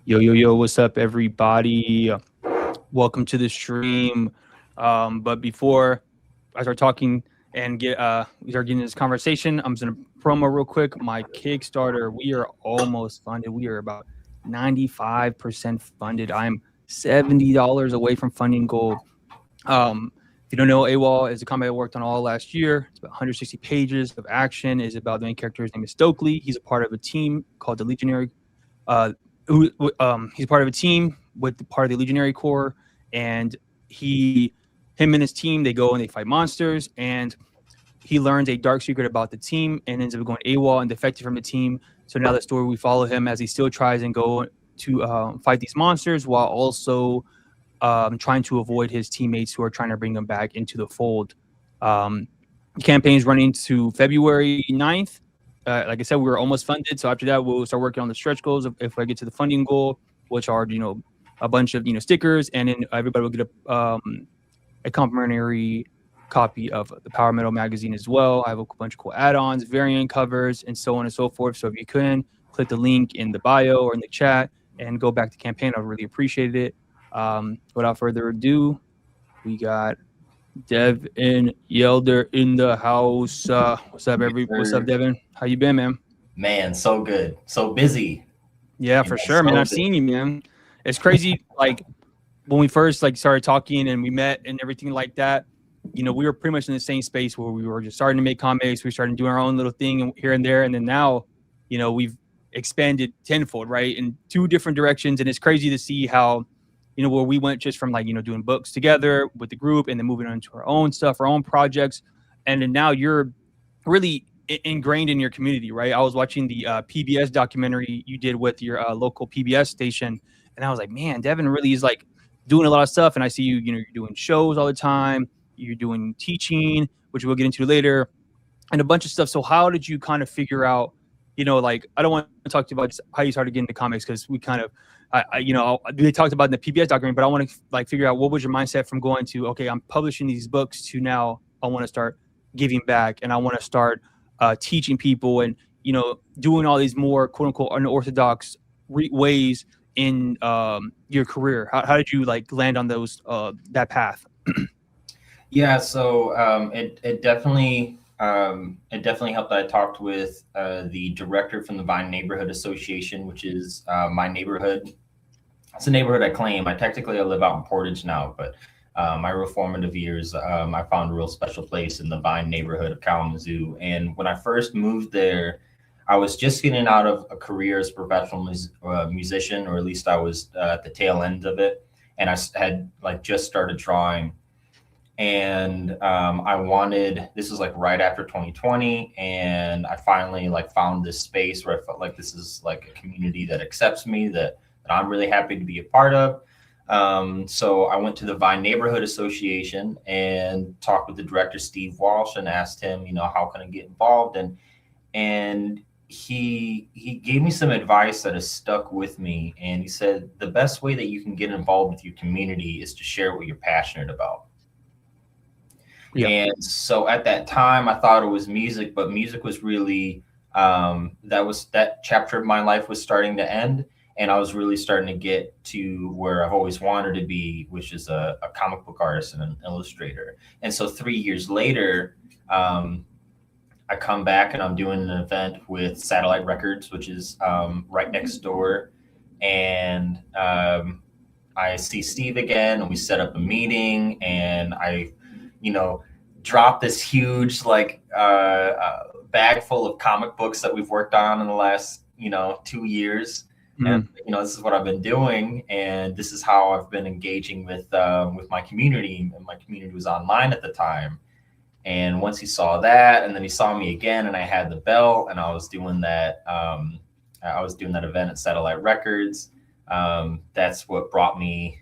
Yo, yo, yo, what's up, everybody? Welcome to the stream. But before I start talking and we start getting this conversation, I'm just gonna promo real quick. My Kickstarter, we are almost funded. We are about 95% funded. I'm $70 away from funding goal. If you don't know, AWOL is a comic I worked on all last year. It's about 160 pages of action. Is about the main character. His name is Stokely. He's a part of a team called the Legionary uh, he's part of a team with part of the Legionary Corps, and him and his team, they go and they fight monsters, and he learns a dark secret about the team and ends up going AWOL and defected from the team. So now the story, we follow him as he still tries and go to fight these monsters while also trying to avoid his teammates who are trying to bring him back into the fold. The campaign's running to February 9th. Like I said, we were almost funded. So after that, we'll start working on the stretch goals if I get to the funding goal, which are, a bunch of, stickers. And then everybody will get a complimentary copy of the Power Metal magazine as well. I have a bunch of cool add-ons, variant covers, and so on and so forth. So if you can, click the link in the bio or in the chat and go back to campaign, I'd really appreciate it. Without further ado, we got Devin Yelder in the house. What's up, What's up, Devin? How you been, man? Man, so good. So busy. Yeah, for sure, man. I've seen you, man. It's crazy. Like when we first started talking and we met and everything like that, we were pretty much in the same space where we were just starting to make comics. We started doing our own little thing here and there. And then now, we've expanded tenfold, right? In two different directions. And it's crazy to see how, where we went just from doing books together with the group and then moving on to our own stuff, our own projects. And then now you're really ingrained in your community, right? I was watching the PBS documentary you did with your local PBS station. And I was like, man, Devin really is doing a lot of stuff. And I see you, you're doing shows all the time. You're doing teaching, which we'll get into later, and a bunch of stuff. So how did you kind of figure out, I don't want to talk to you about just how you started getting into comics, because we kind of, they talked about in the PBS documentary, but I want to figure out what was your mindset from going to, okay, I'm publishing these books, to now I want to start giving back and I want to start teaching people and, doing all these more quote unquote unorthodox ways in your career. How did you land on those, that path? Yeah, so it definitely helped that I talked with the director from the Vine Neighborhood Association, which is my neighborhood. It's a neighborhood I claim. I live out in Portage now, but my real formative years, I found a real special place in the Vine neighborhood of Kalamazoo. And when I first moved there, I was just getting out of a career as a professional musician, or at least I was at the tail end of it. And I had just started drawing. And this was right after 2020. And I finally found this space where I felt like this is a community that accepts me, that I'm really happy to be a part of. So I went to the Vine Neighborhood Association and talked with the director, Steve Walsh, and asked him, how can I get involved? And he gave me some advice that has stuck with me. And he said, the best way that you can get involved with your community is to share what you're passionate about. Yeah. And so at that time, I thought it was music, but music was really, that chapter of my life was starting to end. And I was really starting to get to where I've always wanted to be, which is a comic book artist and an illustrator. And so 3 years later, I come back and I'm doing an event with Satellite Records, which is right next door. And I see Steve again, and we set up a meeting, and I drop this huge bag full of comic books that we've worked on in the last 2 years. And this is what I've been doing, and this is how I've been engaging with my community. And my community was online at the time. And once he saw that, and then he saw me again, and I had the belt, and I was doing that event at Satellite Records. That's what brought me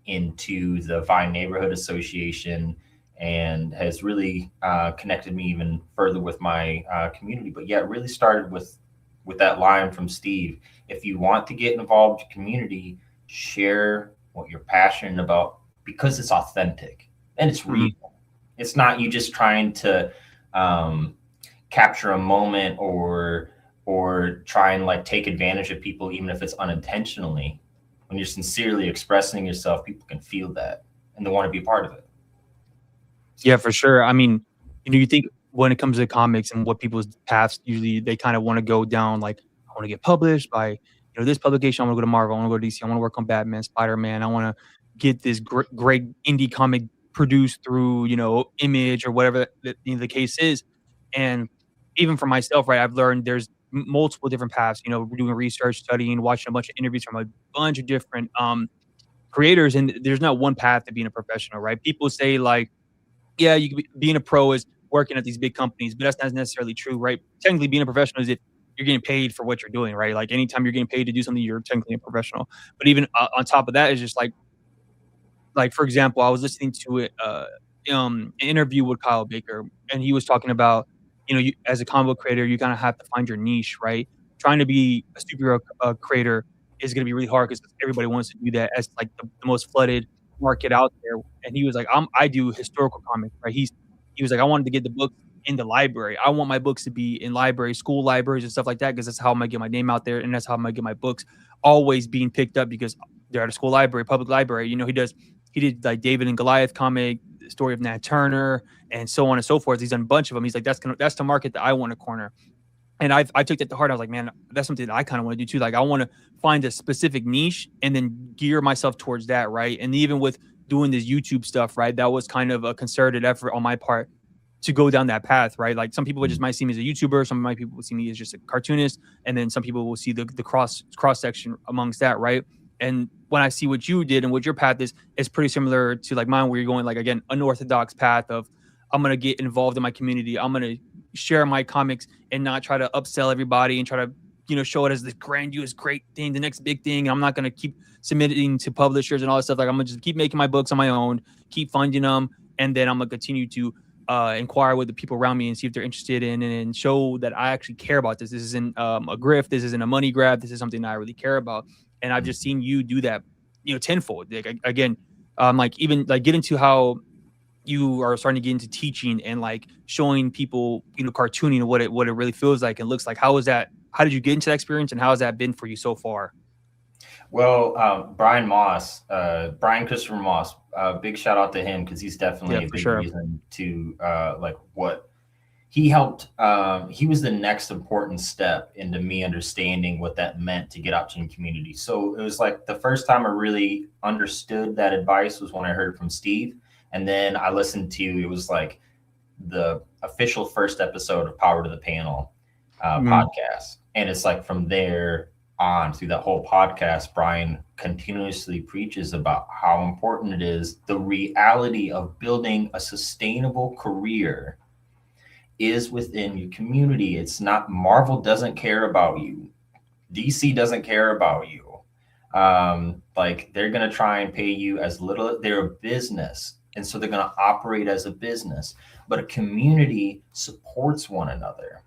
into the Vine Neighborhood Association, and has really connected me even further with my community. But yeah, it really started with that line from Steve. If you want to get involved in the community, share what you're passionate about, because it's authentic and it's real. It's not you just trying to capture a moment or or try and like take advantage of people, even if it's unintentionally. When you're sincerely expressing yourself, people can feel that and they want to be part of it. Yeah, for sure. I mean, you think when it comes to comics and what people's paths usually they kind of want to go down, like I want to get published by this publication. I want to go to Marvel. I want to go to DC. I want to work on Batman, Spider Man. I want to get this great indie comic produced through Image or whatever the case is. And even for myself, right, I've learned there's multiple different paths. Doing research, studying, watching a bunch of interviews from a bunch of different creators, and there's not one path to being a professional, right? People say like, yeah, you could being a pro is working at these big companies, but that's not necessarily true, right? Technically, being a professional is if you're getting paid for what you're doing, right? Like anytime you're getting paid to do something, you're technically a professional. But even on top of that, is just like for example, I was listening to an interview with Kyle Baker, and he was talking about you as a comic book creator, you kind of have to find your niche, right? Trying to be a superhero creator is going to be really hard because everybody wants to do that as like the most flooded market out there. And he was like, I do historical comics, right? He was like, I wanted to get the books in the library. I want my books to be in libraries, school libraries and stuff like that, because that's how I'm gonna get my name out there, and that's how I'm gonna get my books always being picked up because they're at a school library, public library. He did like David and Goliath comic, the story of Nat Turner, and so on and so forth. He's done a bunch of them. He's like, that's the market that I want to corner. And I took that to heart. I was like, man, that's something that I kind of want to do too. Like I want to find a specific niche and then gear myself towards that, right? And even with doing this YouTube stuff, right, that was kind of a concerted effort on my part to go down that path, right? Like some people just might see me as a YouTuber, some of my people will see me as just a cartoonist, and then some people will see the cross section amongst that, right? And when I see what you did and what your path is pretty similar to like mine, where you're going like again unorthodox path of I'm gonna get involved in my community, I'm gonna share my comics and not try to upsell everybody and try to show it as this grandiose great thing, the next big thing. And I'm not gonna keep submitting to publishers and all that stuff. Like I'm gonna just keep making my books on my own, keep funding them, and then I'm gonna continue to inquire with the people around me and see if they're interested in and show that I actually care about this. This isn't a grift. This isn't a money grab. This is something that I really care about. And I've just seen you do that, tenfold. Like, again, like even like get into how you are starting to get into teaching and like showing people, cartooning what it really feels like and looks like. How did you get into that experience, and how has that been for you so far? Well, Brian Christopher Moss, big shout out to him because he's definitely a big reason to like what he helped. He was the next important step into me understanding what that meant to get out to the community. So it was like the first time I really understood that advice was when I heard it from Steve. And then I listened to, it was like the official first episode of Power to the Panel podcast. And it's like from there on through that whole podcast, Brian continuously preaches about how important it is. The reality of building a sustainable career is within your community. It's not, Marvel doesn't care about you. DC doesn't care about you. Like they're going to try and pay you as little, they're a business. And so they're going to operate as a business, but a community supports one another.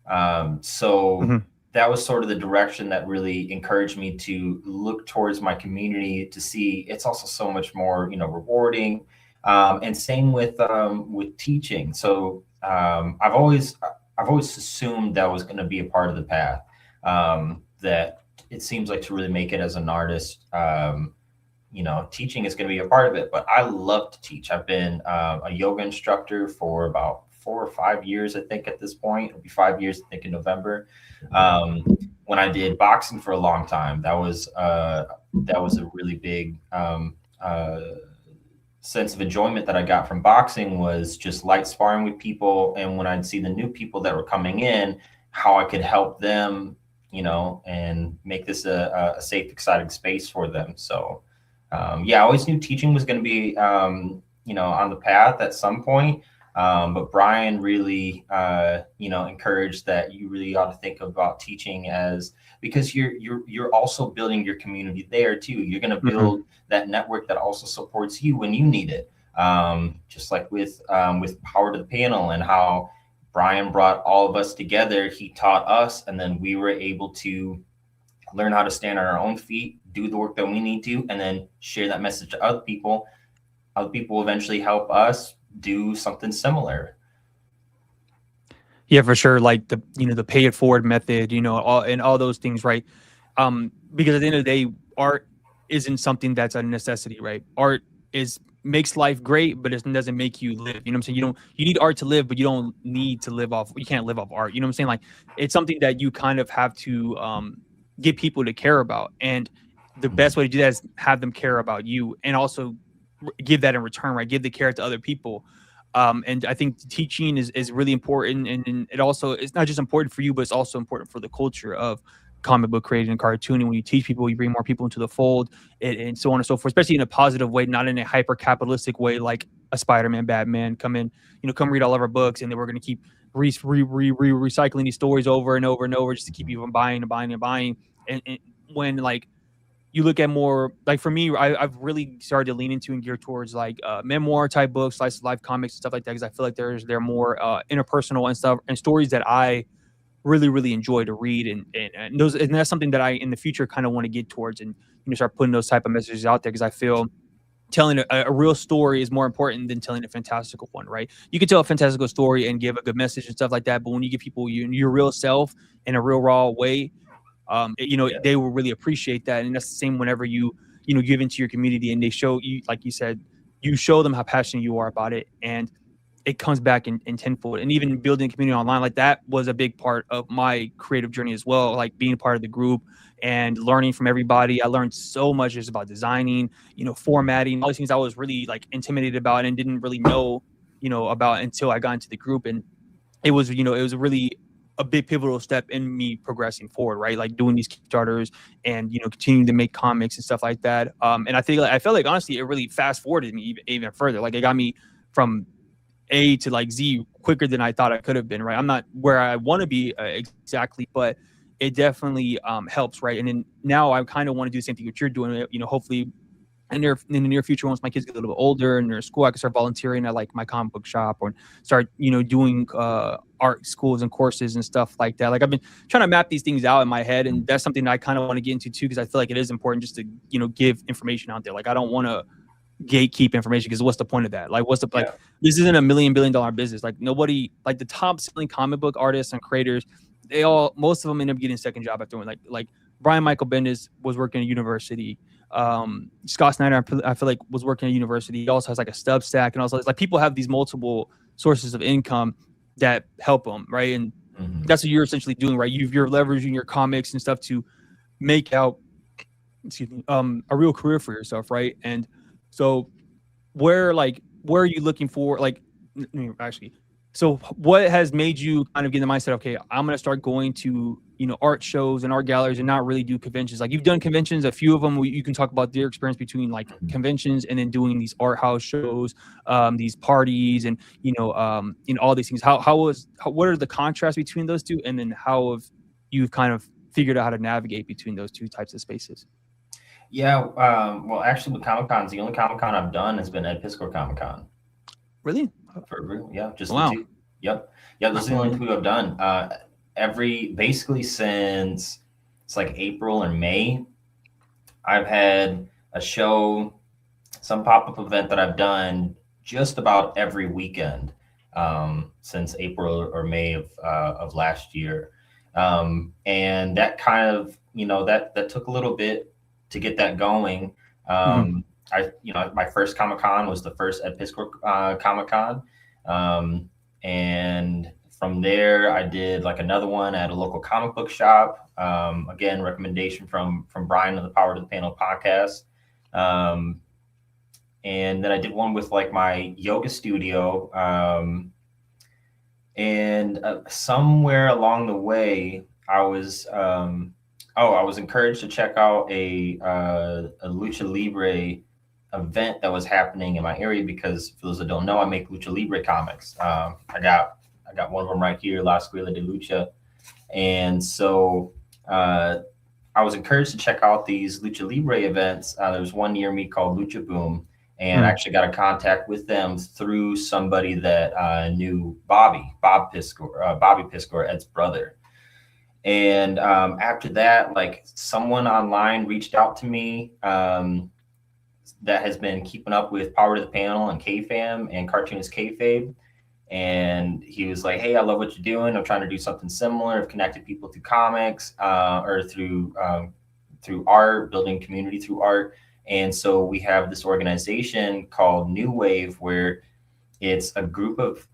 That was sort of the direction that really encouraged me to look towards my community to see it's also so much more, rewarding. And same with teaching. So I've always assumed that was going to be a part of the path, that it seems like to really make it as an artist, teaching is going to be a part of it, but I love to teach. I've been a yoga instructor for about 4 or 5 years, I think at this point. It'll be 5 years, I think, in November. When I did boxing for a long time, that was a really big sense of enjoyment that I got from boxing, was just light sparring with people. And when I'd see the new people that were coming in, how I could help them, and make this a safe, exciting space for them. So I always knew teaching was going to be, on the path at some point. But Brian really, encouraged that you really ought to think about teaching because you're also building your community there too. You're going to build that network that also supports you when you need it. Just like with Power to the Panel and how Brian brought all of us together. He taught us, and then we were able to learn how to stand on our own feet, do the work that we need to, and then share that message to other people. Other people will eventually help us do something similar. Yeah, for sure. Like the pay it forward method, all those things, right? Because at the end of the day, art isn't something that's a necessity, right? Art is makes life great, but it doesn't make you live. You know what I'm saying? You need art to live, but you don't need to live off. You can't live off art. You know what I'm saying? Like it's something that you kind of have to get people to care about, and the best way to do that is have them care about you, and also give that in return, right? Give the care to other people. And I think teaching is really important, and it also it's not just important for you, but it's also important for the culture of comic book creating and cartooning. When you teach people, you bring more people into the fold, and so on and so forth, especially in a positive way, not in a hyper capitalistic way like a Spider-Man, Batman come in, come read all of our books, and then we're going to keep recycling these stories over and over and over just to keep you from buying and buying and buying. And when like you look at more like for me, I've really started to lean into and gear towards like memoir type books, slice of life comics and stuff like that, because I feel like they're more interpersonal and stuff, and stories that I really enjoy to read, and those, and that's something that I in the future kind of want to get towards, and start putting those type of messages out there, because I feel telling a real story is more important than telling a fantastical one, right? You can tell a fantastical story and give a good message and stuff like that, but when you give people your real self in a real raw way, they will really appreciate that. And that's the same whenever you give into your community and they show you, like you said, you show them how passionate you are about it, and it comes back in tenfold. And even building a community online, like that was a big part of my creative journey as well, like being part of the group and learning from everybody. I learned so much just about designing, formatting, all these things I was really like intimidated about and didn't really know about until I got into the group. And it was really a big pivotal step in me progressing forward, right? Like doing these kickstarters and continuing to make comics and stuff like that. And I felt like honestly it really fast forwarded me even further. Like it got me from A to like Z quicker than I thought I could have been, right? I'm not where I want to be exactly, but it definitely helps, right? And then now I kind of want to do the same thing what you're doing, hopefully in the near future, once my kids get a little bit older and they're in school, I can start volunteering at like my comic book shop, or start, doing art schools and courses and stuff like that. Like I've been trying to map these things out in my head, and that's something that I kind of want to get into too, because I feel like it is important just to, give information out there. Like I don't want to gatekeep information, because what's the point of that? Like what's the like this isn't a $1 billion business. Like nobody, like the top selling comic book artists and creators, most of them end up getting a second job after one. Like Brian Michael Bendis was working at a university. Scott Snyder, I feel like, was working at a university. He also has like a Substack, and also like people have these multiple sources of income that help them, right? And that's what you're essentially doing, right? You're leveraging your comics and stuff to make out, a real career for yourself, right? And so where are you looking for, like, actually, so what has made you kind of get in the mindset, okay, I'm going to start going to, art shows and art galleries and not really do conventions? Like you've done conventions, a few of them, you can talk about their experience between like conventions and then doing these art house shows, these parties, and, all these things. What are the contrasts between those two? And then how have you kind of figured out how to navigate between those two types of spaces? Yeah, well, actually, with Comic Cons, the only Comic Con I've done has been at Pisco Comic Con. Really? For real, yeah, just Wow. the two. Yep, yeah, those are the only two I've done. Basically since it's like April and May, I've had a show, some pop-up event that I've done just about every weekend since April or May of last year, and that kind of that took a little bit to get that going. My first Comic Con was the first at Pisco Comic Con, and from there I did like another one at a local comic book shop. Again, recommendation from Brian of the Power to the Panel podcast. And then I did one with like my yoga studio. And somewhere along the way, I was encouraged to check out a Lucha Libre event that was happening in my area, because for those that don't know, I make Lucha Libre comics. I got one of them right here, La Escuela de Lucha. And so I was encouraged to check out these Lucha Libre events. There was one near me called Lucha Boom, and I actually got a contact with them through somebody that knew Bobby Piscor, Ed's brother. And after that, like someone online reached out to me that has been keeping up with Power to the Panel and KFAM and Cartoonist Kayfabe. and he was like, "Hey, I love what you're doing. I'm trying to do something similar. I've connected people through comics or through art, building community through art." And so we have this organization called New Wave, where it's a group of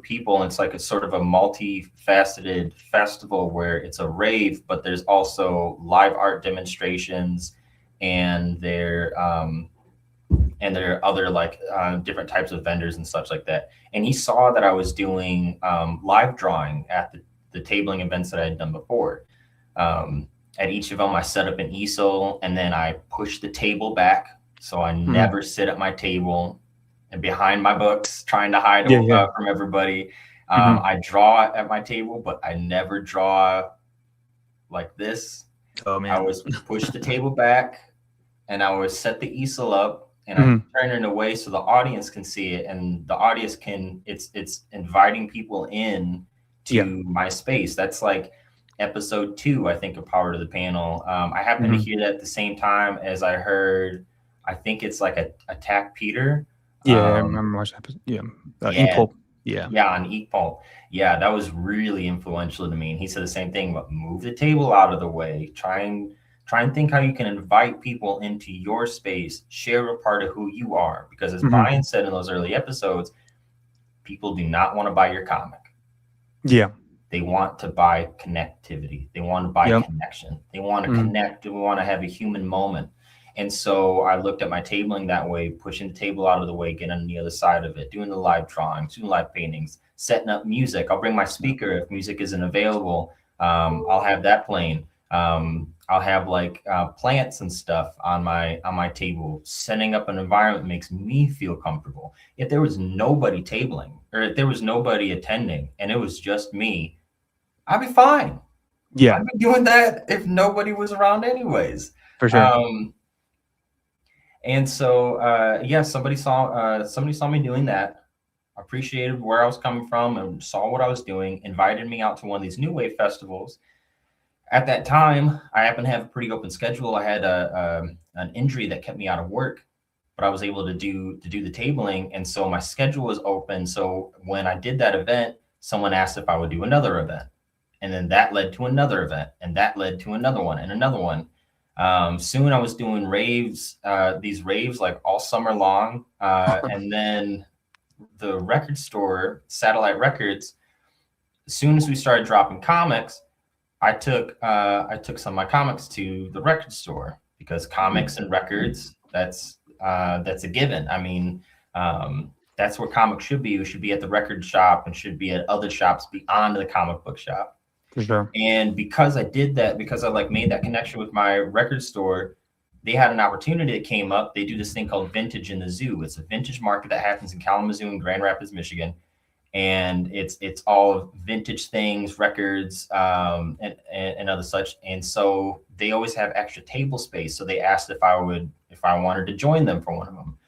people, and it's like a sort of a multifaceted festival where it's a rave, but there's also live art demonstrations, and there are other like different types of vendors and such like that. And he saw that I was doing live drawing at the tabling events that I had done before. At each of them, I set up an easel, and then I push the table back, so I never sit at my table and behind my books, trying to hide from everybody. I draw at my table, but I never draw like this. Oh man! I was push the table back, and I would set the easel up, and I turn it away so the audience can see it, and the audience can. It's inviting people in to my space. That's like episode 2, I think, of Power to the Panel. I happened to hear that at the same time as I heard, I think it's like Attack Peter. Yeah, I remember watching that. Yeah, Ink-Pulp. Yeah, on Ink-Pulp. Yeah, that was really influential to me. And he said the same thing, but move the table out of the way. Try and think how you can invite people into your space, share a part of who you are. Because as Brian said in those early episodes, people do not want to buy your comic. Yeah. They want to buy connectivity. They want to buy connection. They want to connect. They want to have a human moment. And so I looked at my tabling that way, pushing the table out of the way, getting on the other side of it, doing the live drawings, doing live paintings, setting up music. I'll bring my speaker if music isn't available. I'll have that playing. I'll have like plants and stuff on my table. Setting up an environment makes me feel comfortable. If there was nobody tabling, or if there was nobody attending, and it was just me, I'd be fine. Yeah, I'd be doing that if nobody was around anyways. For sure. And so, somebody saw me doing that, appreciated where I was coming from, and saw what I was doing, invited me out to one of these New Wave festivals. At that time, I happened to have a pretty open schedule. I had an injury that kept me out of work, but I was able to do the tabling, and so my schedule was open. So when I did that event, someone asked if I would do another event, and then that led to another event, and that led to another one and another one. Soon I was doing raves, these raves like all summer long. And then the record store, Satellite Records, as soon as we started dropping comics, I took some of my comics to the record store, because comics and records, that's a given. I mean, that's where comics should be. We should be at the record shop and should be at other shops beyond the comic book shop. For sure. And because I did that, because I like made that connection with my record store, they had an opportunity that came up. They do this thing called Vintage in the Zoo. It's a vintage market that happens in Kalamazoo and Grand Rapids, Michigan. And it's all vintage things, records, and other such. And so they always have extra table space. So they asked if I wanted to join them for one of them.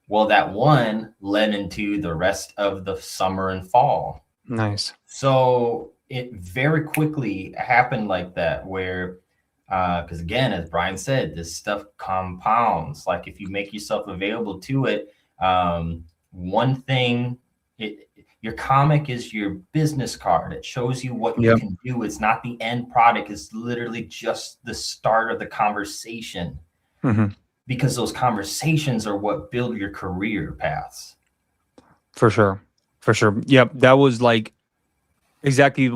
Well, that one led into the rest of the summer and fall. Nice. So it very quickly happened like that, where, because again, as Brian said, this stuff compounds. Like if you make yourself available to it, one thing, your comic is your business card. It shows you what you can do. It's not the end product. It's literally just the start of the conversation, because those conversations are what build your career paths. For sure. Yep. That was like, exactly.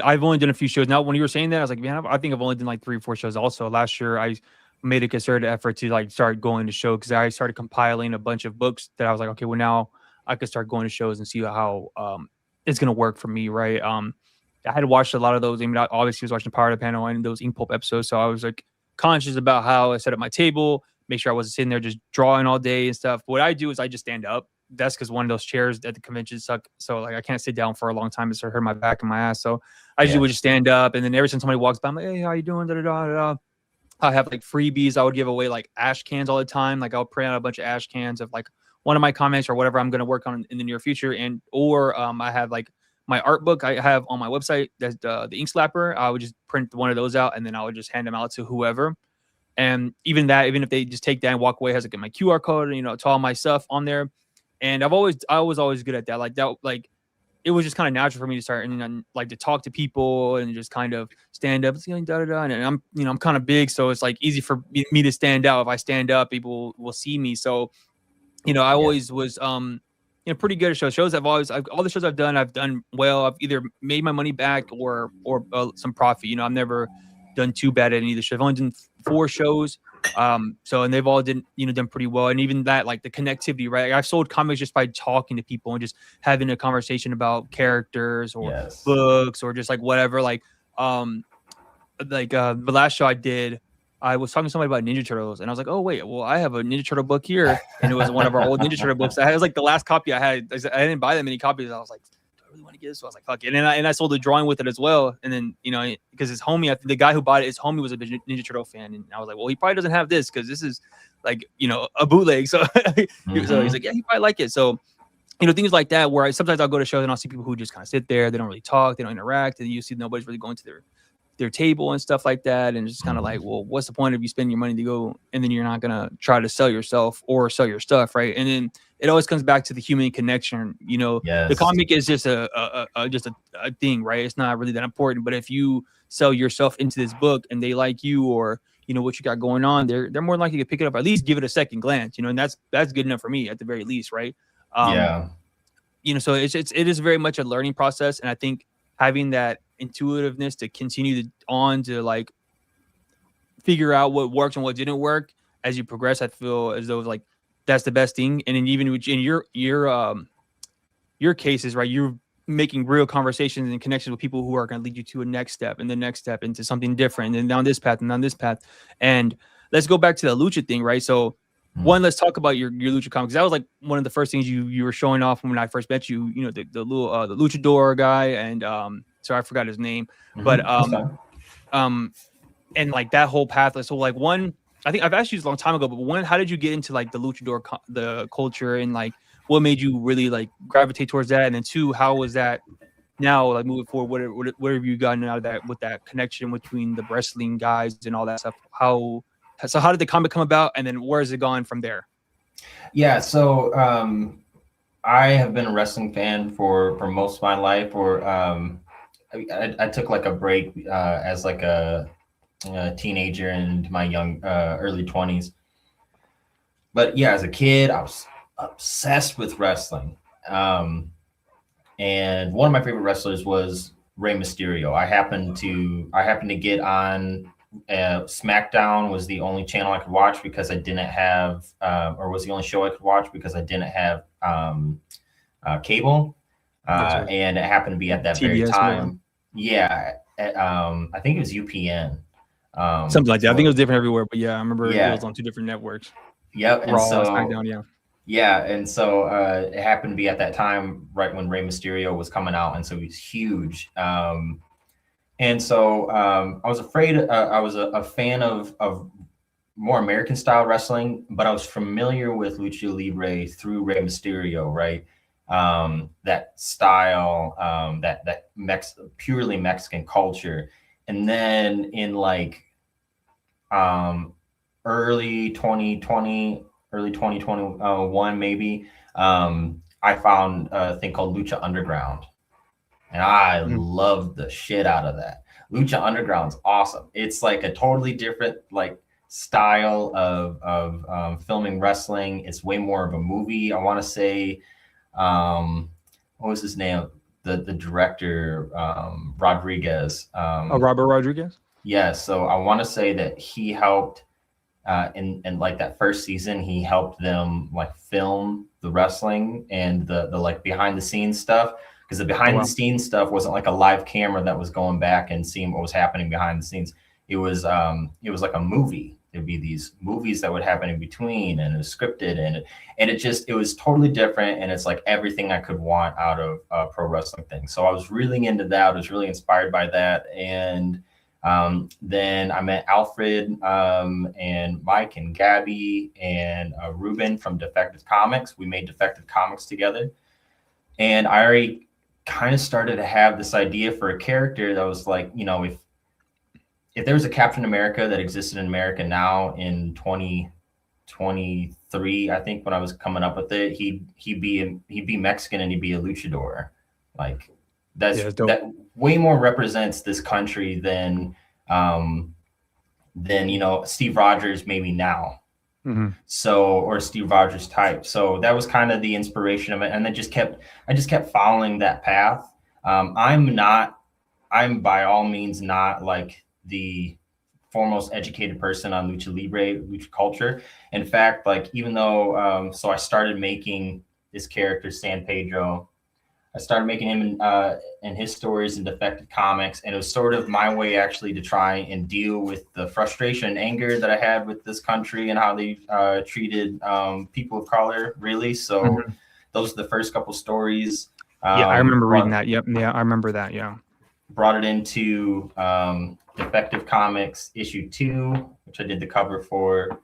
I've only done a few shows. Now, when you were saying that, I was like, man, I think I've only done like 3 or 4 shows. Also, last year I made a concerted effort to like start going to shows, because I started compiling a bunch of books that I was like, okay, well now I could start going to shows and see how it's gonna work for me, right? I had watched a lot of those. I mean, I obviously was watching Power to the Panel and those Ink-Pulp episodes, so I was like conscious about how I set up my table, make sure I wasn't sitting there just drawing all day and stuff. What I do is I just stand up. That's because one of those chairs at the convention suck. So like I can't sit down for a long time. It started hurting my back and my ass. So I usually would just stand up. And then every time somebody walks by, I'm like, hey, how you doing? Da, da, da, da. I have like freebies. I would give away like ash cans all the time. Like I'll print out a bunch of ash cans of like one of my comics or whatever I'm going to work on in the near future. Or I have like my art book I have on my website. That's the Ink Slapper. I would just print one of those out, and then I would just hand them out to whoever. And even if they just take that and walk away, has like my QR code, to all my stuff on there. And I was always good at that. Like that, like it was just kind of natural for me to start and like to talk to people and just kind of stand up, da da da. And I'm, I'm kind of big, so it's like easy for me to stand out. If I stand up, people will see me. So, I always was, pretty good at shows. All the shows I've done well. I've either made my money back or some profit. I've never done too bad at any of the shows. I've only done 4 shows. And they've all done pretty well. And even that, like the connectivity, right? Like, I've sold comics just by talking to people and just having a conversation about characters or books or just like whatever. The last show I did, I was talking to somebody about Ninja Turtles, and I was like, "Oh wait, well I have a Ninja Turtle book here," and it was one of our old Ninja Turtle books. It was like the last copy I had. I didn't buy that many copies. I was like, "Do I really want to get this?" So I was like, "Fuck it," and I sold a drawing with it as well. And then because his homie, the guy who bought it, his homie was a big Ninja Turtle fan, and I was like, "Well, he probably doesn't have this because this is like a bootleg." So so he's like, "Yeah, he probably like it." So things like that where sometimes I'll go to shows and I'll see people who just kind of sit there, they don't really talk, they don't interact, and you see nobody's really going to their table and stuff like that, and it's just kind of like, well, what's the point of you spending your money to go and then you're not gonna try to sell yourself or sell your stuff, right? And then it always comes back to the human connection. The comic is just a thing, right? It's not really that important, but if you sell yourself into this book and they like you or what you got going on, they're more likely to pick it up, at least give it a second glance, and that's good enough for me at the very least, right? So it is very much a learning process, and I think having that intuitiveness to continue to like figure out what worked and what didn't work as you progress, I feel as though like that's the best thing. And then even in your cases, right, you're making real conversations and connections with people who are going to lead you to a next step and the next step into something different, and then down this path and down this path. And let's go back to the lucha thing, right? So one, let's talk about your lucha comics. That was like one of the first things you were showing off when I first met you. The little the luchador guy, and sorry, I forgot his name, but and like that whole path. So like one, I think I've asked you this a long time ago, but one, how did you get into like the luchador the culture, and like what made you really like gravitate towards that? And then 2, how was that now like moving forward? What have you gotten out of that with that connection between the wrestling guys and all that stuff? How did the comic come about, and then where is it gone from there? Yeah, so I have been a wrestling fan for most of my life, or I took like a break as like a teenager and my young early 20s. But yeah, as a kid, I was obsessed with wrestling. And one of my favorite wrestlers was Rey Mysterio. I happened to get on SmackDown was the only channel I could watch because I didn't have, or was the only show I could watch because I didn't have cable. Right. And it happened to be at that TBS very time. Yeah, I think it was UPN. Something like that. I think it was different everywhere, but yeah, I remember it was on 2 different networks. Yep. Raw, SmackDown, yeah. Yeah, and so it happened to be at that time right when Rey Mysterio was coming out, and so he's huge. And so I was afraid. I was a fan of more American style wrestling, but I was familiar with Lucha Libre through Rey Mysterio, right? That style, that purely Mexican culture. And then in like early 2021, maybe, I found a thing called Lucha Underground. And I loved the shit out of that. Lucha Underground's awesome. It's like a totally different like style of filming wrestling. It's way more of a movie. I want to say, what was his name? The director, Rodriguez. Robert Rodriguez? Yeah. So I want to say that he helped in like that first season, he helped them like film the wrestling and the like behind the scenes stuff. Because the behind the scenes stuff wasn't like a live camera that was going back and seeing what was happening behind the scenes. It was like a movie. There'd be these movies that would happen in between, and it was scripted, and it was totally different. And it's like everything I could want out of a pro wrestling thing. So I was really into that. I was really inspired by that. And then I met Alfred and Mike and Gabby and Ruben from Defective Comics. We made Defective Comics together. And I already kind of started to have this idea for a character that was like, if there was a Captain America that existed in America now in 2023, I think when I was coming up with it, he'd be Mexican and he'd be a luchador. Like Yeah, it's dope. that way more represents this country than Steve Rogers maybe now. So, or Steve Rogers type. So that was kind of the inspiration of it. And I just kept following that path. I'm by all means not like the foremost educated person on lucha libre, lucha culture. In fact, like, even though, so I started making this character, San Pedro. I started making him in his stories in Defected Comics, and it was sort of my way actually to try and deal with the frustration and anger that I had with this country and how they treated people of color, really. So those are the first couple stories. Yeah, I remember reading that. Yep. Yeah, I remember that. Yeah. Brought it into Defective Comics issue 2, which I did the cover for.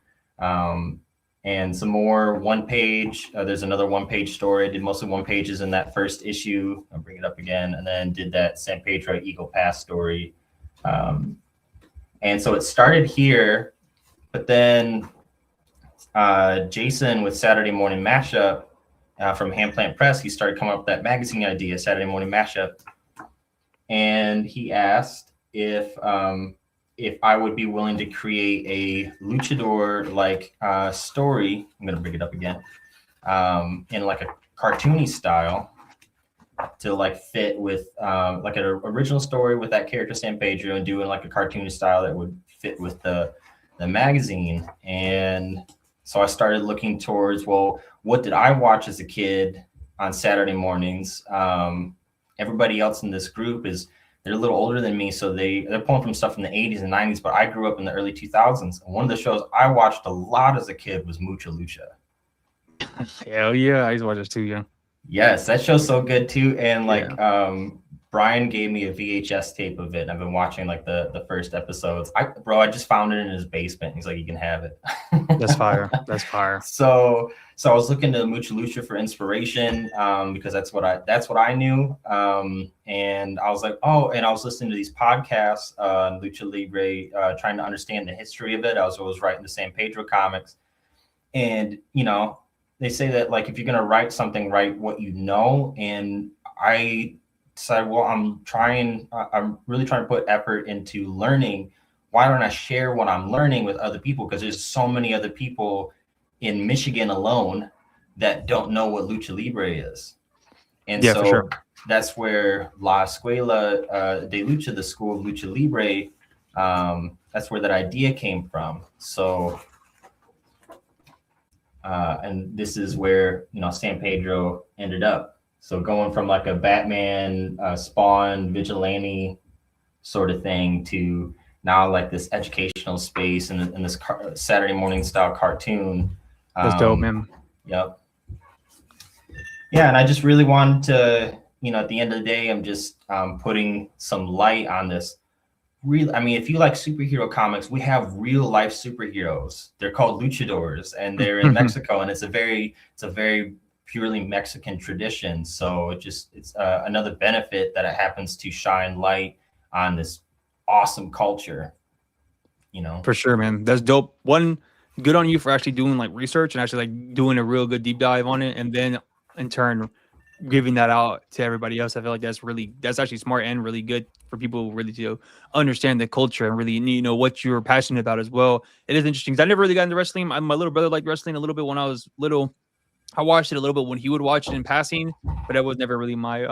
And some more one page. There's another one page story. I did mostly one pages in that first issue. I'll bring it up again. And then did that San Pedro Eagle Pass story. And so it started here, but then Jason with Saturday Morning Mashup from Handplant Press, he started coming up with that magazine idea, Saturday Morning Mashup. And he asked if I would be willing to create a luchador-like story. I'm going to bring it up again. In like a cartoony style to like fit with like an original story with that character San Pedro, and doing like a cartoony style that would fit with the magazine. And so I started looking towards, well, what did I watch as a kid on Saturday mornings? Everybody else in this group they're a little older than me, so they're pulling from stuff from the 80s and 90s, but I grew up in the early 2000s. And one of the shows I watched a lot as a kid was Mucha Lucha. Hell yeah, I used to watch this too, yeah. Yes, that show's so good too. And like Brian gave me a VHS tape of it, and I've been watching like the first episodes. I just found it in his basement. He's like, you can have it. That's fire. That's fire. So I was looking to Mucha Lucha for inspiration, because that's what I knew. And I was like, and I was listening to these podcasts on Lucha Libre, trying to understand the history of it. I was writing the San Pedro comics, and they say that like if you're gonna write something, write what you know. And I decided, well, I'm really trying to put effort into learning. Why don't I share what I'm learning with other people? Because there's so many other people in Michigan alone that don't know what Lucha Libre is. And so for sure. That's where La Escuela de Lucha, the school of Lucha Libre, that's where that idea came from. So, and this is where, San Pedro ended up. So going from like a Batman, Spawn, vigilante sort of thing to now like this educational space and this Saturday morning style cartoon. That's dope, man. Yep. Yeah, and I just really wanted to, at the end of the day, I'm just putting some light on this. If you like superhero comics, we have real life superheroes. They're called luchadors, and they're in Mexico, and it's a very purely Mexican tradition. So it's another benefit that it happens to shine light on this awesome culture. For sure, man. That's dope. One, good on you for actually doing like research and actually like doing a real good deep dive on it, and then in turn giving that out to everybody else. I feel like that's actually smart and really good for people really to understand the culture and really what you're passionate about as well. It is interesting because I never really got into wrestling. My little brother liked wrestling a little bit when I was little. I watched it a little bit when he would watch it in passing, but that was never really my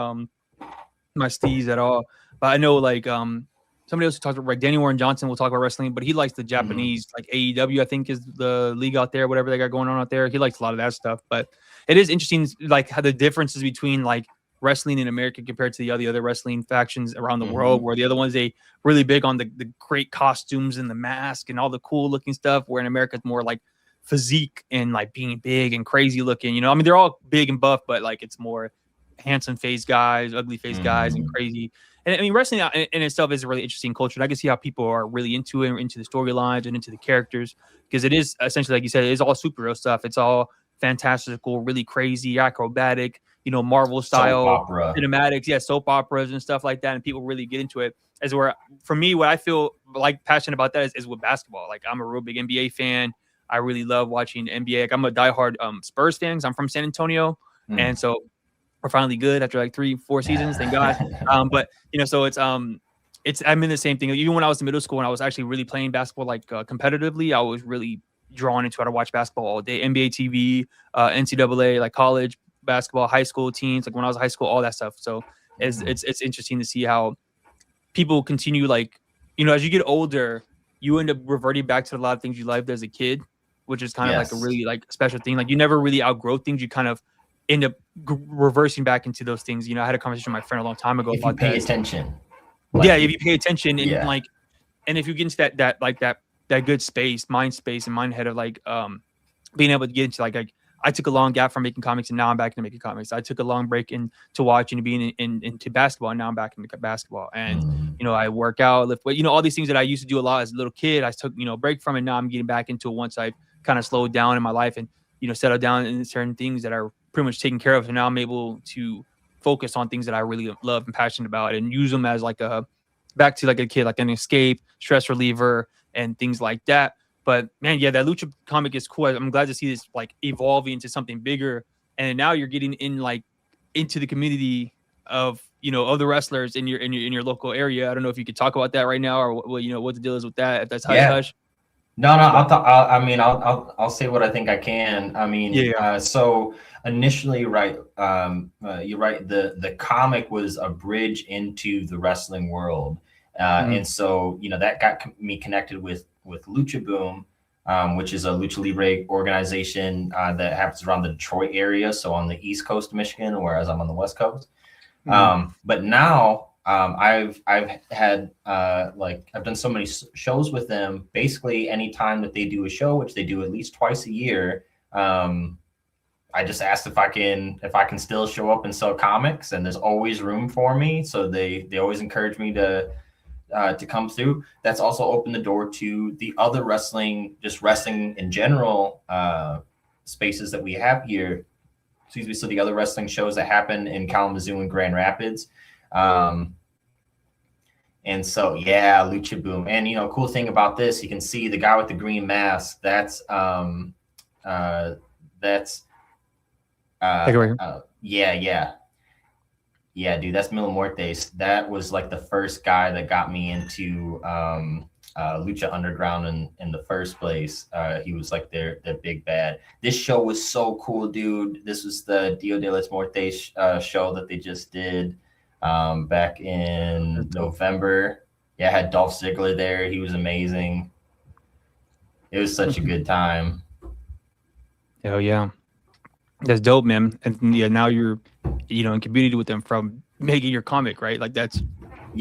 steez at all. But I know like somebody else who talks about, like Danny Warren Johnson will talk about wrestling, but he likes the Japanese, like AEW, I think is the league out there, whatever they got going on out there. He likes a lot of that stuff. But it is interesting, like how the differences between like wrestling in America compared to the other wrestling factions around the world, where the other ones, they really big on the great costumes and the mask and all the cool looking stuff, where in America it's more like physique and like being big and crazy looking. They're all big and buff, but like it's more handsome face guys, ugly face guys, and crazy. And wrestling in itself is a really interesting culture. And I can see how people are really into it, into the storylines and into the characters, because it is essentially, like you said, it is all superhero stuff. It's all fantastical, really crazy, acrobatic, Marvel style cinematics, soap operas and stuff like that. And people really get into it. As where, for me, what I feel like passionate about that is with basketball. Like I'm a real big NBA fan. I really love watching NBA. Like I'm a diehard Spurs fan because I'm from San Antonio, and so are finally good after like 3-4 seasons, thank God. But so it's I'm in the same thing. Even when I was in middle school and I was actually really playing basketball like competitively, I was really drawn into it. I watch basketball all day, NBA TV, NCAA, like college basketball, high school teams, like when I was in high school, all that stuff. So it's interesting to see how people continue, like, as you get older, you end up reverting back to a lot of things you loved as a kid, which is kind of like a really like special thing. Like you never really outgrow things. You kind of end up reversing back into those things. I had a conversation with my friend a long time ago if about you pay that. attention. If you pay attention and like, and if you get into that good mind space and mind head of like being able to get into like I took a long gap from making comics and now I'm back into making comics. I took a long break into watching and being into basketball and now I'm back into basketball. And I work out, lift weight, all these things that I used to do a lot as a little kid. I took a break from it. Now I'm getting back into it once I've kind of slowed down in my life and settled down in certain things that are pretty much taken care of. So now I'm able to focus on things that I really love and passionate about and use them as like back to like a kid, like an escape, stress reliever, and things like that. But man, yeah, that Lucha comic is cool. I'm glad to see this like evolving into something bigger. And now you're getting into the community of of the wrestlers in your local area. I don't know if you could talk about that right now, or what the deal is with that. If that's hush hush. No, I'll say what I think I can. I mean, so initially, right, you're right. The comic was a bridge into the wrestling world, and so that got me connected with Lucha Boom, which is a lucha libre organization that happens around the Detroit area, so on the East Coast of Michigan, whereas I'm on the West Coast. But now I've had I've done so many shows with them. Basically, anytime that they do a show, which they do at least twice a year, I just asked if I can still show up and sell comics, and there's always room for me. So they always encourage me to come through. That's also opened the door to the other wrestling in general spaces that we have here. Excuse me. So the other wrestling shows that happen in Kalamazoo and Grand Rapids. And so, yeah, Lucha Boom. And, cool thing about this, you can see the guy with the green mask. That's yeah, dude, that's Mil Muertes. That was like the first guy that got me into Lucha Underground in the first place. He was like their big bad. This show was so cool, dude. This was the Dia de los Muertes show that they just did back in November. Yeah, I had Dolph Ziggler there. He was amazing. It was such a good time. Oh yeah, that's dope, man. And yeah, now you're in community with them from making your comic, right? Like that's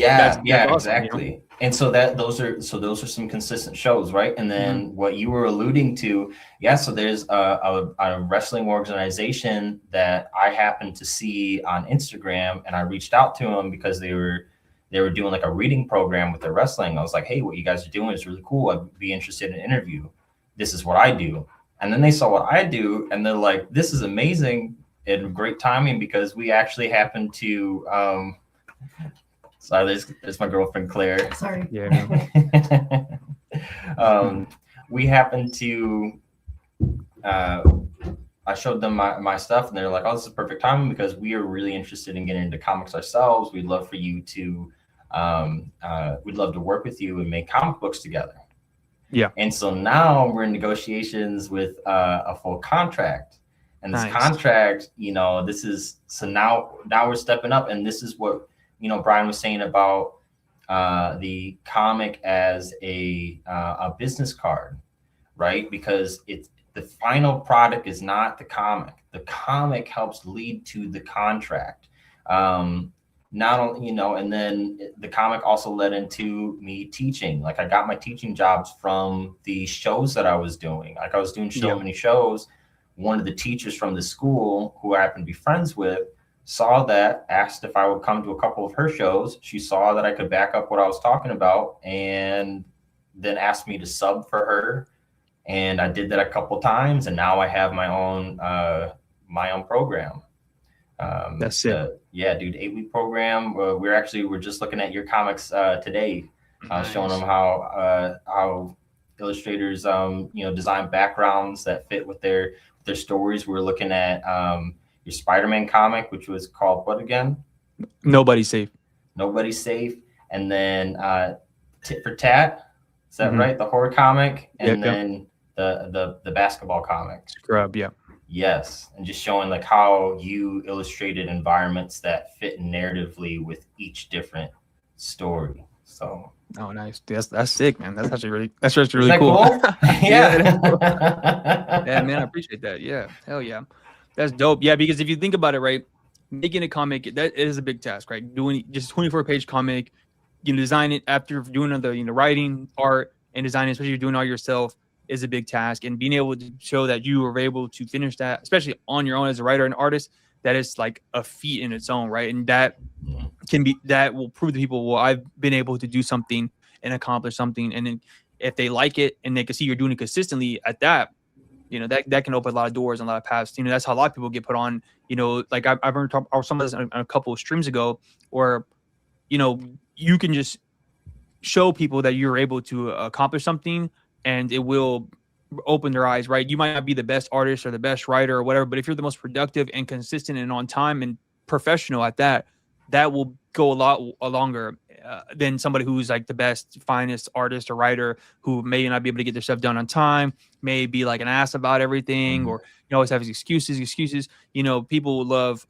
awesome, exactly. And so those are some consistent shows, right? And then what you were alluding to, so there's a wrestling organization that I happened to see on Instagram, and I reached out to them because they were doing like a reading program with their wrestling. I was like, hey, what you guys are doing is really cool. I'd be interested in an interview. This is what I do. And then they saw what I do, and they're like, this is amazing and great timing because we actually happened to sorry, there's my girlfriend Claire. Sorry. Yeah. We happened to I showed them my stuff, and they're like, oh, this is perfect timing because we are really interested in getting into comics ourselves. We'd love for you to we'd love to work with you and make comic books together. Yeah. And so now we're in negotiations with a full contract. And this contract, this is, so now we're stepping up, and this is what, Brian was saying about the comic as a business card, right? Because the final product is not the comic. The comic helps lead to the contract. Not only, and then the comic also led into me teaching. Like I got my teaching jobs from the shows that I was doing. Like I was doing so many shows. One of the teachers from the school who I happened to be friends with saw that, asked if I would come to a couple of her shows. She saw that I could back up what I was talking about, and then asked me to sub for her. And I did that a couple times, and now I have my own program. That's it. Yeah, dude, 8-week program. We're just looking at your comics today, showing them how illustrators design backgrounds that fit with their stories. We're looking at your Spider-Man comic, which was called what again? Nobody's Safe. Nobody's Safe. And then Tit for Tat. Is that Mhm. right? The horror comic. And Yep. then the basketball comic. Scrub, yeah. Yes. And just showing like how you illustrated environments that fit narratively with each different story. So Oh, nice. That's sick, man. That's actually really isn't really that cool. cool? Yeah, that's cool. Yeah. Yeah, man, I appreciate that. Yeah, hell yeah, that's dope. Yeah, because if you think about it, right, making a comic that is a big task, right? Doing just 24-page comic, you design it after doing the writing, art, and design, especially if you're doing all yourself, is a big task. And being able to show that you were able to finish that, especially on your own as a writer and artist, that is like a feat in its own, right? And that will prove to people, well, I've been able to do something and accomplish something. And then if they like it and they can see you're doing it consistently at that, that can open a lot of doors and a lot of paths. That's how a lot of people get put on, like I've heard talk or some of this on a couple of streams ago, or, you can just show people that you're able to accomplish something, and it will open their eyes, right? You might not be the best artist or the best writer or whatever, but if you're the most productive and consistent and on time and professional at that, that will go a lot longer than somebody who's like the best, finest artist or writer who may not be able to get their stuff done on time, may be like an ass about everything, or always have excuses. People love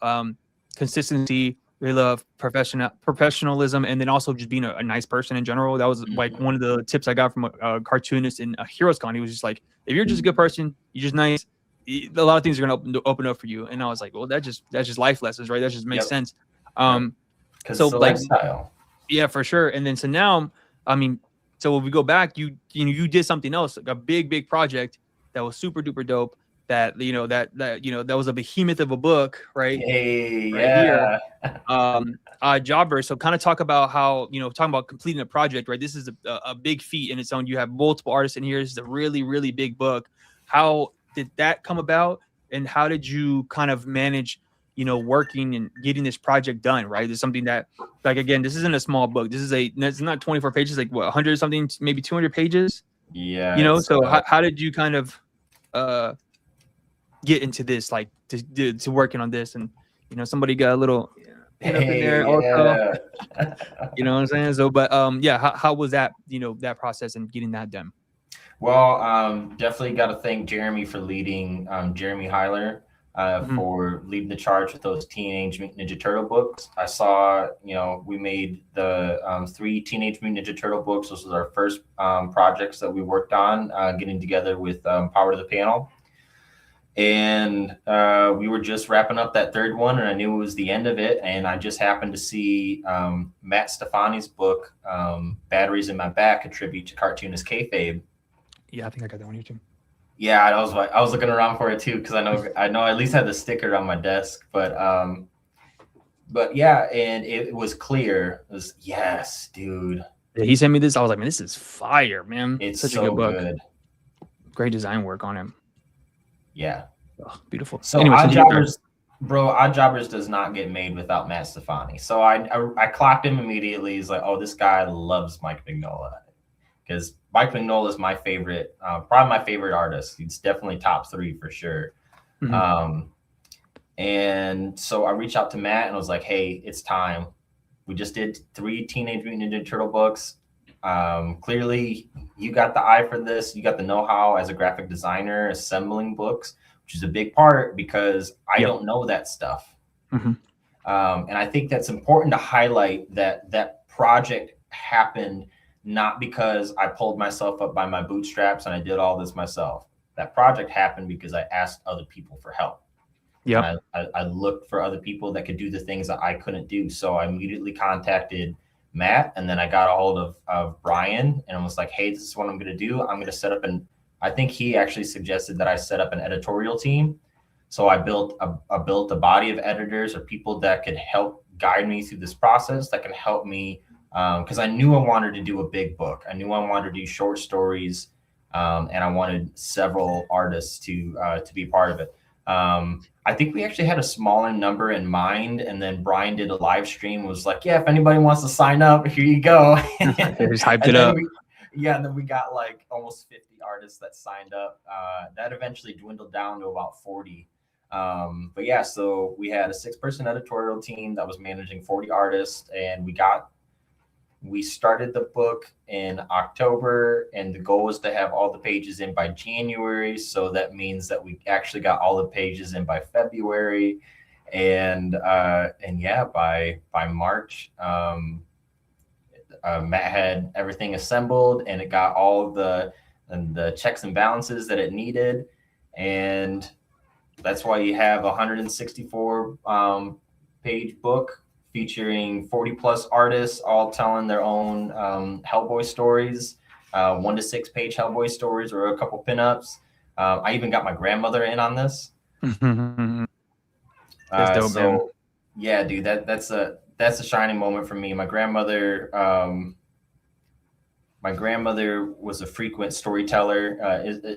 consistency. They love professionalism, and then also just being a nice person in general. That was like one of the tips I got from a cartoonist in Heroes Con. He was just like, if you're just a good person, you're just nice, a lot of things are gonna open up for you. And I was like, well, that's just life lessons, right? That just makes sense. So like, lifestyle. Yeah, for sure. And then so now, I mean, so when we go back, you did something else, like a big project that was super duper dope. That that was a behemoth of a book, right? Hey, Right yeah. Here. Jobber. So kind of talk about how, talking about completing a project, right? This is a big feat in its own. You have multiple artists in here. This is a really, really big book. How did that come about? And how did you kind of manage, working and getting this project done, right? There's something that, like, again, this isn't a small book. It's not 24 pages, like what, 100 something, maybe 200 pages. Yeah. So how did you kind of get into this, like to working on this? And somebody got a little hit up in there also. You know what I'm saying? So, but yeah, how was that, that process and getting that done? Well, definitely got to thank Jeremy for leading, Jeremy Heiler, for leading the charge with those Teenage Mutant Ninja Turtle books. I saw, we made the 3 Teenage Mutant Ninja Turtle books. Those was our first projects that we worked on, getting together with Power to the Panel. And we were just wrapping up that 3rd one, and I knew it was the end of it. And I just happened to see Matt Stefani's book, Batteries in My Back, a tribute to cartoonist Kayfabe. Yeah, I think I got that one here too. Yeah, I was looking around for it too, because I know I at least had the sticker on my desk. But yeah, and it was clear. It was, yes, dude. Yeah, he sent me this. I was like, man, this is fire, man. It's such so a good book. good. Great design work on him. Yeah. Oh, beautiful. So anyway, Oddjobbers does not get made without Matt Stefani. So I clocked him immediately. He's like, oh, this guy loves Mike Mignola, because Mike Mignola is my favorite, probably my favorite artist. He's definitely top 3 for sure. And so I reached out to Matt and was like, hey, it's time. We just did 3 Teenage Mutant Ninja Turtle books. Clearly, you got the eye for this. You got the know-how as a graphic designer, assembling books, which is a big part, because I don't know that stuff. And I think that's important to highlight, that project happened not because I pulled myself up by my bootstraps and I did all this myself. That project happened because I asked other people for help. Yeah, I looked for other people that could do the things that I couldn't do. So I immediately contacted Matt, and then I got a hold of Brian, and I was like, hey, this is what I'm going to do. I'm going to set up I think he actually suggested that I set up an editorial team. So I built a body of editors or people that could help guide me through this process, that can help me, because I knew I wanted to do a big book. I knew I wanted to do short stories, and I wanted several artists to be part of it. I think we actually had a smaller number in mind, and then Brian did a live stream, was like, yeah, if anybody wants to sign up, here you go. Just hyped it up. And then we got like almost 50 artists that signed up. That eventually dwindled down to about 40. But yeah, so we had a 6-person editorial team that was managing 40 artists, and we started the book in October, and the goal was to have all the pages in by January. So that means that we actually got all the pages in by February, and yeah, by March, Matt had everything assembled, and it got all the checks and balances that it needed, and that's why you have a 164 page book featuring 40 plus artists, all telling their own Hellboy stories, 1 to 6 page Hellboy stories, or a couple pinups. I even got my grandmother in on this. That's dope, so man. yeah, dude, that's a shining moment for me. My grandmother was a frequent storyteller,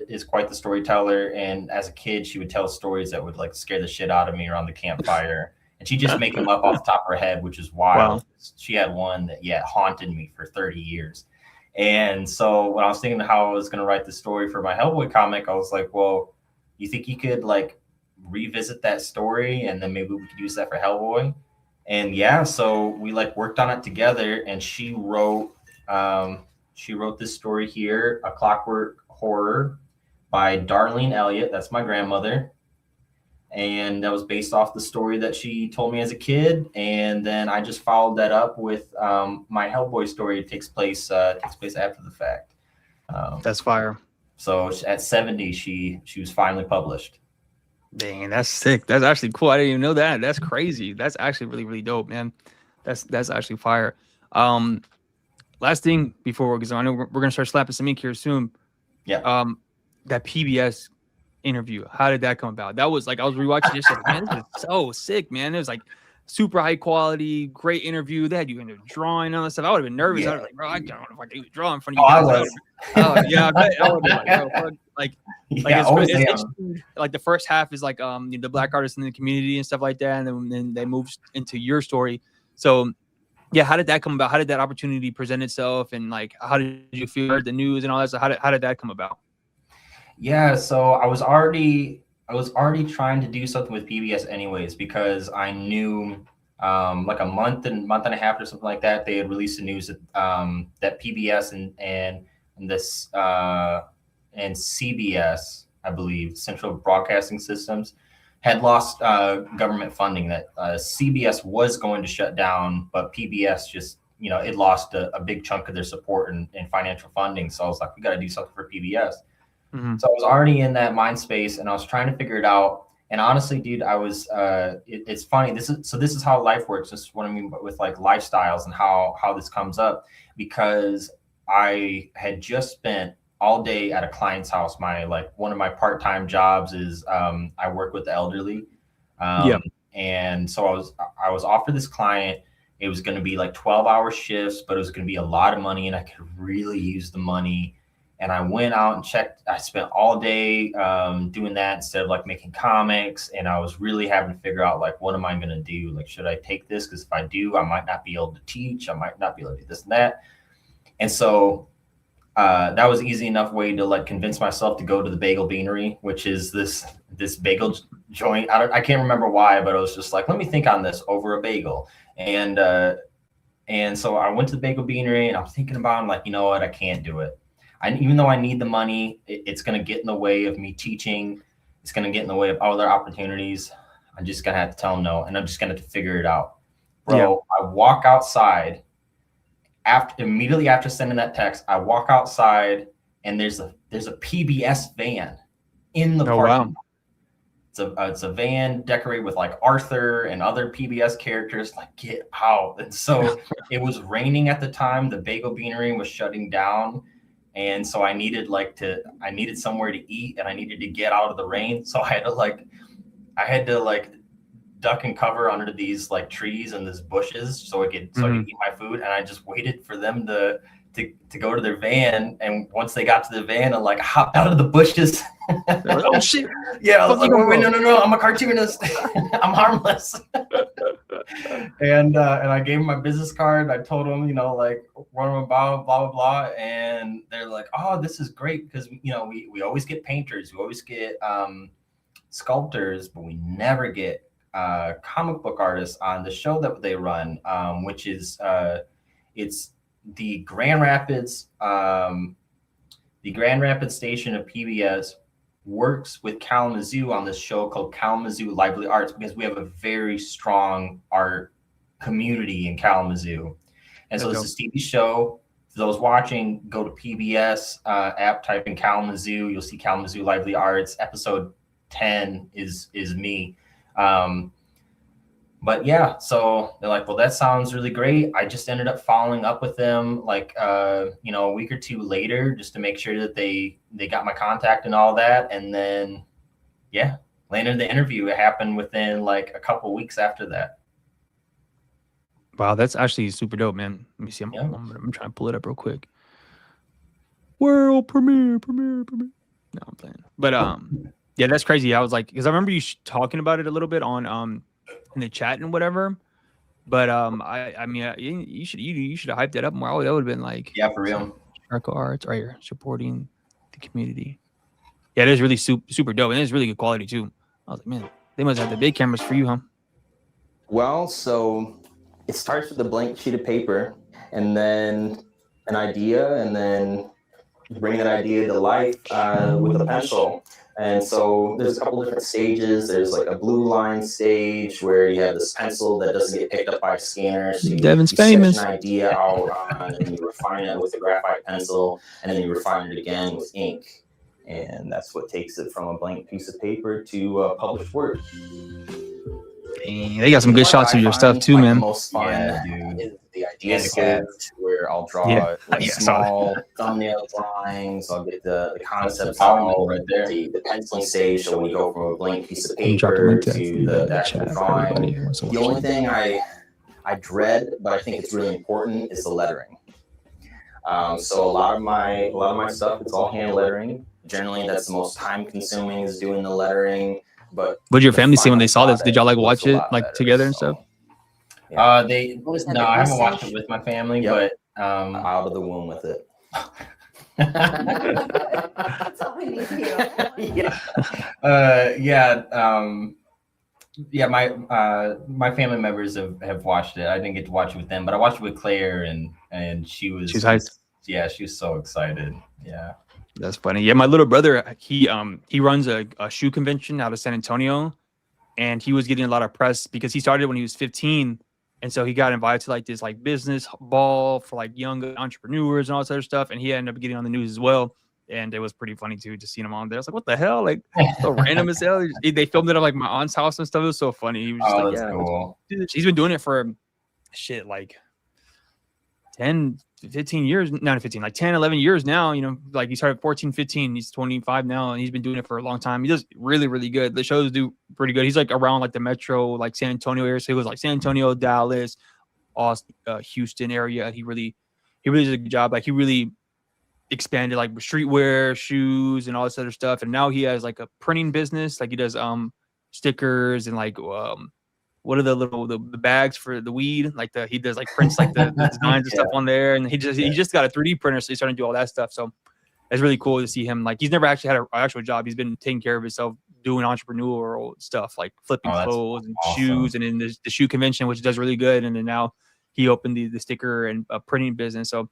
is quite the storyteller. And as a kid, she would tell stories that would like scare the shit out of me around the campfire. And she'd just make them up off the top of her head, which is wild. Wow. She had one that, haunted me for 30 years. And so when I was thinking how I was going to write the story for my Hellboy comic, I was like, well, you think you could like revisit that story and then maybe we could use that for Hellboy? And yeah, so we like worked on it together, and she wrote this story here, A Clockwork Horror by Darlene Elliott. That's my grandmother. And that was based off the story that she told me as a kid. And then I just followed that up with my Hellboy story. It takes place after the fact. That's fire. So at 70, she was finally published. Dang, that's sick. That's actually cool. I didn't even know that. That's crazy. That's actually really, really dope, man. That's actually fire. Last thing before, because I know we're gonna start slapping some ink here soon. Yeah. That PBS interview, how did that come about? That was like, I was rewatching this, like, man, this is so sick, man. It was like super high quality, great interview. They had you into drawing and all that stuff. I would have been nervous. I was like, bro, I don't know if I can even draw in front of you guys. I was. Yeah, I bet. I would have been like, bro, it's like the first half is like the black artists in the community and stuff like that, and then they move into your story. So yeah, how did that come about? How did that opportunity present itself, and like how did you feel the news and all that? So how did that come about? Yeah, so I was already trying to do something with PBS anyways, because I knew like a month and a half or something like that, they had released the news that that PBS and this and CBS, I believe, Central Broadcasting Systems, had lost government funding. That CBS was going to shut down, but PBS just, it lost a big chunk of their support and financial funding. So I was like, we got to do something for PBS. Mm-hmm. So I was already in that mind space, and I was trying to figure it out. And honestly, dude, I was. It's funny. This is how life works. This is what I mean with like lifestyles and how this comes up, because I had just spent all day at a client's house. One of my part-time jobs is I work with the elderly. And so I was offered this client. It was going to be like 12-hour shifts, but it was going to be a lot of money, and I could really use the money. And I went out and checked. I spent all day doing that instead of like making comics. And I was really having to figure out, like, what am I going to do? Like, should I take this? Because if I do, I might not be able to teach. I might not be able to do this and that. And so that was easy enough way to like convince myself to go to the Bagel Beanery, which is this bagel joint. I can't remember why, but I was just like, let me think on this over a bagel. And so I went to the Bagel Beanery, and I'm thinking about it. I'm like, you know what? I can't do it. Even though I need the money, it's going to get in the way of me teaching. It's going to get in the way of other opportunities. I'm just going to have to tell them no, and I'm just going to have to figure it out. Bro, yeah. I walk outside immediately after sending that text. I walk outside, and there's a PBS van in the parking lot. It's a van decorated with like Arthur and other PBS characters. Like, get out. And so it was raining at the time. The Bagel Beanery was shutting down. And so I needed somewhere to eat, and I needed to get out of the rain. So I had to duck and cover under these like trees and these bushes so I could eat my food. And I just waited for them to go to their van. And once they got to the van, I like hopped out of the bushes. Oh shit! Yeah, I was like, wait, no, I'm a cartoonist. I'm harmless. And I gave them my business card. I told them, like, what I'm about, blah, blah, blah. And they're like, oh, this is great, because, we always get painters. We always get sculptors, but we never get comic book artists on the show that they run, which is it's the Grand Rapids station of PBS works with Kalamazoo on this show called Kalamazoo Lively Arts, because we have a very strong art community in Kalamazoo. And so this is a TV show. For those watching, go to PBS app, type in Kalamazoo. You'll see Kalamazoo Lively Arts. Episode 10 is me. But yeah, so they're like, well, that sounds really great. I just ended up following up with them like, a week or two later, just to make sure that they got my contact and all that. And then, yeah, landed the interview. It happened within like a couple weeks after that. Wow, that's actually super dope, man. Let me see. I'm trying to pull it up real quick. World premiere. No, I'm playing. But yeah, that's crazy. I was like, because I remember you talking about it a little bit on in the chat and whatever. But I mean, you should have hyped that up more. That would have been like, yeah, for real. Arco Arts right here, supporting the community. Yeah, it is really super dope, and it's really good quality too. I was like, man, they must have the big cameras for you, huh? Well, so it starts with a blank sheet of paper, and then an idea, and then bring that idea to life with a pencil. And so there's a couple different stages. There's like a blue line stage where you have this pencil that doesn't get picked up by a scanner. So you famous. Sketch an idea out and you refine it with a graphite pencil, and then you refine it again with ink. And that's what takes it from a blank piece of paper to a published work. Dang, they got some good shots of your stuff too, man. The most fun is the idea stage, where I'll draw small thumbnail drawings. I'll get the concepts all right there. The penciling stage, so when you go from a blank piece of paper to the actual drawing. The only thing I dread, but I think it's really important, is the lettering. So a lot of my stuff, it's all hand lettering. Generally, that's the most time consuming, is doing the lettering. But what did your family say when they saw this? Did y'all like watch it like together and stuff? Yeah. I haven't watched it with my family, but out of the womb with it. That's all we need to do. My family members have watched it. I didn't get to watch it with them, but I watched it with Claire, and she was hyped. Yeah, she was so excited. Yeah. That's funny. Yeah, my little brother, he runs a shoe convention out of San Antonio, and he was getting a lot of press because he started when he was 15, and so he got invited to like this like business ball for like young entrepreneurs and all this other stuff, and he ended up getting on the news as well. And it was pretty funny too, just seeing him on there. I was like, what the hell? Like, so random as hell. They filmed it at like my aunt's house and stuff. It was so funny. He was just like, yeah, cool. He's been doing it for shit like 10, 15 years, not 15, like 10, 11 years now. Like he started 14, 15. He's 25 now, and he's been doing it for a long time. He does really, really good. The shows do pretty good. He's like around like the metro, like San Antonio area. So he was like San Antonio, Dallas, Austin, Houston area. He really does a good job. Like he really expanded like streetwear, shoes, and all this other stuff. And now he has like a printing business. Like he does stickers and like what are the bags for the weed? Like he does like prints like the designs and stuff on there. And he just got a 3D printer, so he's starting to do all that stuff. So it's really cool to see him. Like he's never actually had an actual job. He's been taking care of himself, doing entrepreneurial stuff like flipping clothes and shoes, and in the shoe convention, which does really good. And then now he opened the sticker and printing business. So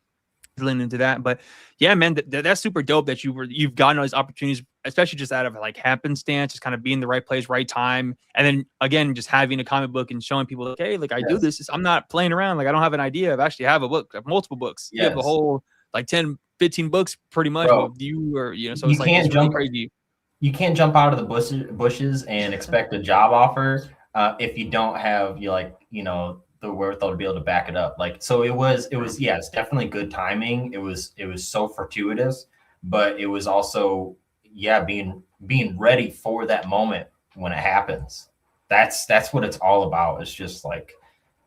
leaning into that. But yeah, man, that's super dope that you've gotten all these opportunities, especially just out of like happenstance, just kind of being in the right place, right time. And then again, just having a comic book and showing people like, hey, like I do this. I'm not playing around. Like I don't have an idea. I actually have a book. I have multiple books. You have a whole like 10, 15 books pretty much. Bro, so it's like it's really crazy. You can't jump out of the bushes and expect a job offer if you don't have the wherewithal to be able to back it up. Like, so it was, yeah, it's definitely good timing. It was so fortuitous, but it was also, yeah, being ready for that moment when it happens. That's what it's all about. It's just like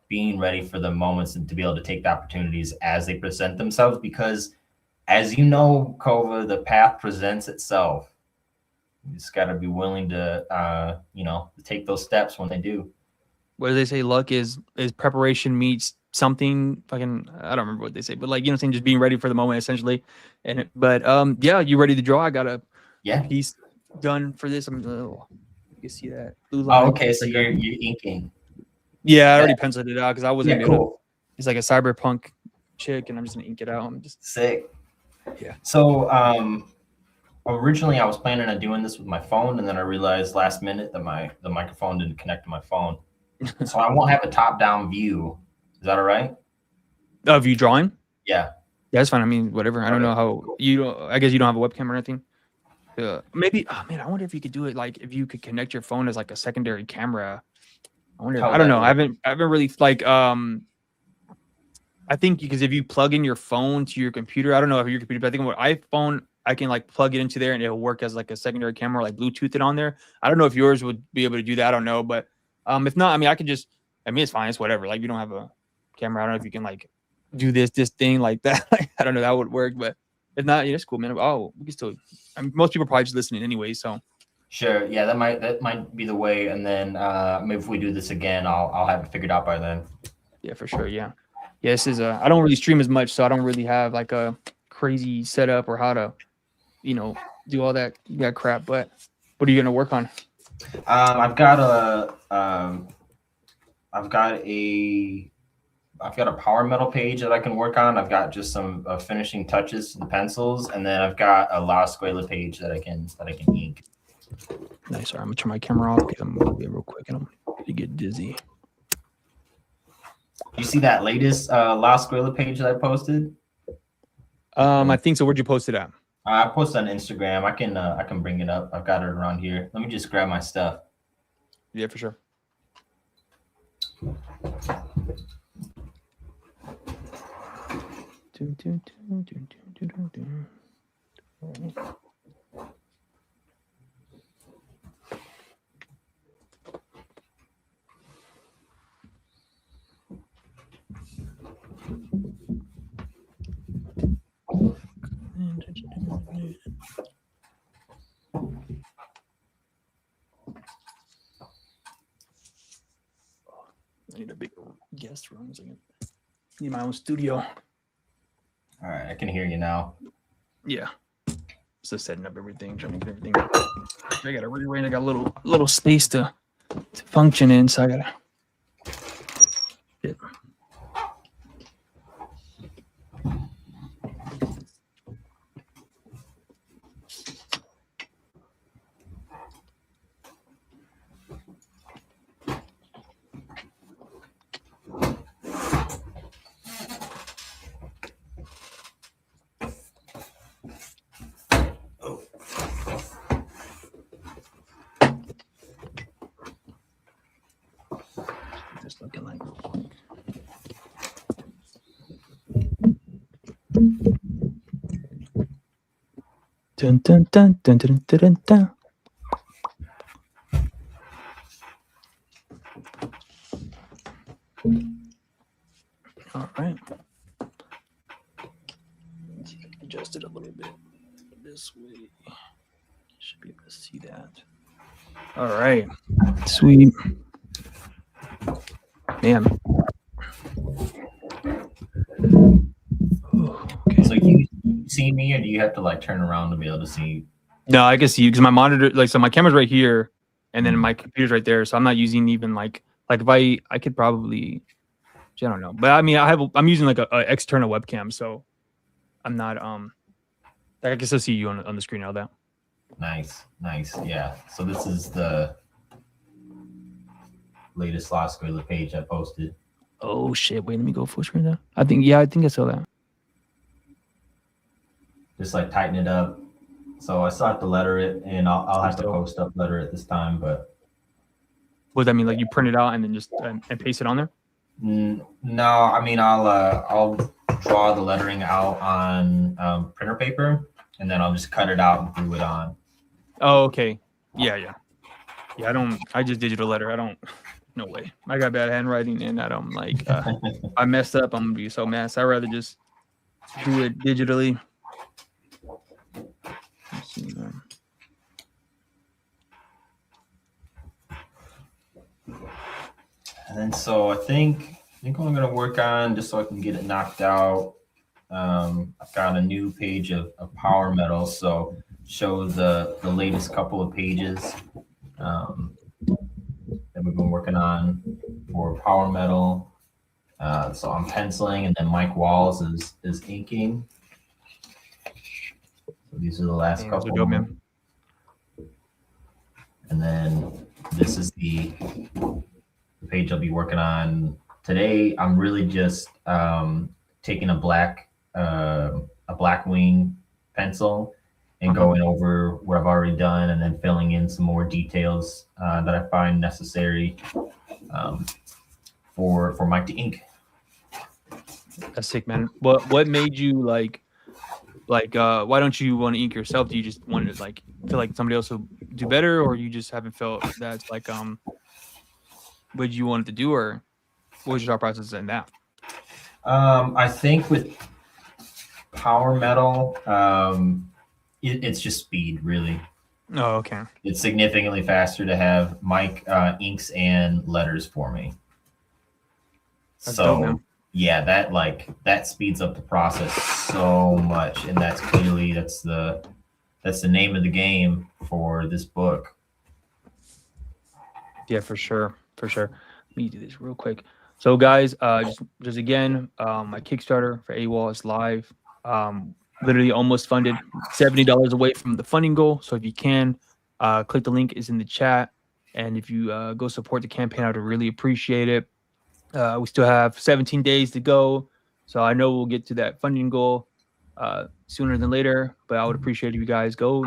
being ready for the moments and to be able to take the opportunities as they present themselves, because as you know, Kova, the path presents itself. You just got to be willing to, take those steps when they do. What do they say? Luck is preparation meets something. Fucking, I don't remember what they say, but like, saying just being ready for the moment essentially. But yeah, you ready to draw? I got a piece done for this. You can see that blue line. Oh, okay. So you're inking. Yeah, I already penciled it out because I wasn't Yeah, gonna. cool. It's like a cyberpunk chick, and I'm just gonna ink it out. I'm just Sick. Yeah. So originally I was planning on doing this with my phone, and then I realized last minute that the microphone didn't connect to my phone. So I won't have a top-down view. Is that all right? of you drawing. Yeah. Yeah, that's fine. I mean, whatever. I don't Okay, know how cool. you don't. I guess you don't have a webcam or anything. Maybe. Oh man, I wonder if you could do it like if you could connect your phone as like a secondary camera. I wonder. How's I don't that know. work? I haven't really like I think because if you plug in your phone to your computer, I don't know if your computer, but I think with iPhone, I can like plug it into there and it'll work as like a secondary camera, like Bluetooth it on there. I don't know if yours would be able to do that. I don't know, but if not, I mean, I could just. I mean, it's fine. It's whatever. Like, you don't have a camera. I don't know if you can like do this thing like that. Like, I don't know that would work, but if not, yeah, it's cool, man. Oh, we can still. I mean, most people are probably just listening anyway, so. Sure. Yeah, that might be the way. And then maybe if we do this again, I'll have it figured out by then. Yeah, for sure. Yeah. Yeah, this is I don't really stream as much, so I don't really have like a crazy setup or how to, do all that crap. But what are you gonna work on? I've got a power metal page that I can work on. I've got just some finishing touches to the pencils, and then I've got a La Escuela page that I can ink. Nice. Sorry, I'm gonna turn my camera off. I'm gonna move it real quick, and I'm gonna get dizzy. You see that latest La Escuela page that I posted? I think so. Where'd you post it at? I posted on Instagram. I can bring it up. I've got it around here. Let me just grab my stuff. Yeah, for sure. I need a big guest room. So I need my own studio. All right, I can hear you now. Yeah. So setting up everything, trying to get everything. I gotta rearrange. I got a little space to function in, so I gotta. Yeah. Just looking like real quick. Dun dun dun dun dun dun dun dun. All right. Let's see if I can adjust it a little bit this way. Should be able to see that. All right. Sweet. Man. Oh, okay. So you see me, or do you have to like turn around to be able to see? No, I can see you because my monitor, like, so my camera's right here, and then my computer's right there. So I'm not using even like if I could probably, I don't know, but I mean I'm using like a external webcam, so I'm not like I can still see you on the screen now. That. Nice. Yeah. So this is the latest La Escuela page I posted. Oh shit! Wait, let me go full screen now. I think I saw that. Just like tighten it up. So I still have to letter it, and I'll have to post up letter it this time. But what does that mean? Like you print it out and then just and paste it on there? No, I mean I'll draw the lettering out on printer paper, and then I'll just cut it out and glue it on. Oh, okay. Yeah. I just digital letter. I don't. No way. I got bad handwriting, and I don't like. I messed up. I'm gonna be so mad. So I'd rather just do it digitally. Let's see, And then so I think what I'm gonna work on, just so I can get it knocked out. I've got a new page of power metal, so show the latest couple of pages. that we've been working on for Power Metal. So I'm penciling, and then Mike Walls is inking. So these are the last couple. Dope, man. And then this is the page I'll be working on today. I'm really just taking a black wing pencil and going over what I've already done, and then filling in some more details that I find necessary for Mike to ink. That's sick, man. What made you like why don't you want to ink yourself? Do you just want to like feel like somebody else will do better, or you just haven't felt that's like what you wanted to do, or what was your thought process in that? I think with Power Metal, it's just speed, really. Oh, okay. It's significantly faster to have Mike inks and letters for me. That's so dope, man. Yeah, that speeds up the process so much, and that's the name of the game for this book. Yeah, for sure. Let me do this real quick. So, guys, just again, my Kickstarter for AWOL is live. Literally almost funded, $70 away from the funding goal. So if you can, click the link is in the chat, and if you go support the campaign, I'd really appreciate it. We still have 17 days to go, so I know we'll get to that funding goal sooner than later. But I would appreciate if you guys go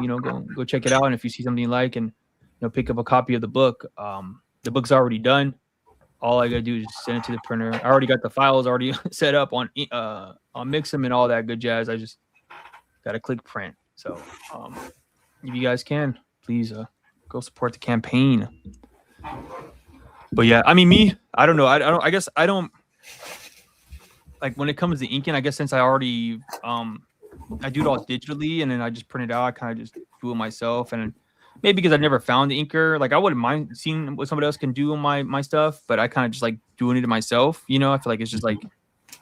check it out, and if you see something you like, and pick up a copy of the book. The book's already done. All I gotta do is send it to the printer. I already got the files already set up on Mix'em and all that good jazz. I just gotta click print. So if you guys can, please go support the campaign. But yeah, I mean, I don't know. I guess I don't like when it comes to inking. I guess since I already I do it all digitally, and then I just print it out. I kind of just do it myself, and maybe because I've never found the inker. Like I wouldn't mind seeing what somebody else can do on my stuff, but I kind of just like doing it myself. I feel like it's just like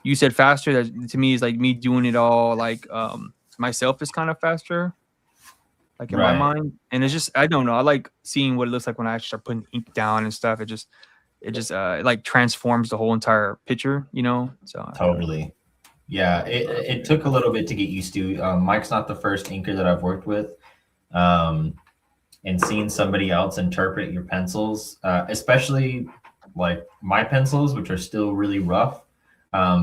you said faster. That to me is like me doing it all like myself is kind of faster, like in my mind. And it's just I don't know. I like seeing what it looks like when I actually start putting ink down and stuff. It just like transforms the whole entire picture. So totally. Yeah, it took a little bit to get used to. Mike's not the first inker that I've worked with. And seeing somebody else interpret your pencils, especially like my pencils, which are still really rough,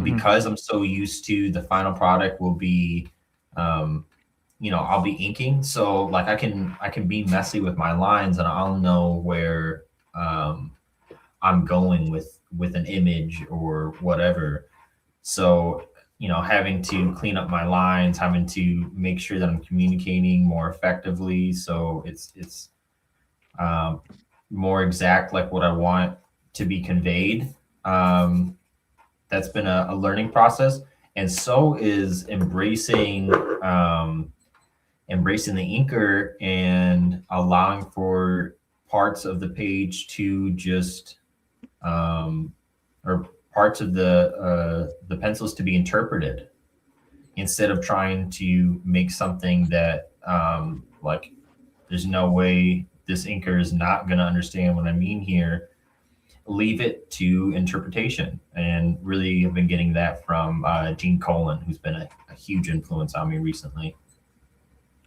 because I'm so used to the final product will be, I'll be inking. So like I can be messy with my lines, and I'll know where I'm going with an image or whatever. So having to clean up my lines, having to make sure that I'm communicating more effectively, so it's more exact, like what I want to be conveyed. That's been a learning process, and so is embracing the inker and allowing for parts of the page to just or parts of the pencils to be interpreted, instead of trying to make something that like there's no way this inker is not going to understand what I mean here. Leave it to interpretation, and really have been getting that from Gene Colan, who's been a huge influence on me recently.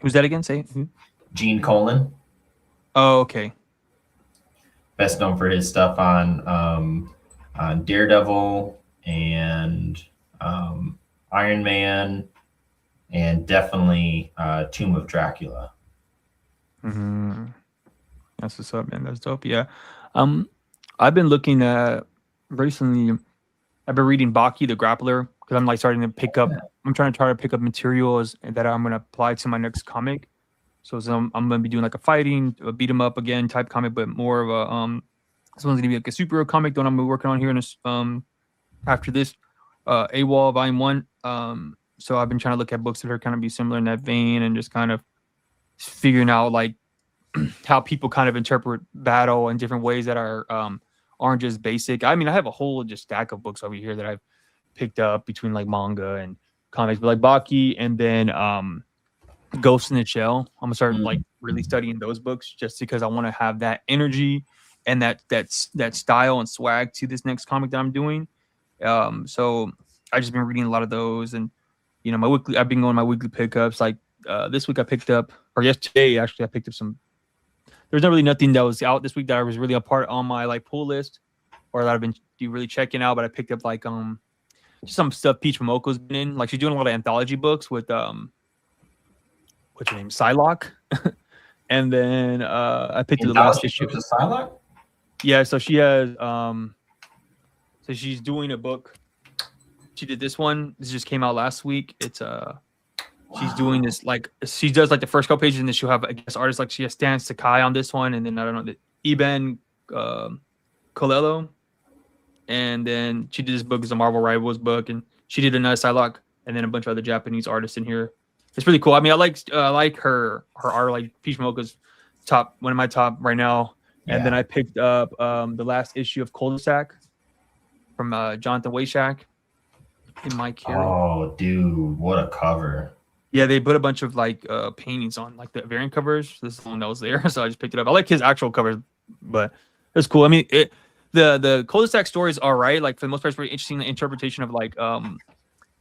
Who's that again? Say who? Gene Colan. Oh, okay. Best known for his stuff on Daredevil and Iron Man, and definitely Tomb of Dracula. That's what's up, man. That's dope. Yeah. I've been looking at recently. I've been reading Baki the Grappler, because I'm like starting to pick up. I'm trying to pick up materials that I'm gonna apply to my next comic. So I'm gonna be doing like a fighting, a beat 'em up again type comic, but more of a this one's gonna be like a superhero comic that I'm gonna be working on here in this after this AWOL Volume 1. So I've been trying to look at books that are kind of be similar in that vein, and just kind of figuring out like how people kind of interpret battle in different ways that are aren't just basic. I mean, I have a whole just stack of books over here that I've picked up between like manga and comics, but like Baki, and then Ghost in the Shell. I'm gonna start like really studying those books just because I want to have that energy and that style and swag to this next comic that I'm doing. So I just been reading a lot of those, and you know, I've been going my weekly pickups. Like this week I picked up, or yesterday actually, I picked up some. There's not really nothing that was out this week that I was really a part on my like pull list, or that I've been really checking out. But I picked up like just some stuff Peach Momoko's been in. Like she's doing a lot of anthology books with what's her name, Psylocke. And then I picked up the last issue. Psylocke? Yeah, so she has so she's doing a book. She did this one. This just came out last week. It's she's doing this, like she does like the first couple pages, and then she'll have, I guess, artists like she has Stan Sakai on this one, and then I don't know, the Eben Colello, and then she did this book as a Marvel Rivals book, and she did another Psylocke, and then a bunch of other Japanese artists in here. It's really cool. I mean, I like her art. Like Peach Momoko's one of my top right now. And then I picked up the last issue of Cul-de-sac from Jonathan Wayshak in my care. Oh, dude, what a cover! Yeah, they put a bunch of like paintings on like the variant covers. This is the one that was there, so I just picked it up. I like his actual covers, but it's cool. I mean, the Cul-de-sac story is all right. Like for the most part, it's very interesting interpretation of like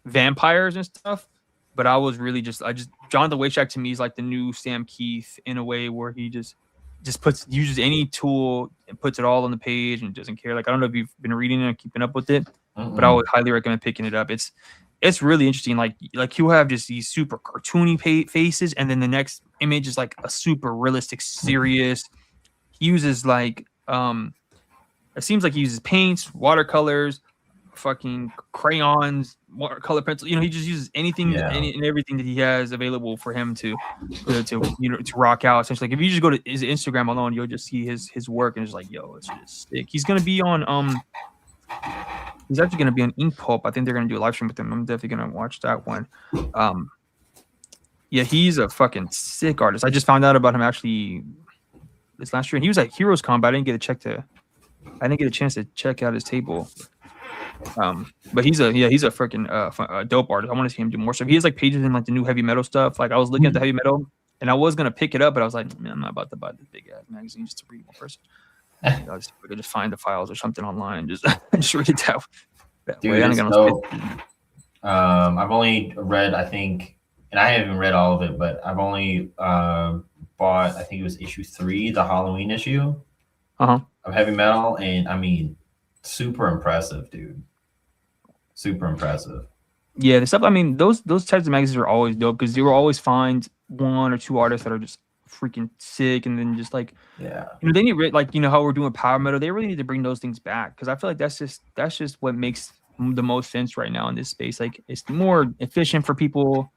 vampires and stuff. But I was really Jonathan Wayshak to me is like the new Sam Keith in a way where he just uses any tool and puts it all on the page and doesn't care. Like I don't know if you've been reading it or keeping up with it, but I would highly recommend picking it up. It's really interesting. Like he'll have just these super cartoony faces, and then the next image is like a super realistic, serious. He uses like it seems like he uses paints, watercolors, fucking crayons, watercolor pencil. You know, he just uses anything and everything that he has available for him to rock out. Essentially, like if you just go to his Instagram alone, you'll just see his work, and it's like, yo, it's just sick. He's gonna be on he's actually gonna be on Ink Pulp. I think they're gonna do a live stream with him. I'm definitely gonna watch that one. Yeah, he's a fucking sick artist. I just found out about him actually this last year, and he was at Heroes Con, but I didn't get a chance to check out his table. But he's a freaking dope artist. I want to see him do more stuff. He has like pages in like the new heavy metal stuff. Like I was looking at the heavy metal, and I was gonna pick it up, but I was like, man, I'm not about to buy this big ass magazine just to read one person. I could just find the files or something online and just read it that Dude, way. I've only read, I think, and I haven't read all of it, but I've only bought, I think it was issue 3, the Halloween issue of heavy metal, and I mean, super impressive, dude. Super impressive. Yeah, the stuff. I mean, those types of magazines are always dope because you will always find one or two artists that are just freaking sick, and then just like, you know, they need like, you know, how we're doing power metal. They really need to bring those things back because I feel like that's just what makes the most sense right now in this space. Like, it's more efficient for people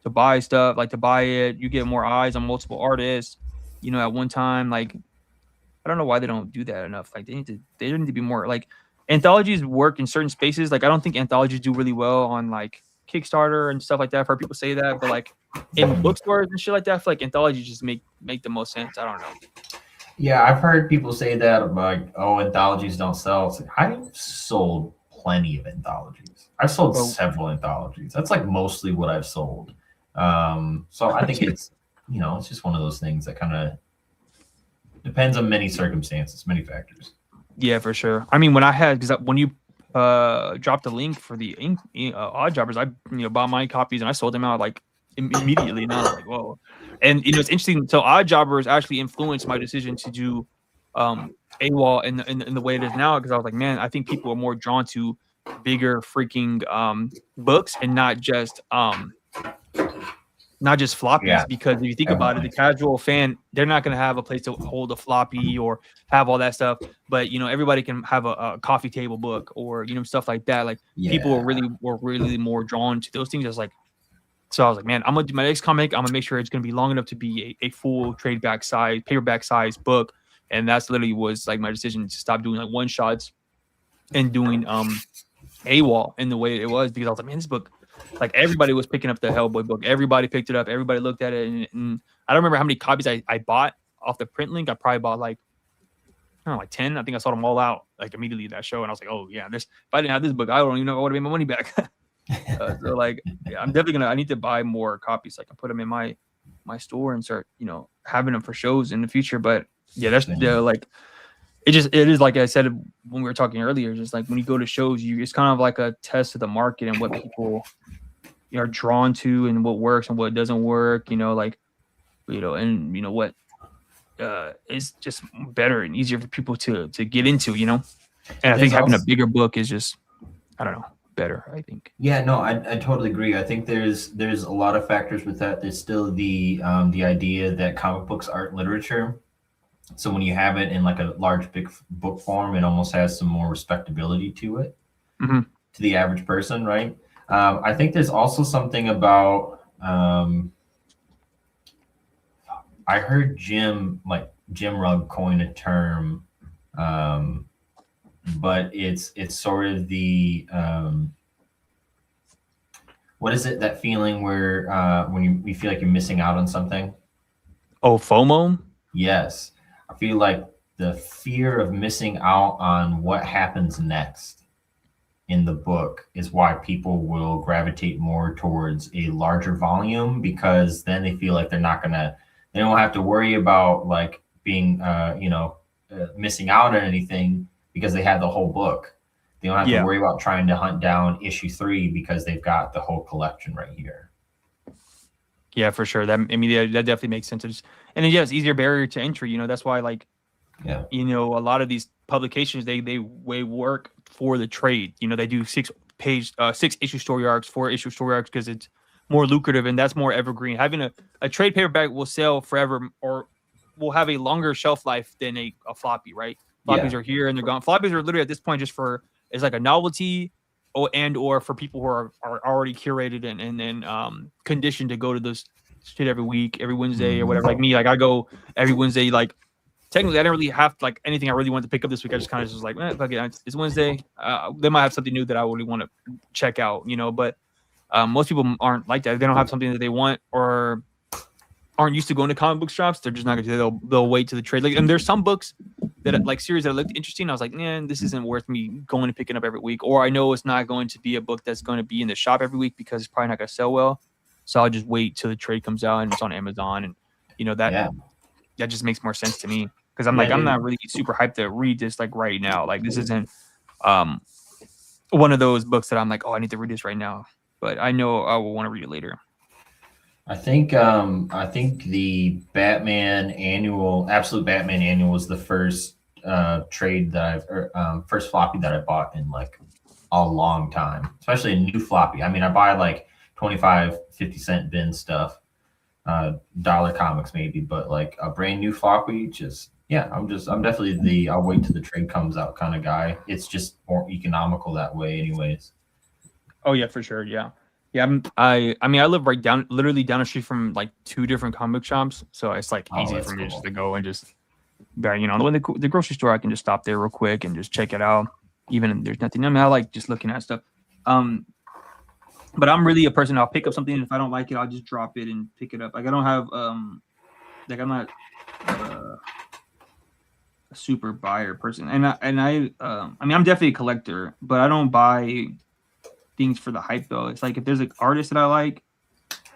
to buy stuff, like to buy it. You get more eyes on multiple artists, you know, at one time. Like, I don't know why they don't do that enough. Like they need to be more like anthologies work in certain spaces. Like I don't think anthologies do really well on like Kickstarter and stuff like that. I've heard people say that, but like in bookstores and shit like that, I feel like anthologies just make the most sense. I don't know. Yeah, I've heard people say that, like, oh, anthologies don't sell. It's like, I've sold plenty of anthologies. I've sold several anthologies. That's like mostly what I've sold. So I think it's, you know, it's just one of those things that kind of depends on many circumstances, many factors. Yeah, for sure. I mean, when you dropped the link for the Odd Jobbers, I bought my copies and I sold them out like immediately. And I was like, whoa. And you know, it's interesting. So Odd Jobbers actually influenced my decision to do AWOL in the way it is now, because I was like, man, I think people are more drawn to bigger freaking books and not just floppies, because if you think about it, the casual fan, they're not going to have a place to hold a floppy or have all that stuff. But, you know, everybody can have a coffee table book or, you know, stuff like that. Like people were really more drawn to those things. So I was like, man, I'm going to do my next comic. I'm going to make sure it's going to be long enough to be a full paperback size book. And that's literally was like my decision to stop doing like one shots and doing AWOL in the way it was, because I was like, man, this book, like everybody was picking up the Hellboy book. Everybody picked it up. Everybody looked at it. And I don't remember how many copies I bought off the print link. I probably bought like 10. I think I sold them all out like immediately at that show. And I was like, oh yeah, if I didn't have this book, I don't even know if I would have made my money back. So like, yeah, I'm definitely I need to buy more copies so I can put them in my my store and start, having them for shows in the future. But yeah, that's like, it is like I said when we were talking earlier, just like when you go to shows, it's kind of like a test of the market and what people are drawn to and what works and what doesn't work, like, and what is just better and easier for people to get into, and I think having a bigger book is just, I don't know, better, I think. Yeah, no, I totally agree. I think there's a lot of factors with that. There's still the idea that comic books aren't literature. So when you have it in like a large big book form, it almost has some more respectability to it, to the average person, right? I think there's also something about I heard Jim Rugg coin a term, but it's sort of the what is it, that feeling where when you feel like you're missing out on something? Oh, FOMO? Yes. I feel like the fear of missing out on what happens next in the book is why people will gravitate more towards a larger volume, because then they feel like they don't have to worry about like being, missing out on anything because they have the whole book. They don't have to worry about trying to hunt down issue 3 because they've got the whole collection right here. Yeah, for sure. That definitely makes sense. It's easier barrier to entry. That's why, like, a lot of these publications they work for the trade. They do 6 issue story arcs, 4 issue story arcs because it's more lucrative and that's more evergreen. Having a trade paperback will sell forever or will have a longer shelf life than a floppy, right? Floppies are here and they're gone. Floppies are literally at this point just it's like a novelty. Or for people who are already curated and then conditioned to go to this shit every week, every Wednesday or whatever. Like me, like I go every Wednesday. Like technically, I don't really have like anything I really want to pick up this week. I just kind of just like, fuck it, it's Wednesday. They might have something new that I really want to check out, But most people aren't like that. If they don't have something that they want or aren't used to going to comic book shops, they're just not going to. They'll wait to the trade. Like, and there's some books that like series that looked interesting. I was like, man, this isn't worth me going and picking up every week. Or I know it's not going to be a book that's going to be in the shop every week because it's probably not going to sell well. So I'll just wait till the trade comes out and it's on Amazon. And that just makes more sense to me because I'm I'm not really super hyped to read this like right now. Like this isn't one of those books that I'm like, oh, I need to read this right now. But I know I will want to read it later. I think the Batman annual, Absolute Batman annual, was the first trade that first floppy that I bought in like a long time, especially a new floppy. I mean, I buy like 25-50 bin stuff, dollar comics maybe, but like a brand new floppy, I'm definitely I'll wait till the trade comes out kind of guy. It's just more economical that way, anyways. Oh yeah, for sure, yeah. Yeah, I live literally down the street from like 2 different comic shops, so it's like easy for me just to go and just, when the grocery store, I can just stop there real quick and just check it out, even if there's nothing. I mean, I like just looking at stuff. But I'm really a person. I'll pick up something, and if I don't like it, I'll just drop it and pick it up. Like I don't have like I'm not a super buyer person, and I mean I'm definitely a collector, but I don't buy things for the hype though. It's like if there's an artist that I like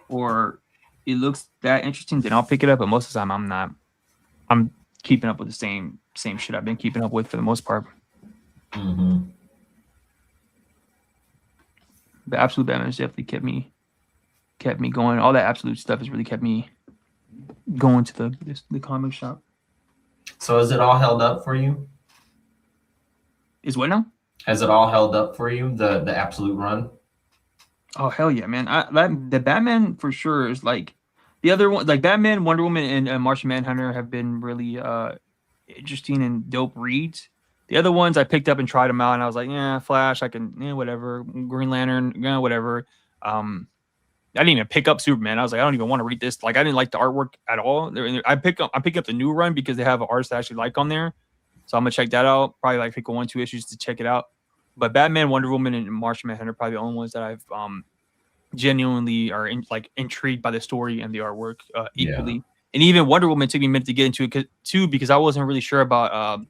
or it looks that interesting, then I'll pick it up. But most of the time I'm not. I'm keeping up with the same shit I've been keeping up with for the most part. Mm-hmm. The Absolute Batman has definitely kept me going. All that Absolute stuff has really kept me going to the comic shop. So is it all held up for you? Is what now? Has it all held up for you, the Absolute run? Oh hell yeah, man! The Batman for sure is like the other one, like Batman, Wonder Woman, and Martian Manhunter have been really interesting and dope reads. The other ones I picked up and tried them out, and I was like, yeah, Flash, I can, whatever. Green Lantern, whatever. I didn't even pick up Superman. I was like, I don't even want to read this. Like, I didn't like the artwork at all. I pick up the new run because they have an artist I actually like on there. So I'm gonna check that out. Probably like pick 1-2 issues to check it out. But Batman, Wonder Woman, and Martian Manhunter are probably the only ones that I've genuinely are intrigued by the story and the artwork equally. Yeah. And even Wonder Woman took me a minute to get into it too because I wasn't really sure about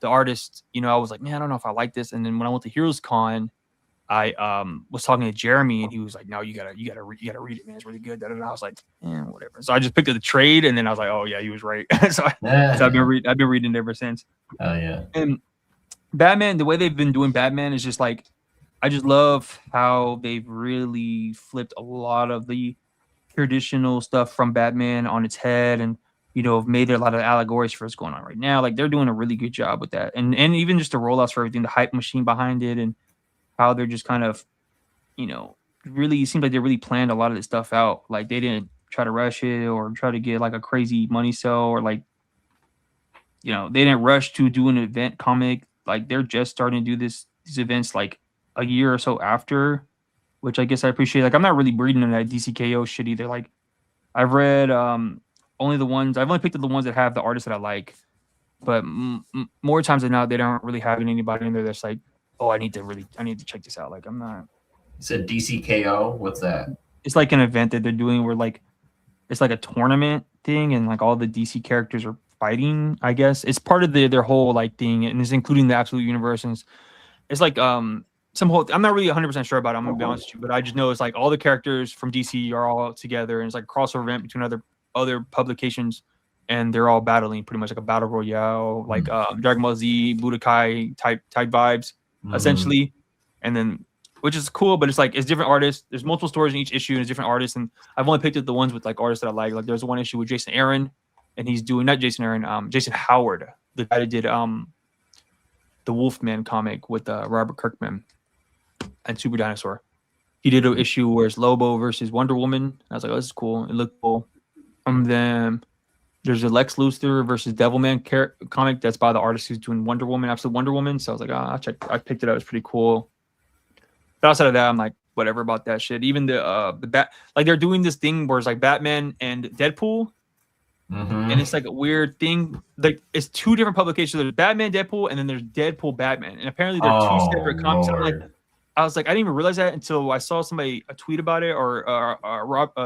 the artist. I was like, man, I don't know if I like this. And then when I went to Heroes Con, I was talking to Jeremy, and he was like, "No, you gotta read it, man. It's really good." And I was like, whatever. So I just picked up the trade, and then I was like, "Oh yeah, he was right." so I've been reading it ever since. Oh yeah. And Batman, the way they've been doing Batman is just like, I just love how they've really flipped a lot of the traditional stuff from Batman on its head, and made a lot of allegories for what's going on right now. Like they're doing a really good job with that, and even just the rollouts for everything, the hype machine behind it, and how they're just kind of, really, it seems like they really planned a lot of this stuff out. Like they didn't try to rush it or try to get like a crazy money sell, or like, they didn't rush to do an event comic. Like they're just starting to do these events like a year or so after, which I guess I appreciate. Like I'm not really reading that DCKO shit either. Like I've read only the ones, I've only picked up the ones that have the artists that I like, but more times than not, they don't really have anybody in there that's like, oh, I need to check this out. Like I'm not. You said DCKO? What's that? It's like an event that they're doing where like it's like a tournament thing, and like all the DC characters are fighting. I guess it's part of their whole like thing, and it's including the Absolute Universe. And it's like some whole. I'm not really 100% sure about it. I'm gonna be honest with you, but I just know it's like all the characters from DC are all together, and it's like a crossover event between other publications, and they're all battling pretty much like a battle royale, like Dragon Ball Z, Budokai type vibes. Essentially, and then which is cool, but it's like it's different artists. There's multiple stories in each issue, and it's different artists. And I've only picked up the ones with like artists that I like. Like there's one issue with Jason Aaron, and he's doing not Jason Aaron, Jason Howard, the guy that did the Wolfman comic with Robert Kirkman and Super Dinosaur. He did an issue where it's Lobo versus Wonder Woman. I was like, oh, this is cool. It looked cool. Then there's a Lex Luthor versus Devilman comic that's by the artist who's doing Wonder Woman, Absolute Wonder Woman. So I was like, I'll check. I picked it up. It's pretty cool. But outside of that, I'm like, whatever about that shit. Even the like they're doing this thing where it's like Batman and Deadpool, and it's like a weird thing. Like it's two different publications. There's Batman, Deadpool, and then there's Deadpool, Batman. And apparently they're two separate comics. I was like, I didn't even realize that until I saw somebody tweet about it, or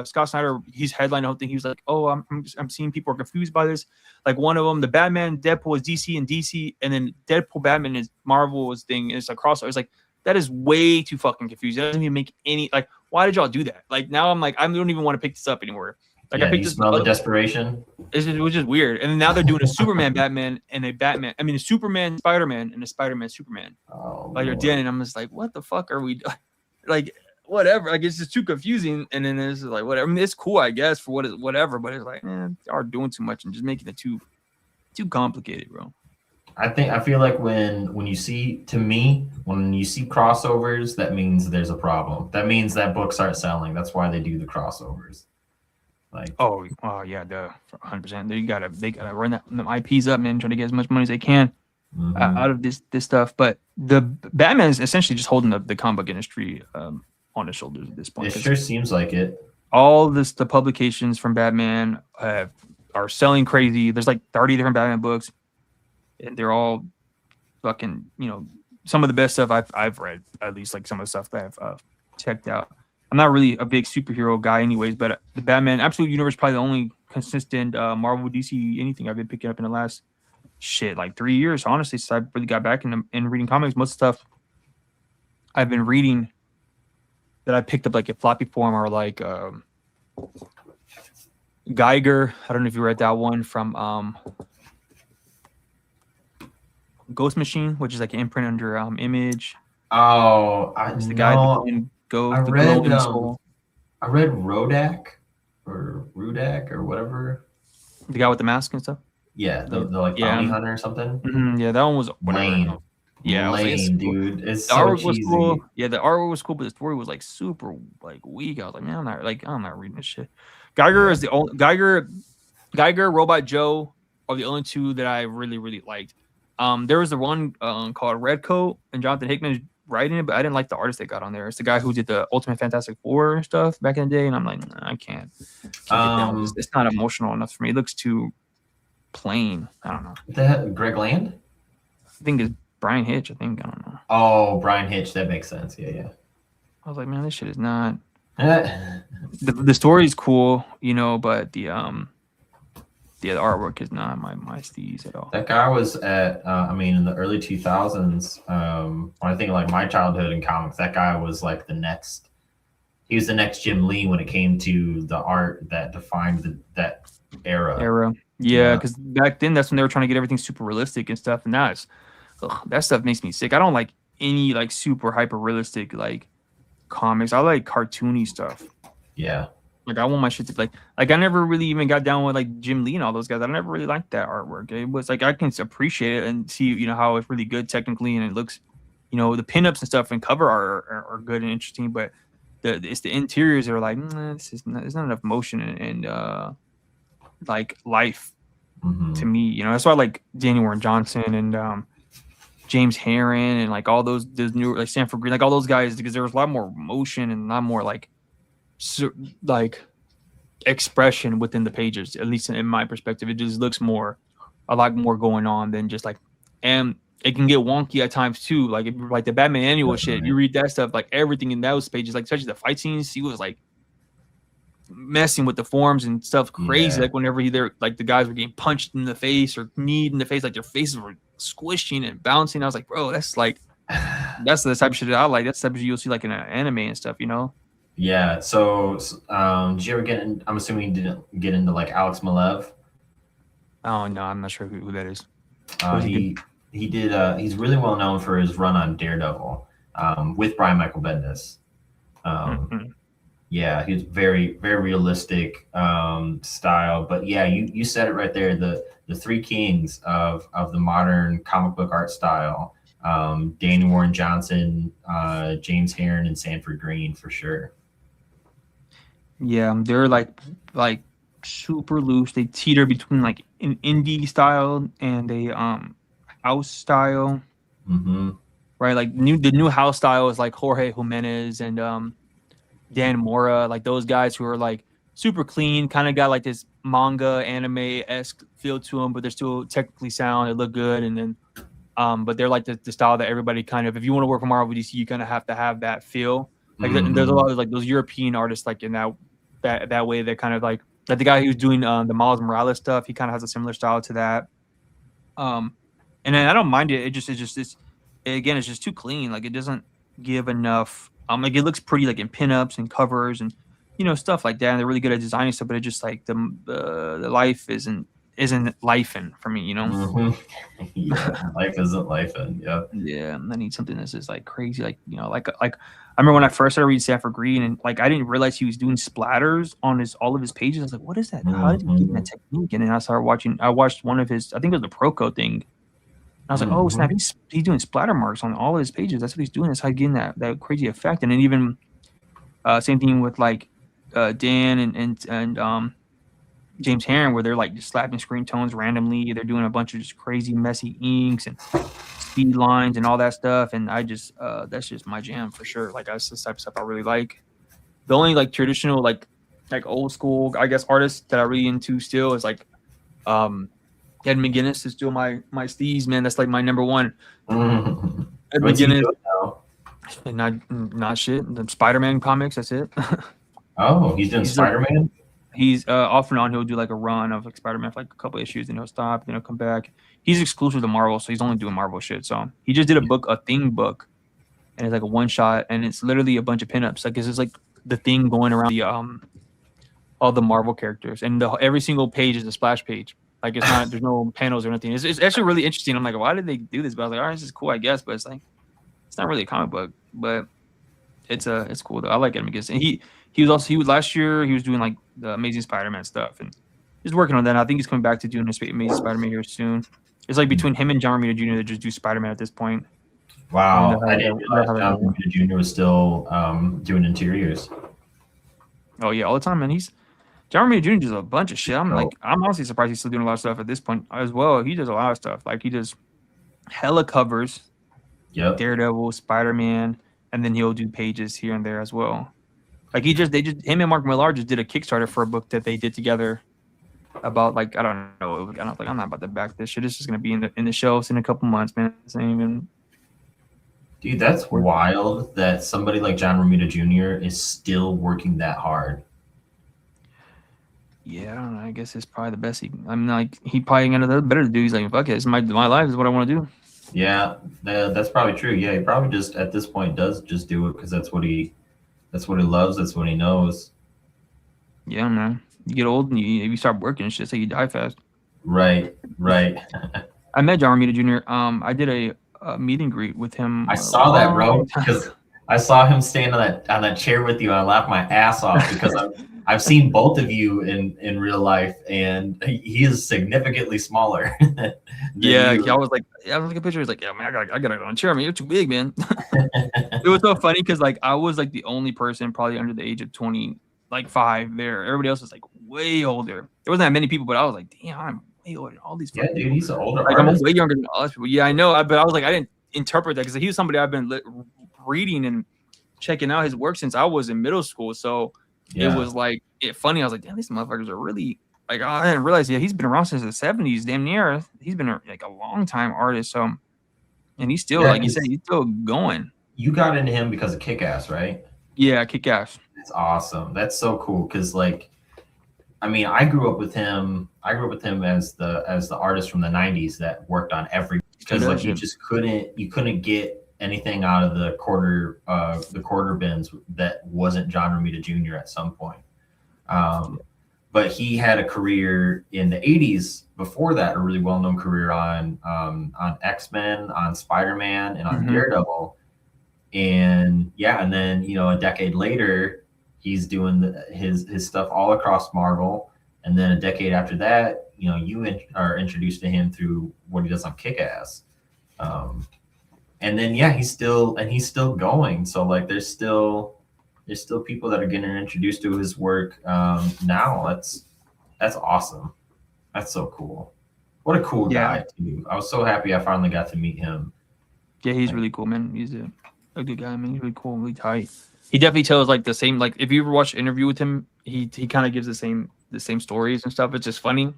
Scott Snyder. He's headlined the whole thing. He was like, "Oh, I'm seeing people are confused by this. Like one of them, the Batman Deadpool is DC and DC, and then Deadpool Batman is Marvel's thing. And it's like crossover. It's like that is way too fucking confusing. It doesn't even make any like. Why did y'all do that? Like now I'm like I don't even want to pick this up anymore. Like I picked you smell the desperation. It was just weird. And then now they're doing a Superman Batman and a Superman Spider-Man and a Spider-Man Superman. Oh, like you're dead, and I'm just like, what the fuck are we doing? Like whatever. Like it's just too confusing. And then it's like whatever. I mean, it's cool, I guess, for whatever, but it's like, man, they are doing too much and just making it too complicated, bro. I feel like when you see crossovers, that means there's a problem. That means that books aren't selling. That's why they do the crossovers. Like oh yeah, 100%. They gotta run them IPs up, man, try to get as much money as they can out of this stuff. But the Batman is essentially just holding the comic book industry on his shoulders at this point. It sure seems like it. All the publications from Batman are selling crazy. There's like 30 different Batman books, and they're all fucking, some of the best stuff I've read, at least like some of the stuff that I've checked out. I'm not really a big superhero guy anyways, but the Batman Absolute Universe is probably the only consistent Marvel, DC, anything I've been picking up in the last like 3 years, honestly, since I really got back in reading comics. Most stuff I've been reading that I picked up like in floppy form are like Geiger. I don't know if you read that one from Ghost Machine, which is like an imprint under Image. Oh, it's the guy that I read Rodak or whatever. The guy with the mask and stuff. Yeah, the like bounty hunter or something. Yeah, that one was lame. Yeah, lame, dude. It's the so artwork cheesy. was cool. Yeah, the artwork was cool, but the story was like super like weak. I was like, man, I'm not reading this shit. Geiger is the only Geiger, Robot Joe are the only two that I really, really liked. There was the one called Redcoat, and Jonathan Hickman is writing it, but I didn't like the artist they got on there. It's the guy who did the Ultimate Fantastic Four and stuff back in the day, and I'm like, nah, I can't get down. It's not emotional enough for me. It looks too plain. I don't know. That Greg Land? I think it's Brian Hitch. I think, I don't know. Oh, Brian Hitch. That makes sense. Yeah. I was like, man, this shit is not. The story is cool, but the artwork is not my steez at all. That guy was at, in the early 2000s. When I think of like my childhood in comics, that guy was like he was the next Jim Lee when it came to the art that defined that era. Yeah, because back then that's when they were trying to get everything super realistic and stuff. And that stuff makes me sick. I don't like any like super hyper realistic like comics. I like cartoony stuff. Yeah. Like I want my shit to like I never really even got down with like Jim Lee and all those guys. I never really liked that artwork. It was like I can appreciate it and see how it's really good technically and it looks, the pinups and stuff and cover art are good and interesting, but it's the interiors that are like there's not enough motion and like life to me. That's why I like Danny Warren Johnson and James Herron and like all those new like Sanford Green, like all those guys, because there was a lot more motion and a lot more like expression within the pages, at least in my perspective. It just looks a lot more going on than just like, and it can get wonky at times too. Like like the Batman annual shit, you read that stuff, like everything in those pages, like especially the fight scenes, he was like messing with the forms and stuff crazy. Like whenever the guys were getting punched in the face or kneed in the face, like their faces were squishing and bouncing. I was like, bro, that's the type of shit that I like. That's the type of shit you'll see like in an anime and stuff, Yeah. So, did you ever get in? I'm assuming you didn't get into like Alex Malev. Oh no, I'm not sure who that is. He did. He's really well known for his run on Daredevil with Brian Michael Bendis. Yeah, he's very, very realistic style. But yeah, you said it right there. The three kings of the modern comic book art style: Danny Warren Johnson, James Herron, and Sanford Green for sure. Yeah, they're like super loose. They teeter between like an indie style and a house style. Right, like the new house style is like Jorge Jimenez and Dan Mora, like those guys who are like super clean, kind of got like this manga anime-esque feel to them, but they're still technically sound. They look good, and then but they're like the style that everybody kind of, if you want to work for Marvel DC, you kind of have to have that feel. Like there's a lot of like those European artists like in that way. They're kind of like the guy who's doing the Miles Morales stuff. He kind of has a similar style to that. And then I don't mind it. It's just too clean. Like it doesn't give enough. Like it looks pretty like in pinups and covers and stuff like that. And they're really good at designing stuff, but it just like the life isn't lifing for me, Yeah, life isn't lifing. Yeah, I need something that's just like crazy, like like I remember when I first started reading Sanford Green, and like I didn't realize he was doing splatters on all of his pages. I was like, what is that? How did he get that technique? And then I watched one of his, I think it was the Proco thing. And I was like, oh snap, he's doing splatter marks on all of his pages. That's what he's doing. That's how he's getting that crazy effect. And then even same thing with like Dan and James Herron, where they're like just slapping screen tones randomly. They're doing a bunch of just crazy messy inks and speed lines and all that stuff. And I just that's just my jam for sure. Like that's the type of stuff I really like. The only like traditional like old school, I guess, artists that I really into still is like Ed McGuinness is still my steez, man. That's like my number one. Ed McGuinness. Not shit. The Spider-Man comics, that's it. Oh, he's doing Spider-Man? He's off and on. He'll do like a run of like Spider-Man for like a couple issues, and he'll stop, then he'll come back. He's exclusive to Marvel, so he's only doing Marvel shit. So he just did a Thing book, and it's like a one shot, and it's literally a bunch of pinups. Like it's just like the Thing going around the all the Marvel characters, and every single page is a splash page. Like it's not, there's no panels or anything. It's actually really interesting. I'm like, why did they do this? But I was like, all right, this is cool, I guess. But it's like, it's not really a comic book, but it's cool though. I like Ed McGuinness, and he was last year. He was doing like the Amazing Spider-Man stuff, and he's working on that. I think he's coming back to doing Amazing Spider-Man here soon. It's like between him and John Romita Jr. that just do Spider-Man at this point. Wow, I didn't realize John Romita Jr. was still doing interiors. Oh yeah, all the time, man. John Romita Jr. does a bunch of shit. I'm honestly surprised he's still doing a lot of stuff at this point as well. He does a lot of stuff. Like he does hella covers. Yep. Daredevil, Spider-Man, and then he'll do pages here and there as well. Like him and Mark Millar just did a Kickstarter for a book that they did together about like I don't know. I'm not about to back this shit. It's just gonna be in the shelves in a couple months, man. It's not even. Dude, that's wild that somebody like John Romita Jr. is still working that hard. Yeah, I don't know. I guess it's probably the best. I'm like, he probably got nothing better to do. He's like, fuck it, it's my life. This is what I want to do. Yeah, that's probably true. Yeah, he probably just at this point does just do it because that's what he loves. That's what he knows. Yeah, man. You get old and you start working, it's just like you die fast. Right. I met John Romita Jr. I did a meet and greet with him. I saw that, bro, because I saw him stand on that chair with you, and I laughed my ass off because I've seen both of you in real life, and he is significantly smaller. Yeah, I was like a picture. He's like, yeah, man, I gotta go on a chair. I mean, you're too big, man. It was so funny because like I was like the only person probably under the age of 25 there. Everybody else was like way older. There wasn't that many people, but I was like, damn, I'm way older than all these. Yeah, dude, he's an older like artist. I'm way younger than all these people. Yeah, I know. But I was like, I didn't interpret that because he was somebody I've been reading and checking out his work since I was in middle school. So it was like funny. I was like, damn, these motherfuckers are really like, oh, I didn't realize. Yeah, he's been around since the 70s, damn near. He's been like a long time artist. So, and he's still like you said, he's still going. You got into him because of Kick-Ass, right? Yeah, Kick-Ass. That's awesome. That's so cool because like, I mean, I grew up with him as the artist from the 90s that worked on every, because like you just couldn't get anything out of the quarter bins that wasn't John Romita Jr. at some point. But he had a career in the 80s before that, a really well-known career on X-Men, on Spider-Man, and on Daredevil. And and then a decade later, he's doing his stuff all across Marvel. And then a decade after that, you are introduced to him through what he does on Kick-Ass. And then he's still going. So like there's still people that are getting introduced to his work now. That's awesome. That's so cool. What a cool guy too. I was so happy I finally got to meet him. Yeah, he's really cool, man. He's a good guy, man. He's really cool, really tight. He definitely tells like the same, like if you ever watch an interview with him, he kind of gives the same stories and stuff. It's just funny.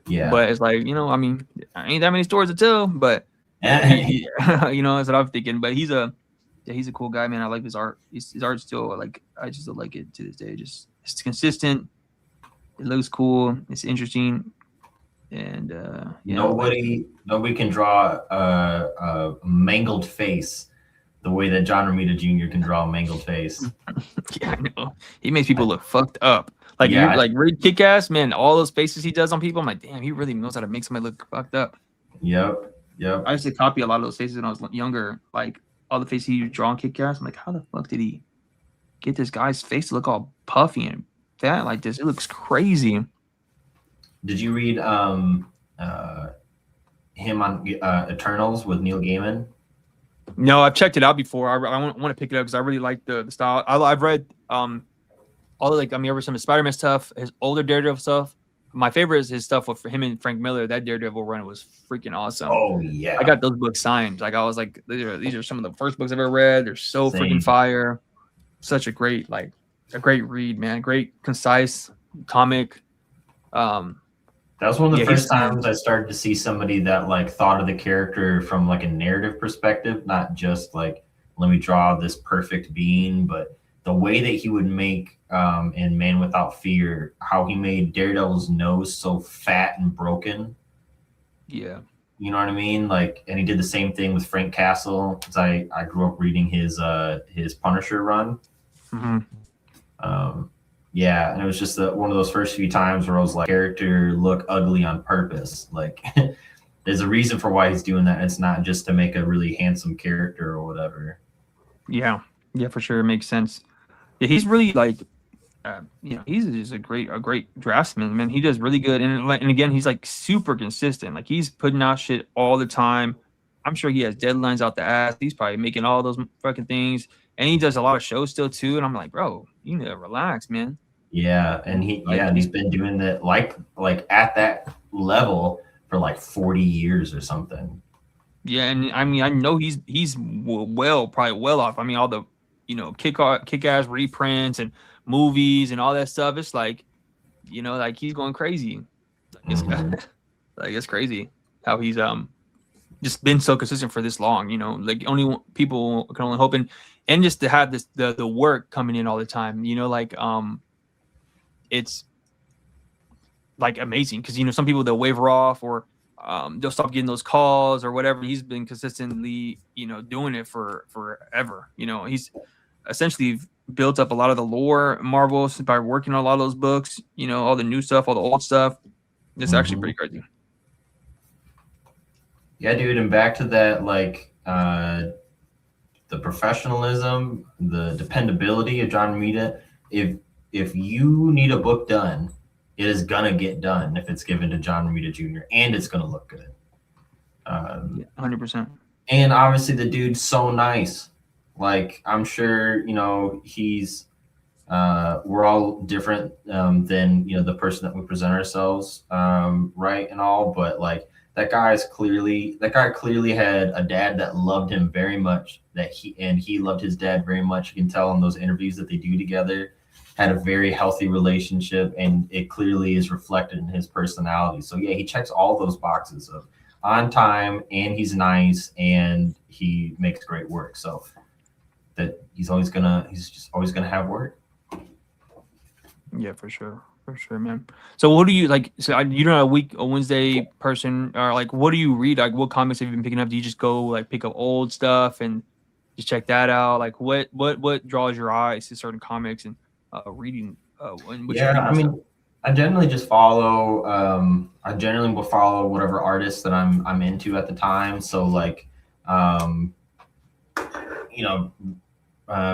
Yeah. But it's like, I mean, ain't that many stories to tell, but that's what I'm thinking. But he's a cool guy, man. I like his art. His art still like, I just don't like it to this day. Just it's consistent. It looks cool. It's interesting. And nobody can draw a mangled face the way that John Romita Jr. can draw a mangled face. Yeah, I know. He makes people look fucked up. Like like read Kick-Ass, man. All those faces he does on people, I'm like, damn, he really knows how to make somebody look fucked up. Yep. I used to copy a lot of those faces when I was younger. Like all the faces he would draw on Kick-Ass. I'm like, how the fuck did he get this guy's face to look all puffy and fat like this? It looks crazy. Did you read him on Eternals with Neil Gaiman? No, I've checked it out before. I want to pick it up because I really like the style. I've read all ever some of Spider-Man stuff, his older Daredevil stuff. My favorite is his stuff with him and Frank Miller. That Daredevil run was freaking awesome. Oh yeah, I got those books signed. Like I was like, these are some of the first books I've ever read. They're so freaking fire. Such a great read, man. Great concise comic. That was one of the first times I started to see somebody that like thought of the character from like a narrative perspective, not just like, let me draw this perfect being, but the way that he would make in Man Without Fear, how he made Daredevil's nose so fat and broken. Yeah. You know what I mean? Like, and he did the same thing with Frank Castle, because I grew up reading his Punisher run. Yeah, and it was just one of those first few times where I was like, character look ugly on purpose. Like, there's a reason for why he's doing that. It's not just to make a really handsome character or whatever. Yeah, for sure. It makes sense. Yeah, he's really like, he's just a great draftsman, man. He does really good. And again, he's like super consistent. Like he's putting out shit all the time. I'm sure he has deadlines out the ass. He's probably making all those fucking things. And he does a lot of shows still too. And I'm like, bro, you need to relax, man. Yeah, and he's been doing that like at that level for like 40 years or something. Yeah, and I mean I know he's probably well off. I mean all the Kick-Ass reprints and movies and all that stuff. It's like like he's going crazy. It's crazy how he's just been so consistent for this long. Like only people can only hope and just to have the work coming in all the time. It's like amazing because some people they'll waver off or they'll stop getting those calls or whatever. He's been consistently doing it for forever. He's essentially built up a lot of the lore Marvel by working on a lot of those books. All the new stuff, all the old stuff. It's actually pretty crazy. Yeah, dude, and back to that, like the professionalism, the dependability of John Romita. If you need a book done, it is gonna get done if it's given to John Romita Jr. and it's gonna look good. 100%. And obviously, the dude's so nice. Like, I'm sure he's. We're all different than the person that we present ourselves, right, and all. But like that guy clearly had a dad that loved him very much. He loved his dad very much. You can tell in those interviews that they do together. Had a very healthy relationship, and it clearly is reflected in his personality. So yeah, he checks all those boxes of on time, and he's nice, and he makes great work. So that he's just always gonna have work. Yeah, for sure, man. So what do you like? So you're not a Wednesday person, or like, what do you read? Like, what comics have you been picking up? Do you just go like pick up old stuff and just check that out? Like, what draws your eyes to certain comics and reading? I mean, I generally just follow. I generally will follow whatever artist that I'm into at the time. So like,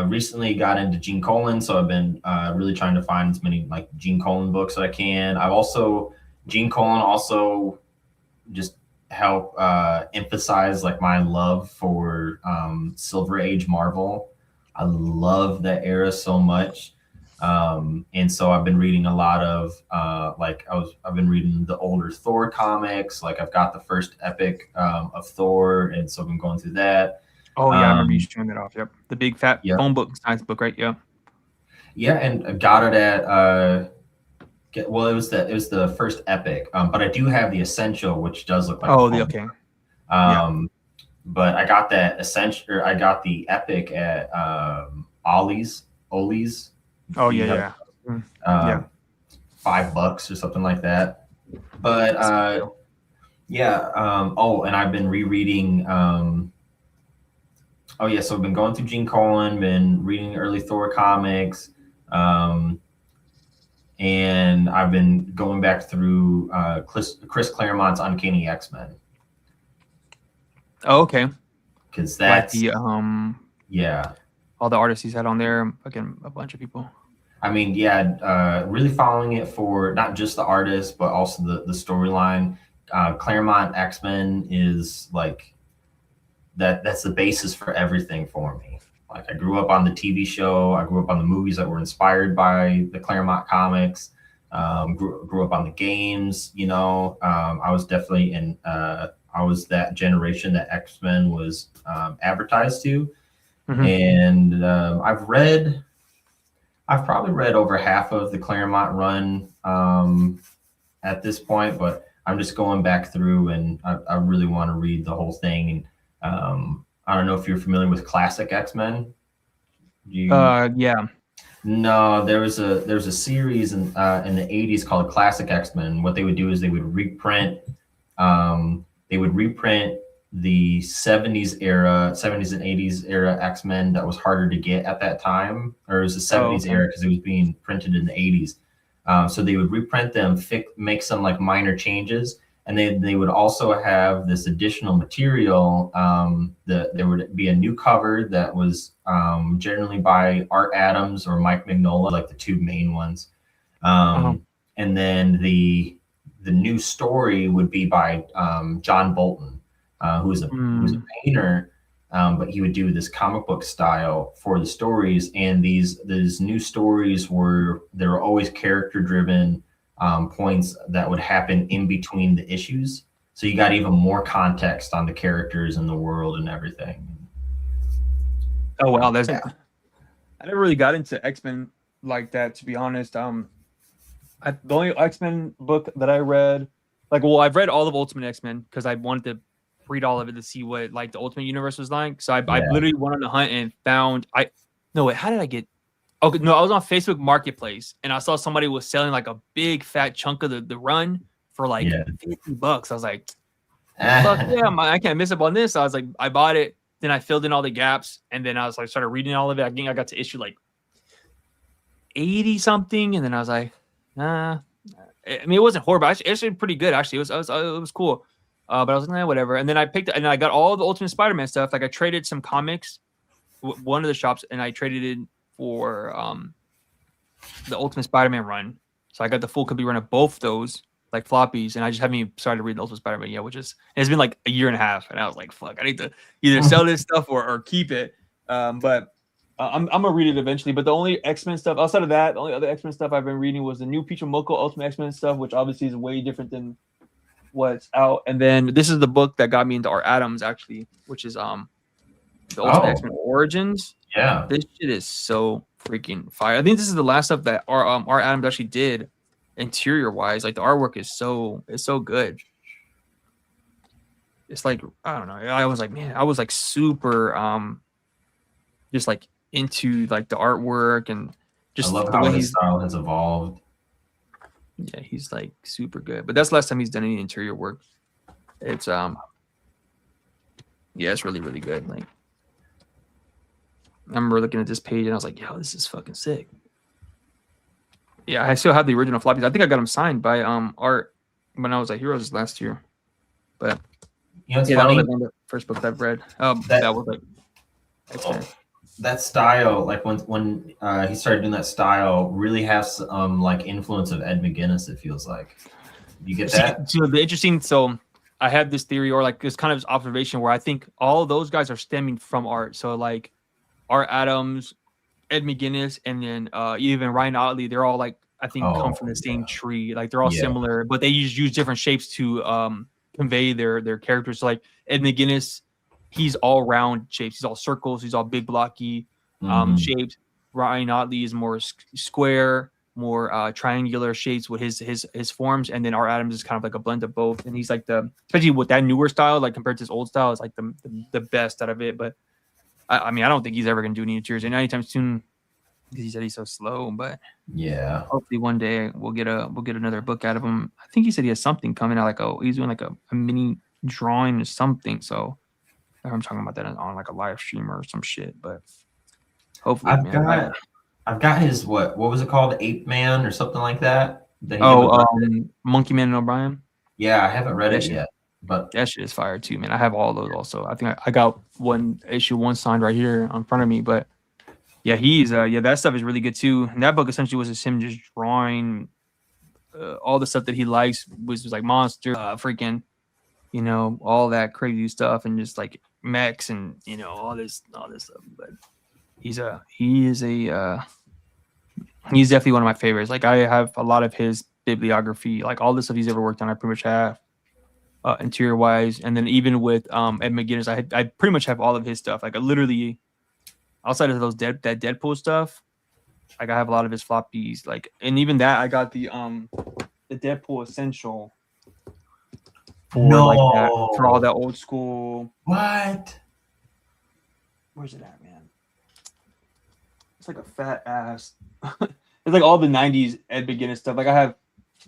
recently got into Gene Colan, so I've been really trying to find as many like Gene Colan books that I can. Gene Colan also just help emphasize like my love for Silver Age Marvel. I love that era so much. And so I've been reading a lot of I've been reading the older Thor comics. Like I've got the first epic of Thor, and so I've been going through that. Oh yeah, I remember you showing it off. Yep, the big fat phone book, science book, right? Yeah. Yeah, and I got it at it was the first epic, but I do have the essential, which does look like okay. But I got that essential. I got the epic at Ollie's. Oh yeah. $5 or something like that. But and I've been rereading. So I've been going through Gene Colan, been reading early Thor comics, and I've been going back through Chris Claremont's Uncanny X-Men. Oh, okay. Because that's like the all the artists he's had on there, again, a bunch of people. I mean, really following it for not just the artist, but also the storyline. Claremont X-Men is like that's the basis for everything for me. Like I grew up on the TV show, I grew up on the movies that were inspired by the Claremont comics, grew up on the games, I was definitely I was that generation that X-Men was advertised to. And I've probably read over half of the Claremont run at this point, but I'm just going back through, and I really want to read the whole thing. And I don't know if you're familiar with classic X-Men. Yeah. No, there was a series in the 80s called Classic X-Men. What they would do is they would reprint the 70s and 80s era X-Men that was harder to get at that time, or it was the 70s era because it was being printed in the 80s. So they would reprint them, make some like minor changes, and they would also have this additional material. There would be a new cover that was generally by Art Adams or Mike Mignola, like the two main ones. And then the new story would be by John Bolton, who's a painter, but he would do this comic book style for the stories. And these new stories were always character driven points that would happen in between the issues. So you got even more context on the characters and the world and everything. Oh wow, I never really got into X-Men like that, to be honest. The only X-Men book that I read, I've read all of Ultimate X-Men because I wanted to read all of it to see what like the Ultimate Universe was like. So I literally went on the hunt and found how did I get Okay, no, I was on Facebook Marketplace and I saw somebody was selling like a big fat chunk of the run for like $50. I was like, fuck yeah, I can't miss up on this. I was like, I bought it. Then I filled in all the gaps, and then I was like, started reading all of it. I think I got to issue like 80 something, and then I was like, nah. I mean, it wasn't horrible. Actually, it's pretty good. Actually, it was cool. But I was like, whatever. And then I picked, and I got all the Ultimate Spider-Man stuff. Like I traded some comics, one of the shops, and I traded it for the Ultimate Spider-Man run. So I got the full complete run of both those, like floppies, and I just haven't even started to read the Ultimate Spider-Man yet, which is, it's been like a year and a half, and I was like, fuck, I need to either sell this stuff or keep it. But I'm gonna read it eventually. But the only X-Men stuff outside of that, the only other X-Men stuff I've been reading was the new Peach and Moko Ultimate X-Men stuff, which obviously is way different than what's out. And then this is the book that got me into Art Adams, actually, which is the Ultimate X-Men Origins. Yeah, this shit is so freaking fire. I think this is the last stuff that Art Adams actually did interior wise. Like the artwork is so good. It's like, I don't know, I was like, man, I was like super just like into like the artwork and just I love the how way his style has evolved. Yeah, he's like super good. But that's the last time he's done any interior work. It's yeah, it's really, really good. Like I remember looking at this page and I was like, yo, this is fucking sick. Yeah, I still have the original floppies. I think I got them signed by Art when I was at Heroes last year. But you know, it's yeah, funny. that was like one of the first books I've read. That was like that style, like when he started doing that style, really has like influence of Ed McGuinness. It feels like. You get that? So the interesting. So I have this theory or like this kind of observation where I think all those guys are stemming from Art. So like Art Adams, Ed McGuinness, and then even Ryan Otley, they're all like, I think come from the same tree. Like they're all similar, but they use different shapes to convey their characters. So like Ed McGuinness, he's all round shapes. He's all circles. He's all big blocky shapes. Ryan Otley is more square, more triangular shapes with his forms. And then Art Adams is kind of like a blend of both. And he's like especially with that newer style, like compared to his old style, is like the best out of it. But I mean, I don't think he's ever gonna do any interiors anytime soon because he said he's so slow. But yeah, hopefully one day we'll get another book out of him. I think he said he has something coming out, like he's doing like a mini drawing or something. So I'm talking about that on like a live stream or some shit. But hopefully, I've got his what was it called, Ape Man or something like that. Monkey Man and O'Brien. Yeah, I haven't read it yet. But that shit is fire too, man. I have all those also. I think I got issue 1 signed right here in front of me. But yeah, he's that stuff is really good too. And that book essentially was just him just drawing all the stuff that he likes, was like monster, freaking, you know, all that crazy stuff, and just like mechs and you know all this stuff. But he's definitely one of my favorites. Like I have a lot of his bibliography, like all the stuff he's ever worked on. I pretty much have. Interior wise, and then even with Ed McGuinness, I pretty much have all of his stuff. Like I literally, outside of that Deadpool stuff, like I have a lot of his floppies. Like, and even that I got the Deadpool essential for for all that old school. What? Where's it at, man? It's like a fat ass. It's like all the '90s Ed McGuinness stuff. Like I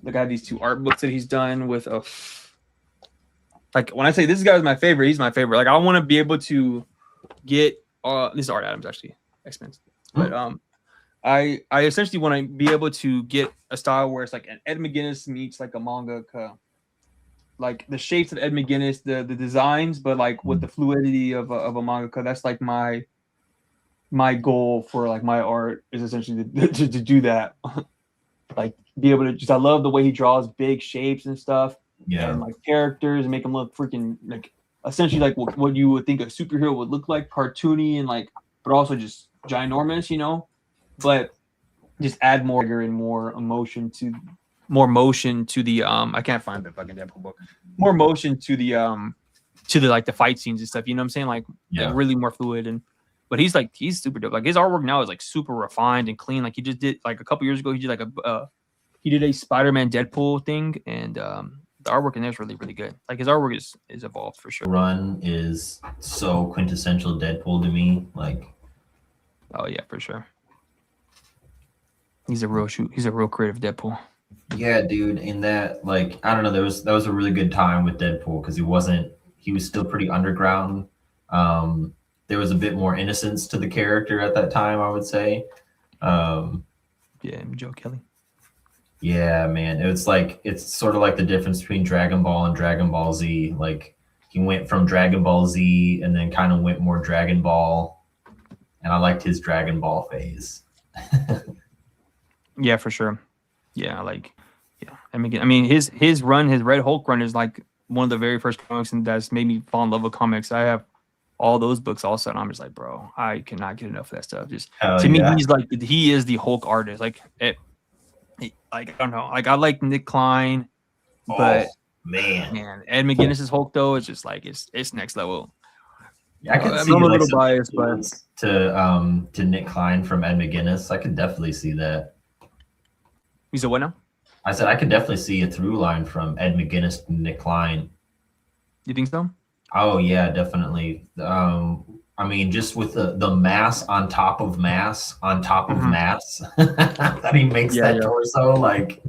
have these 2 art books that he's done with a. Like when I say this guy is my favorite, he's my favorite. Like I want to be able to get this is Art Adams actually, X-Men. But I essentially want to be able to get a style where it's like an Ed McGuinness meets like a mangaka. Like the shapes of Ed McGuinness, the designs, but like with the fluidity of a mangaka. That's like my goal for like my art is essentially to do that. Like be able to just, I love the way he draws big shapes and stuff. Yeah, and like characters and make them look freaking like essentially like what you would think a superhero would look like, cartoony and like, but also just ginormous, you know. But just add more and more motion to the I can't find the fucking Deadpool book. More motion to the like the fight scenes and stuff. You know what I'm saying? Like really more fluid and. But he's super dope. Like his artwork now is like super refined and clean. Like he just did like a couple years ago. He did like a Spider-Man Deadpool thing and the artwork in there is really, really good. Like his artwork is evolved for sure. Run is so quintessential Deadpool to me. Like, oh yeah, for sure. He's a real creative Deadpool. Yeah, dude. In that, like, I don't know, that was a really good time with Deadpool because he was still pretty underground. There was a bit more innocence to the character at that time, I would say. Yeah, Joe Kelly. Yeah, man. It's sort of like the difference between Dragon Ball and Dragon Ball Z. Like he went from Dragon Ball Z and then kind of went more Dragon Ball, and I liked his Dragon Ball phase. Yeah, for sure. Yeah, I mean, his run, his Red Hulk run, is like one of the very first comics, and that's made me fall in love with comics. I have all those books also, and I'm just like, bro, I cannot get enough of that stuff. Just to me, he is the Hulk artist. Like I don't know, like I like Nick Klein, but man, Ed McGuinness's Hulk though is just like it's next level. Yeah, I could see I'm a like little biased, but to Nick Klein from Ed McGuinness. I could definitely see that. You said what now? I said I could definitely see a through line from Ed McGuinness to Nick Klein. You think so? Oh yeah, definitely. I mean, just with the mass on top of mass on top of mass that he makes torso like.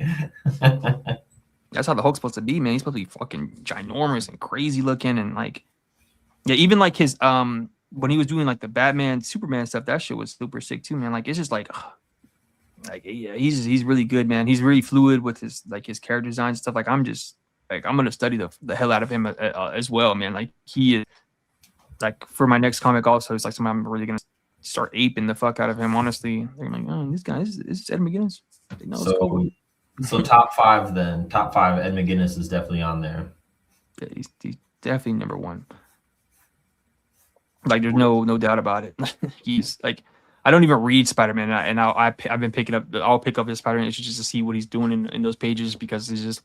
That's how the Hulk's supposed to be, man. He's supposed to be fucking ginormous and crazy looking, and like, yeah, even like his when he was doing like the Batman, Superman stuff, that shit was super sick too, man. Like it's just like yeah, he's really good, man. He's really fluid with his character design and stuff. Like I'm gonna study the hell out of him as well, man. Like he is like for my next comic also. It's like something I'm really gonna start aping the fuck out of him. Honestly, I'm like, oh, this guy is Ed McGuinness. So top 5 then. Top 5. Ed McGuinness is definitely on there. Yeah, he's definitely number 1. Like there's no doubt about it. He's like, I don't even read Spider-Man, and I've been picking up. I'll pick up his Spider-Man issue just to see what he's doing in those pages because he's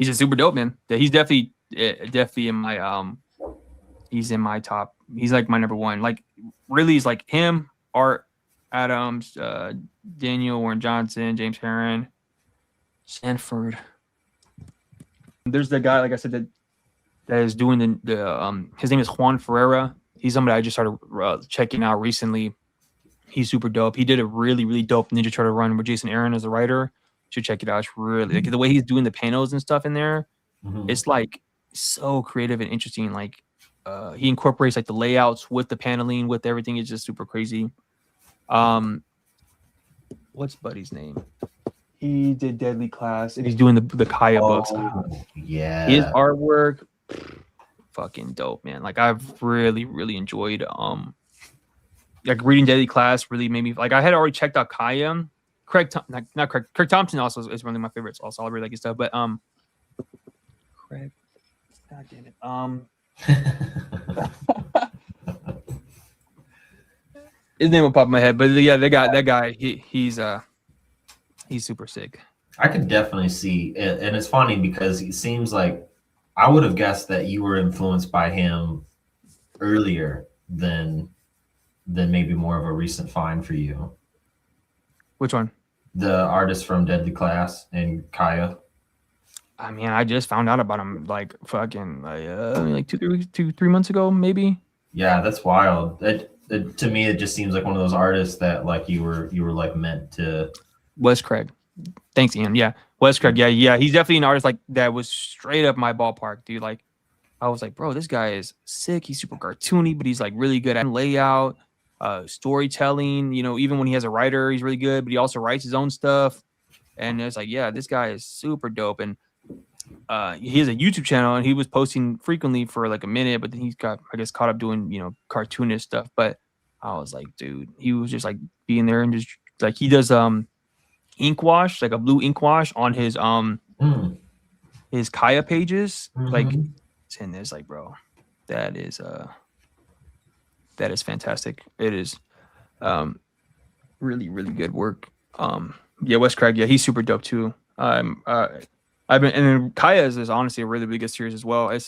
a super dope, man. He's definitely in my he's in my top. He's like my number 1. Like really, he's like him, Art Adams, Daniel Warren Johnson, James Herron, Sanford. There's the guy, like I said, that is doing the his name is Juan Ferreira. He's somebody I just started checking out recently. He's super dope. He did a really, really dope Ninja Turtle run with Jason Aaron as a writer. Should check it out. It's really like the way he's doing the panels and stuff in there. It's like so creative and interesting. Like he incorporates like the layouts with the paneling with everything. It's just super crazy. What's Buddy's name? He did Deadly Class, and he's doing the Kaya books. Yeah, his artwork, fucking dope, man. Like I've really, really enjoyed like reading Deadly Class. Really made me like I had already checked out Kaya. Craig Thompson also is one of my favorites. Also, I really like his stuff. But Craig, god damn it, his name will pop in my head. But yeah, that guy, he's super sick. I could definitely see it, and it's funny because it seems like I would have guessed that you were influenced by him earlier than maybe more of a recent find for you. Which one? The artist from Deadly Class and Kaya. I mean, I just found out about him like fucking like 2-3 months ago, maybe. Yeah, that's wild. To me, it just seems like one of those artists that like you were like meant to. Wes Craig. Thanks, Ian. Yeah, Wes Craig. Yeah. He's definitely an artist like that was straight up my ballpark, dude. Like, I was like, bro, this guy is sick. He's super cartoony, but he's like really good at layout, storytelling. You know, even when he has a writer, he's really good. But he also writes his own stuff. And it's like, yeah, this guy is super dope. And he has a YouTube channel, and he was posting frequently for like a minute, but then he got, I guess, caught up doing cartoonist stuff. But I was like, dude, he was just like being there and just like he does ink wash, like a blue ink wash on his his Kaya pages. Like it's in this, like, bro, that is fantastic. It is really, really good work. Yeah, Wes Craig, yeah, he's super dope too. I've been, and then Kaya's is honestly a really, really good series as well. It's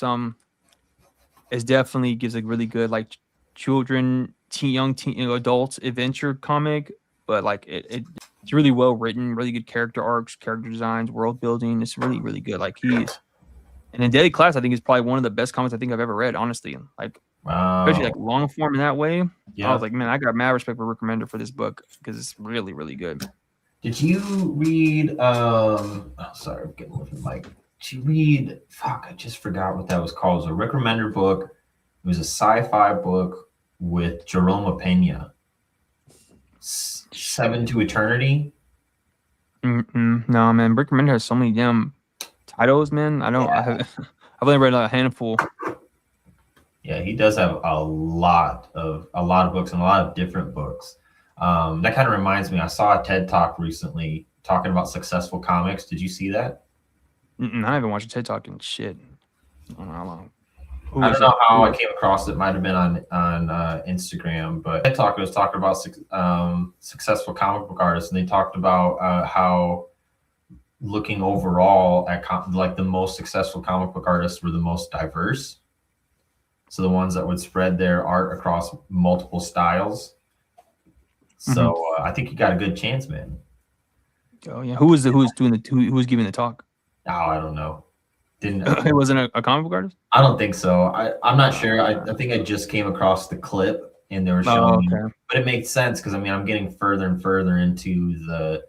definitely gives a really good like children, young adults adventure comic, but like it's really well written, really good character arcs, character designs, world building. It's really, really good. Like and in Deadly Class, I think is probably one of the best comics I think I've ever read, honestly. Like, wow. Especially like long form in that way. Yeah. I was like, man, I got mad respect for Rick Remender for this book because it's really, really good. Did you read? Oh, sorry, I'm getting away from the mic. Did you read? Fuck, I just forgot what that was called. It was a Rick Remender book. It was a sci-fi book with Jerome Pena. Seven to Eternity. No, man. Rick Remender has so many damn titles, man. I don't. Yeah. I've only read a handful. Yeah, he does have a lot of books and a lot of different books. That kind of reminds me. I saw a TED Talk recently talking about successful comics. Did you see that? I haven't watched a TED Talk in shit. I don't know how long. I don't know how I came across it. Might have been on Instagram, but TED Talk was talking about successful comic book artists, and they talked about how looking overall at like the most successful comic book artists were the most diverse. So the ones that would spread their art across multiple styles. So I think you got a good chance, man. Oh yeah, who was giving the talk? Oh, I don't know. It wasn't a comic book artist. I don't think so. I'm not sure. I think I just came across the clip and they were showing, but it makes sense because I mean I'm getting further and further into the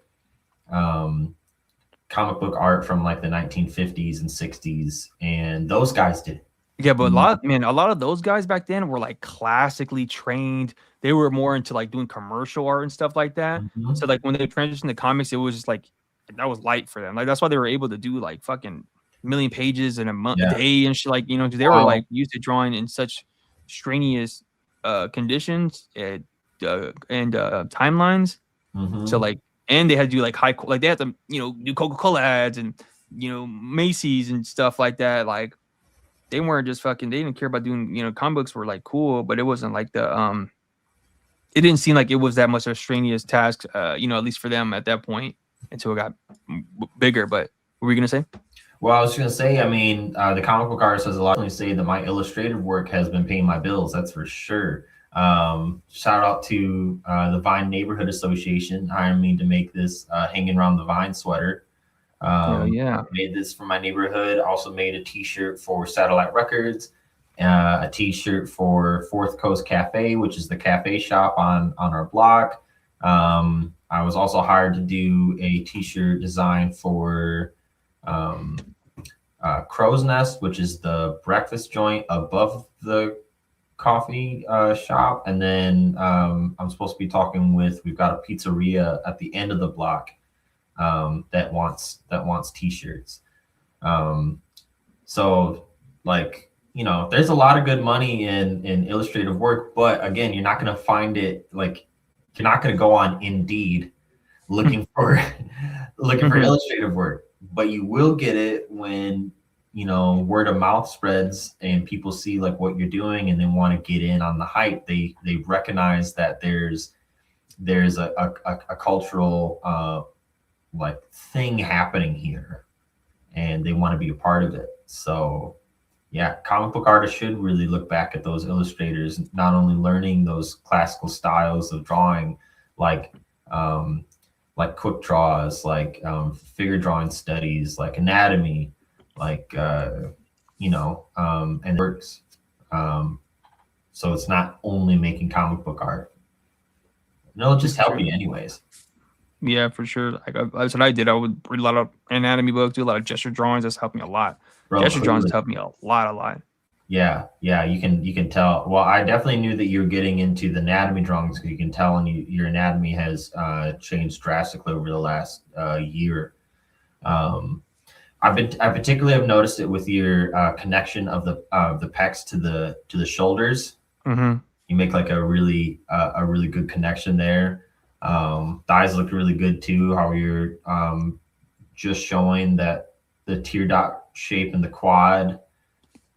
comic book art from like the 1950s and 60s, and those guys did it. Yeah, but a lot of those guys back then were like classically trained. They were more into like doing commercial art and stuff like that. So like when they transitioned to comics, it was just like that was light for them. Like that's why they were able to do like fucking million pages in a day and shit. Like they were like used to drawing in such strenuous conditions and timelines. So like, and they had to do like they had to do Coca-Cola ads and Macy's and stuff like that. Like they weren't just fucking. They didn't care about doing comic books were like cool, but it wasn't like the It didn't seem like it was that much of a strenuous task. At least for them at that point until it got bigger. But what were we gonna say? Well, I was going to say, I mean, the comic book artist has a lot to say that my illustrative work has been paying my bills. That's for sure. Shout out to the Vine Neighborhood Association hiring me to make this hanging around the Vine sweater. I made this for my neighborhood. Also made a T-shirt for Satellite Records, a T-shirt for Fourth Coast Cafe, which is the cafe shop on our block. I was also hired to do a T-shirt design for Crow's Nest, which is the breakfast joint above the coffee shop, and then I'm supposed to be talking we've got a pizzeria at the end of the block that wants T-shirts. So like there's a lot of good money in illustrative work, but again, you're not going to find it like you're not going to go on Indeed looking for illustrative work. But you will get it when word of mouth spreads and people see like what you're doing and they want to get in on the hype. They recognize that there's a cultural like thing happening here, and they want to be a part of it. So yeah, comic book artists should really look back at those illustrators, not only learning those classical styles of drawing, like quick draws, like figure drawing studies, like anatomy, like and works. So it's not only making comic book art. It'll just help you anyways. Yeah, for sure. Like that's what I did. I would read a lot of anatomy books, do a lot of gesture drawings. That's helped me a lot. Gesture drawings helped me a lot. Yeah, you can tell. Well, I definitely knew that you were getting into the anatomy drawings because you can tell, and your anatomy has changed drastically over the last year. I particularly have noticed it with your connection of the pecs to the shoulders. You make like a really good connection there. Thighs look really good too. How you're just showing that the tear dot shape in the quad.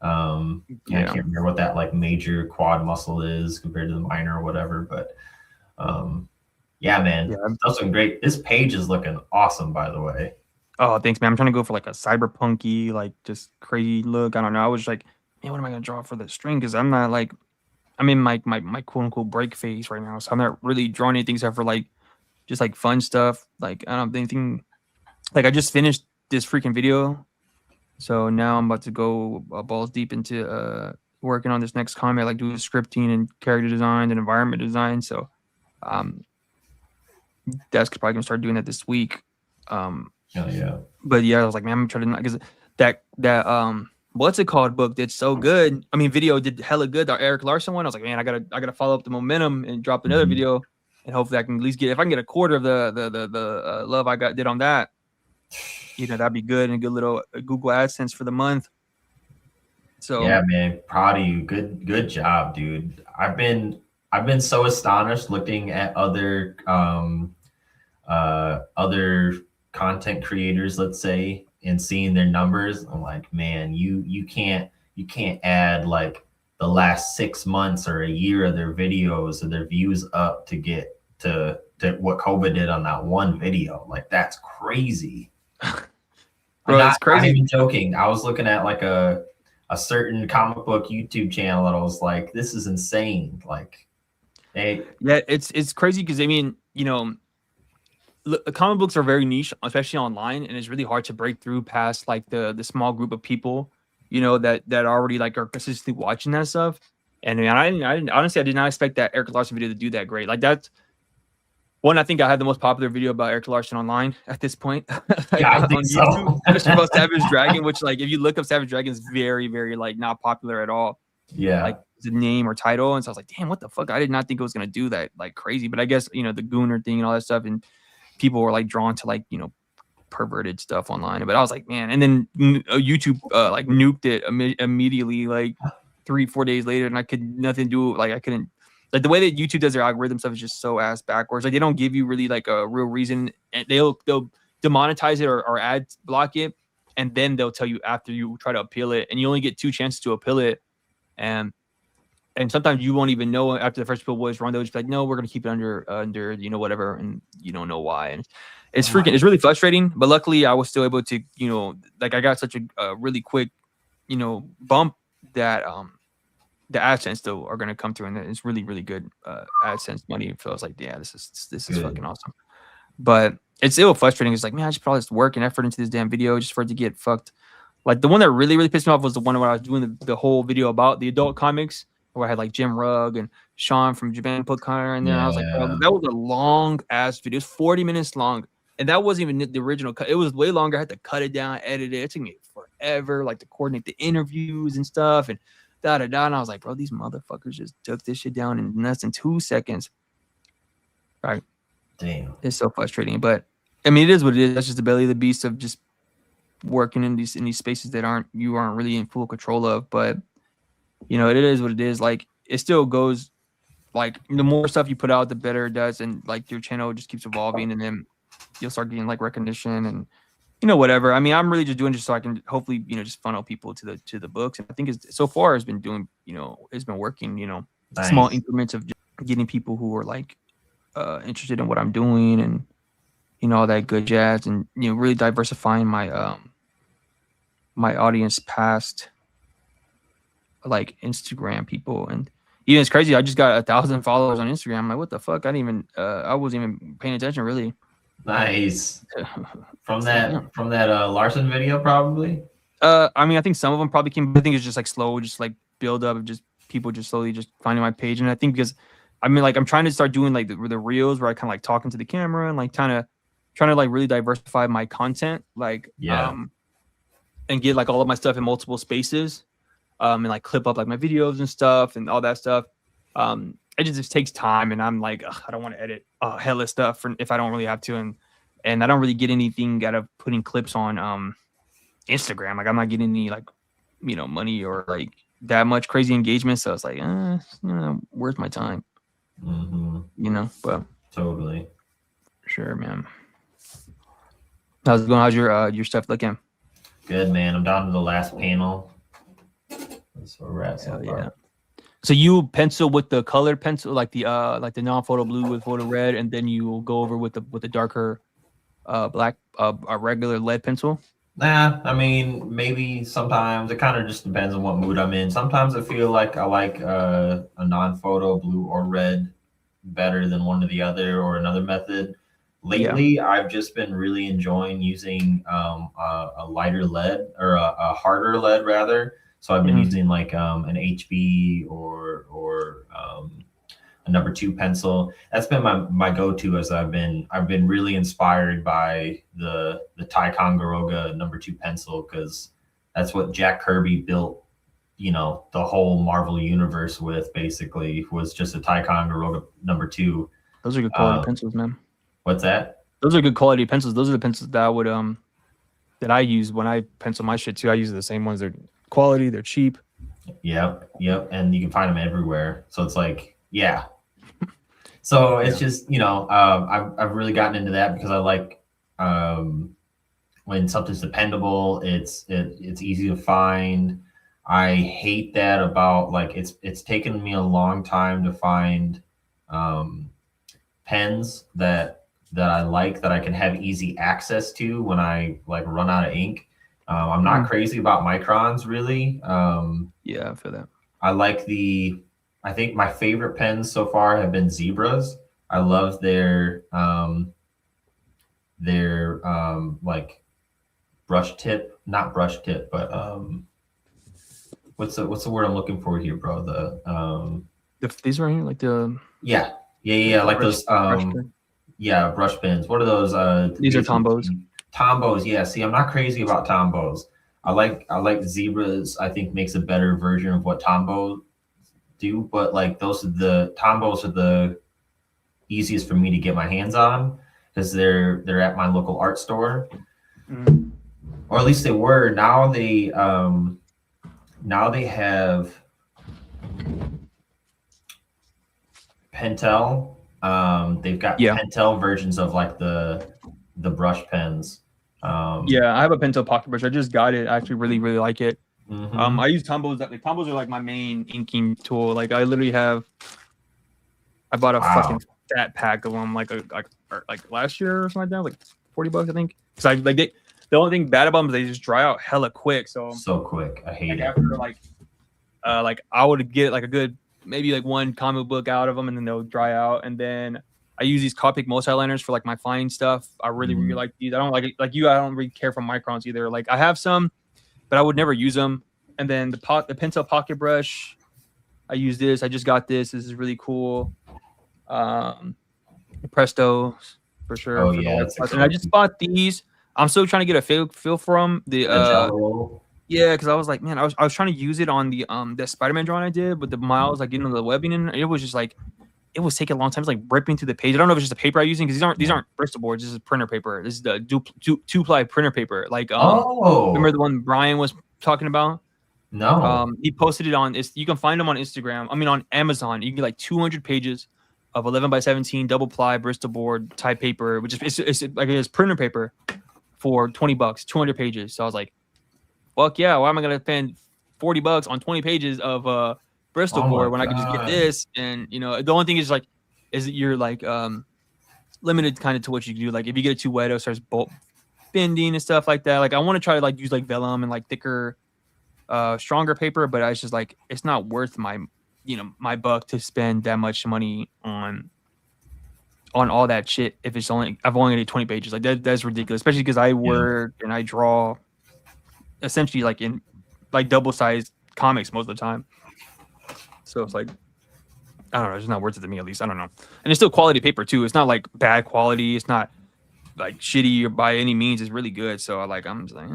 I can't remember what that like major quad muscle is compared to the minor or whatever, but yeah, man, that's looking great. This page is looking awesome, by the way. Oh, thanks, man. I'm trying to go for like a cyberpunky, like just crazy look. I don't know. I was like, man, what am I gonna draw for the string? Because I'm not like, I'm in my quote unquote break phase right now, so I'm not really drawing anything except for like just like fun stuff. Like I don't have anything. Like I just finished this freaking video, so now I'm about to go balls deep into working on this next comic, like doing scripting and character design and environment design. So That's probably gonna start doing that this week. Oh yeah. But yeah, I was like, man, I'm trying to because that what's it called book did so good. I mean, video did hella good. The Eric Larson one. I was like, man, I gotta follow up the momentum and drop another video, and hopefully I can at least get if I can get a quarter of the love I did on that. You know, that'd be good and a good little Google AdSense for the month. So yeah, man, proud of you. Good job, dude. I've been so astonished looking at other content creators, let's say, and seeing their numbers. I'm like, man, you can't add like the last 6 months or a year of their videos or their views up to get to what Cova did on that one video. Like, that's crazy. Bro, it's crazy. I'm not even joking. I was looking at like a certain comic book YouTube channel and I was like, this is insane. Like, yeah, it's crazy because I mean, you know, comic books are very niche, especially online, and it's really hard to break through past like the small group of people, you know, that already like are consistently watching that stuff. And I didn't honestly, I did not expect that Eric Larson video to do that great. Like that's one. I think I had the most popular video about Eric Larson online at this point. Yeah, I think on so. YouTube, especially about Savage Dragon, which like if you look up Savage Dragon, is very, very like not popular at all. Yeah, like the name or title, and so I was like, damn, what the fuck? I did not think it was gonna do that like crazy, but I guess you know the Gooner thing and all that stuff, and people were like drawn to like you know perverted stuff online. But I was like, man, and then YouTube like nuked it immediately, like 3-4 days later, and I could nothing do like I couldn't like the way that YouTube does their algorithm stuff is just so ass backwards. Like they don't give you really like a real reason, and they'll demonetize it or ad block it, and then they'll tell you after you try to appeal it, and you only get 2 chances to appeal it. And sometimes you won't even know after the first appeal was wrong. They'll just be like, no, we're gonna keep it under you know whatever, and you don't know why. And it's it's really frustrating. But luckily, I was still able to you know like I got such a really quick you know bump that the AdSense still are gonna come through, and it's really good AdSense money. So I was like, yeah, this is fucking awesome. But it's still frustrating. It's like, man, I just put all this work and effort into this damn video just for it to get fucked. Like the one that really pissed me off was the one where I was doing the whole video about the adult comics, where I had like Jim Rugg and Sean from Japan put Connor in there. I was like, bro, that was a long ass video. It's 40 minutes long. And that wasn't even the original cut. It was way longer. I had to cut it down, edit it. It took me forever, like to coordinate the interviews and stuff and And I was like, bro, these motherfuckers just took this shit down in less than 2 seconds. Right. Damn. It's so frustrating. But I mean, it is what it is. That's just the belly of the beast of just working in these spaces that you aren't really in full control of. But you know, it is what it is. Like it still goes like the more stuff you put out, the better it does, and like your channel just keeps evolving, and then you'll start getting like recognition and you know whatever. I mean, I'm really just doing just so I can hopefully just funnel people to the books, and I think it's so far has been doing it's been working. Nice. Small increments of just getting people who are like interested in what I'm doing and all that good jazz, and really diversifying my my audience past like Instagram people. And even it's crazy, I just got 1,000 followers on Instagram. I'm like, what the fuck? I wasn't even paying attention really. Nice. From that Larson video probably. I mean, I think some of them probably came. I think it's just like slow, just like build up of just people just slowly just finding my page. And I think because I mean, like I'm trying to start doing like the reels where I kind of like talking to the camera and like trying to like really diversify my content, like and get like all of my stuff in multiple spaces, and like clip up like my videos and stuff and all that stuff. It just takes time, and I'm like, I don't want to edit hella stuff if I don't really have to, and I don't really get anything out of putting clips on Instagram. Like I'm not getting any like money or like that much crazy engagement. So it's like, where's my time? Mm-hmm. But totally. Sure, man. How's it going? How's your stuff looking? Good, man. I'm down to the last panel. That's where we're at so far. Yeah. So you pencil with the colored pencil, like the non-photo blue with photo red, and then you go over with the darker black a regular lead pencil. Nah, I mean, maybe sometimes it kind of just depends on what mood I'm in. Sometimes I feel like I like a non-photo blue or red better than one or the other or another method. Lately, I've just been really enjoying using a lighter lead or a harder lead rather. So I've been using like an HB or number 2 pencil. That's been my go-to, as I've been really inspired by the Ticonderoga number 2 pencil, because that's what Jack Kirby built, you know, the whole Marvel universe with, basically, was just a Ticonderoga number 2. Those are good quality pencils, man. What's that? Those are good quality pencils. Those are the pencils that I would that I use when I pencil my shit too. I use the same ones. They're quality. They're cheap. Yep. And you can find them everywhere. So it's like, yeah. So it's just, you know, I've really gotten into that because I like when something's dependable. It's easy to find. I hate that about, like, it's taken me a long time to find pens that I like, that I can have easy access to when I like run out of ink. I'm not crazy about microns, really. Yeah, I feel that. I think my favorite pens so far have been Zebras. I love their like brush tip, not brush tip, but what's the word I'm looking for here, bro? These right here, like the yeah, like brush, those yeah, brush pens. What are those? These are Tombos. Tombos, yeah. See, I'm not crazy about Tombos. I like Zebras. I think makes a better version of what Tombow do, but like Tombos are the easiest for me to get my hands on, because they're at my local art store, or at least they were. Now they have Pentel. They've got Pentel versions of like the brush pens. Yeah, I have a Pentel pocket brush. I just got it. I actually really, really like it. I use Tombos. Tombos are like my main inking tool. Like I literally I bought a fucking fat pack of them like last year or something like that, like $40, I think. Because I like the only thing bad about them is they just dry out hella quick. So quick. I hate it. After like I would get like a good maybe like one comic book out of them, and then they'll dry out. And then I use these Copic multi-liners for like my fine stuff. I really, really like these. I don't like you. I don't really care for microns either. Like I have some, but I would never use them. And then the Pentel pocket brush, I use this. I just got this. This is really cool. Presto for sure. Oh yeah, and I just bought these. I'm still trying to get a feel from the yeah, because I was like, man, I was trying to use it on the Spider-Man drawing I did with the Miles, like getting the webbing in. It was just like, it was taking a long time. It's like ripping through the page. I don't know if it's just the paper I'm using, because these aren't Bristol boards. This is printer paper. This is the two-ply printer paper. Like remember the one Brian was talking about? No. He posted it on. You can find them on Instagram. I mean, on Amazon. You can get like 200 pages of 11x17 double-ply Bristol board type paper, which is it's printer paper for $20, 200 pages. So I was like, fuck yeah, why am I gonna spend $40 on 20 pages of Bristol board when I can just get this? And you know, the only thing is that you're like limited kind of to what you can do. Like if you get it too wet, it starts bending and stuff like that. Like I want to try to like use like vellum and like thicker, stronger paper, but it's just like it's not worth my buck to spend that much money on all that shit if it's I've only got 20 pages. Like that's ridiculous, especially because I work and I draw essentially like in like double-sized comics most of the time. So it's like, I don't know, it's not worth it to me, at least. I don't know. And it's still quality paper too. It's not like bad quality. It's not like shitty by any means. It's really good. So I'm just like,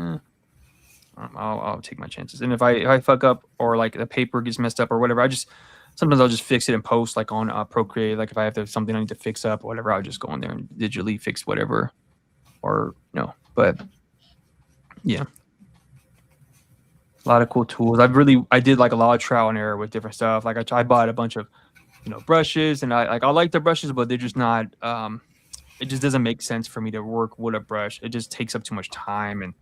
I'll take my chances. And if I fuck up or like the paper gets messed up or whatever, sometimes I'll just fix it in post, like on Procreate. Like if I have something I need to fix up or whatever, I'll just go in there and digitally fix whatever, or but yeah. A lot of cool tools. I did like a lot of trial and error with different stuff. Like I bought a bunch of, brushes, and I like the brushes, but they're just not. It just doesn't make sense for me to work with a brush. It just takes up too much time, and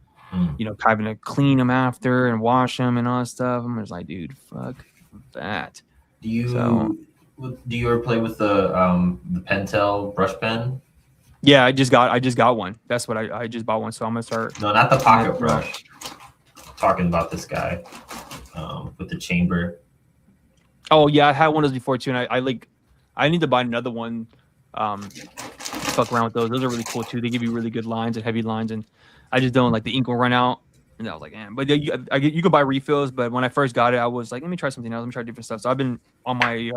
having to clean them after and wash them and all that stuff. I'm just like, dude, fuck that. Do you ever play with the Pentel brush pen? Yeah, I just got one. That's what I just bought one. So I'm gonna start. No, not the pocket brush. Talking about this guy with the chamber. Oh yeah, I had one of those before too, and I need to buy another one. Fuck around with those. Those are really cool too. They give you really good lines and heavy lines, and I just don't like the ink will run out. And I was like, man, but you can buy refills. But when I first got it, I was like, let me try something else. Let me try different stuff. So I've been on my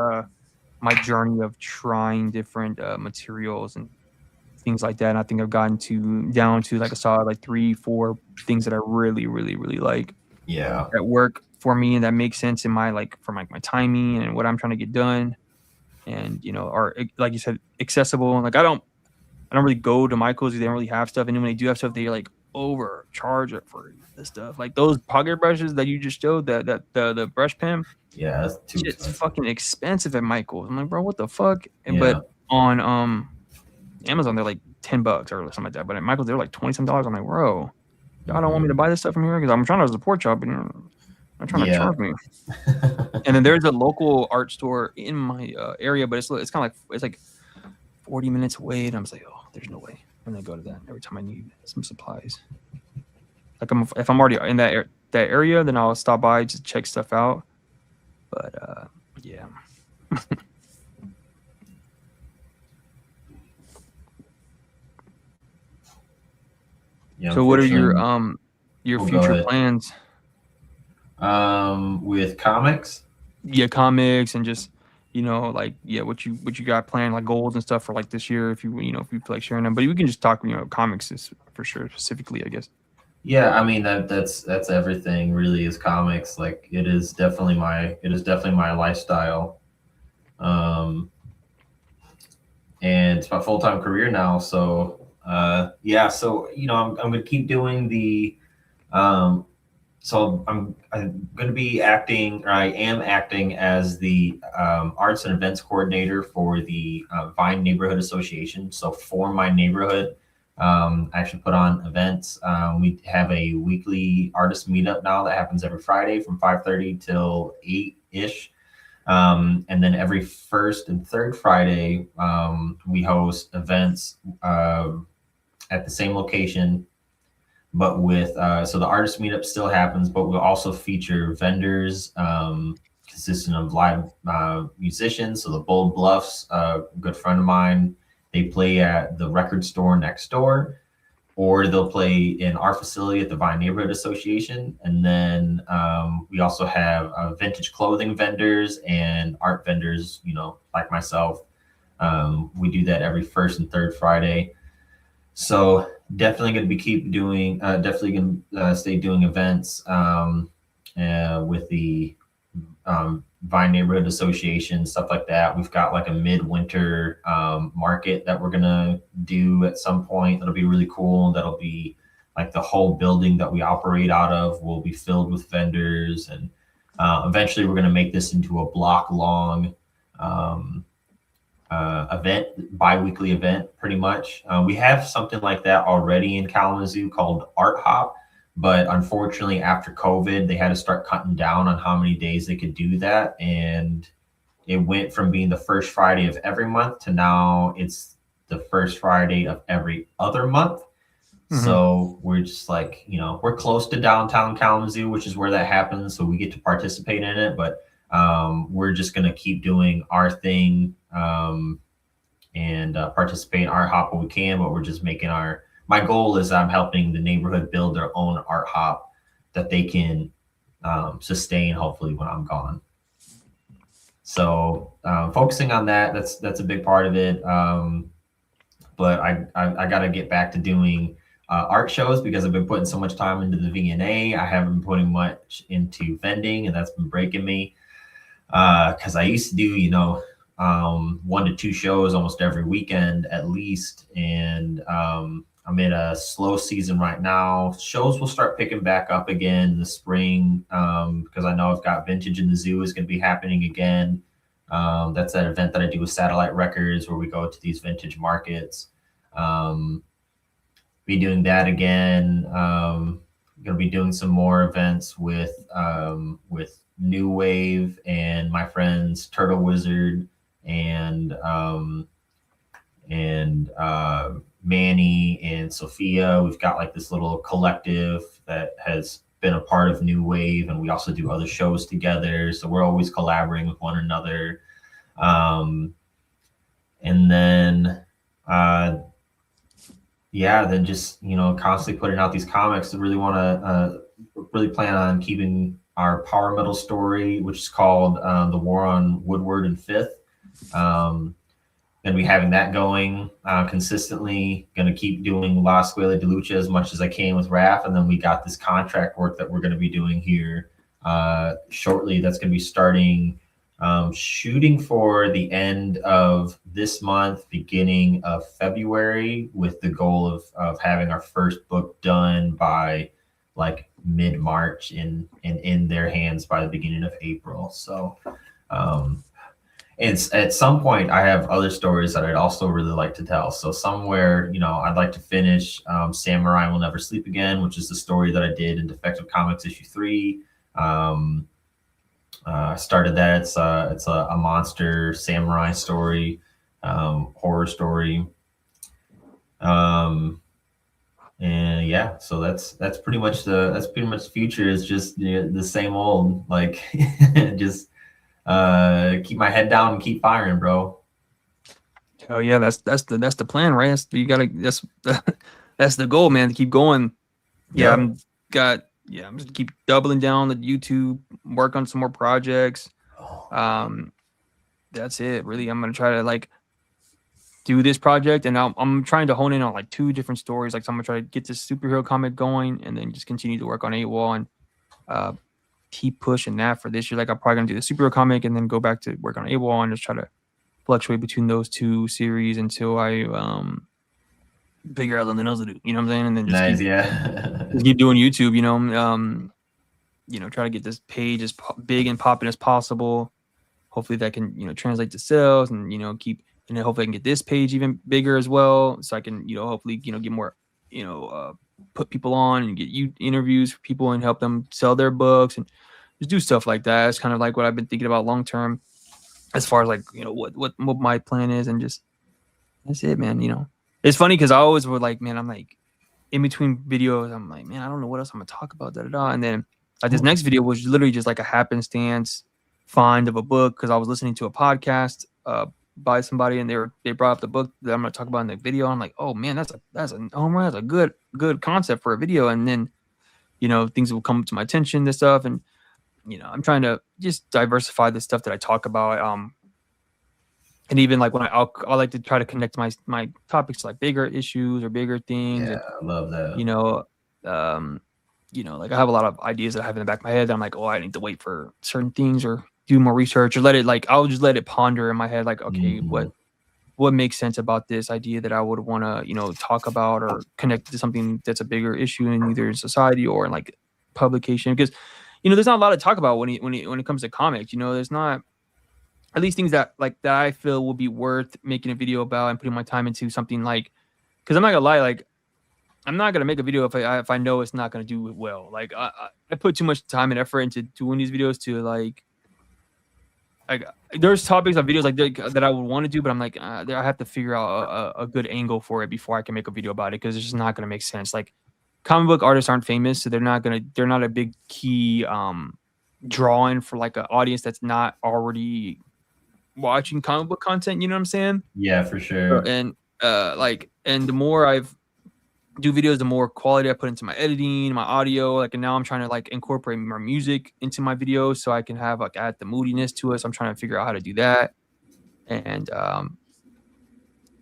my journey of trying different materials and things like that. And I think I've gotten down to like a solid like 3-4 things that I really, really, really like. Yeah. That work for me and that makes sense in my for my timing and what I'm trying to get done. And are, like you said, accessible. Like I don't really go to Michael's. They don't really have stuff, and then when they do have stuff, they like overcharge it for the stuff. Like those pocket brushes that you just showed, the brush pen. Yeah, that's too It's expensive. fucking expensive at Michael's. I'm like, bro, what the fuck? Yeah. But on Amazon they're like $10 or something like that. But at Michael's they're like $20 some. I'm like, bro, y'all don't want me to buy this stuff from here because I'm trying to support y'all, but you're not trying to charge me. And then there's a local art store in my area, but it's kind of it's like 40 minutes away, and I'm just like, oh, there's no way I'm gonna go to that every time I need some supplies. Like if I'm already in that area, then I'll stop by to check stuff out. But yeah. Yeah. So what are your future plans? With comics? Yeah, comics and just what you got planned, like goals and stuff for like this year, if you feel like sharing them. But we can just talk comics is for sure specifically, I guess. Yeah, I mean that's everything really is comics. Like it is definitely my lifestyle. And it's my full-time career now. So yeah, so I'm gonna keep doing the so I'm going to be acting, or I am acting as the arts and events coordinator for the Vine Neighborhood Association. So for my neighborhood, I actually put on events. We have a weekly artist meetup now that happens every Friday from 5:30 till 8-ish. And then every first and third Friday, we host events at the same location. But with so the artist meetup still happens, but we'll also feature vendors consisting of live musicians. So the Bold Bluffs, a good friend of mine, they play at the record store next door, or they'll play in our facility at the Vine Neighborhood Association. And then we also have vintage clothing vendors and art vendors, like myself. We do that every first and third Friday. So definitely going to stay doing events with the Vine Neighborhood Association, stuff like that. We've got like a midwinter market that we're going to do at some point. That'll be really cool. That'll be like the whole building that we operate out of will be filled with vendors. And eventually we're going to make this into a block long bi-weekly event, pretty much. We have something like that already in Kalamazoo called Art Hop, but unfortunately after COVID, they had to start cutting down on how many days they could do that. And it went from being the first Friday of every month to now it's the first Friday of every other month. Mm-hmm. So we're just like, we're close to downtown Kalamazoo, which is where that happens. So we get to participate in it, but we're just going to keep doing our thing and participate in Art Hop when we can, but we're just making my goal is I'm helping the neighborhood build their own Art Hop that they can sustain hopefully when I'm gone. So focusing on that's a big part of it. But I got to get back to doing art shows because I've been putting so much time into the V&A. I haven't been putting much into vending, and that's been breaking me. Because I used to do, 1 to 2 shows almost every weekend at least. And I'm in a slow season right now. Shows will start picking back up again in the spring because I know I've got Vintage in the Zoo is going to be happening again. That's that event that I do with Satellite Records where we go to these vintage markets. Be doing that again. Going to be doing some more events with New Wave and my friends Turtle Wizard and Manny and Sophia. We've got like this little collective that has been a part of New Wave, and we also do other shows together. So we're always collaborating with one another. And then then just constantly putting out these comics. I really want to really plan on keeping our power metal story, which is called The War on Woodward and Fifth. Gonna be having that going consistently. Gonna keep doing La Escuela de Lucha as much as I can with Raph, and then we got this contract work that we're gonna be doing here shortly. That's gonna be starting shooting for the end of this month, beginning of February, with the goal of having our first book done by like mid-March and in their hands by the beginning of April. So it's at some point I have other stories that I'd also really like to tell. So somewhere, you know, I'd like to finish Samurai Will Never Sleep Again, which is the story that I did in Defective Comics issue 3. I started that. It's a monster samurai story, horror story. And yeah, so that's pretty much the future. Is just the same old, like just keep my head down and keep firing, bro. Oh yeah, that's the plan, right? That's the goal, man, to keep going. Yeah, I'm just keep doubling down the YouTube, work on some more projects. That's it, really. I'm gonna try to like do this project, and I'm trying to hone in on like 2 different stories. Like, so I'm gonna try to get this superhero comic going, and then just continue to work on AWOL and keep pushing that for this year. Like, I'm probably gonna do the superhero comic and then go back to work on AWOL and just try to fluctuate between those 2 series until I figure out something else to do. You know what I'm saying? And then just keep doing YouTube. Try to get this page as big and popping as possible. Hopefully that can translate to sales, and keep. And then hopefully I can get this page even bigger as well, so I can, hopefully, get more, put people on and get interviews for people and help them sell their books and just do stuff like that. It's kind of like what I've been thinking about long term, as far as like, what my plan is, and just that's it, man. It's funny because I always would like, man, I'm like in between videos, I'm like, man, I don't know what else I'm gonna talk about, and then like this next video was literally just like a happenstance find of a book because I was listening to a podcast by somebody, and they brought up the book that I'm going to talk about in the video. I'm like, oh man, that's a home run. That's a good concept for a video. And then, things will come to my attention, this stuff. And, I'm trying to just diversify the stuff that I talk about. And even like when I like to try to connect my topics to like bigger issues or bigger things. Yeah, I love that. Like I have a lot of ideas that I have in the back of my head that I'm like, oh, I need to wait for certain things or do more research, or I'll just let it ponder in my head, like, okay, what makes sense about this idea that I would want to, talk about or connect to something that's a bigger issue in either society or in like publication. Because, there's not a lot to talk about when it comes to comics. There's not, at least things that I feel will be worth making a video about and putting my time into something like, because I'm not gonna lie, like, I'm not gonna make a video if I know it's not gonna do well. Like I put too much time and effort into doing these videos to like there's topics on videos that I would want to do, but I'm like, I have to figure out a good angle for it before I can make a video about it, because it's just not gonna make sense. Like, comic book artists aren't famous, so they're not a big key drawing for like an audience that's not already watching comic book content. You know what I'm saying? Yeah, for sure. And and the more I've do videos, the more quality I put into my editing, my audio. Like, and now I'm trying to like incorporate more music into my videos so I can have like add the moodiness to it. So I'm trying to figure out how to do that. And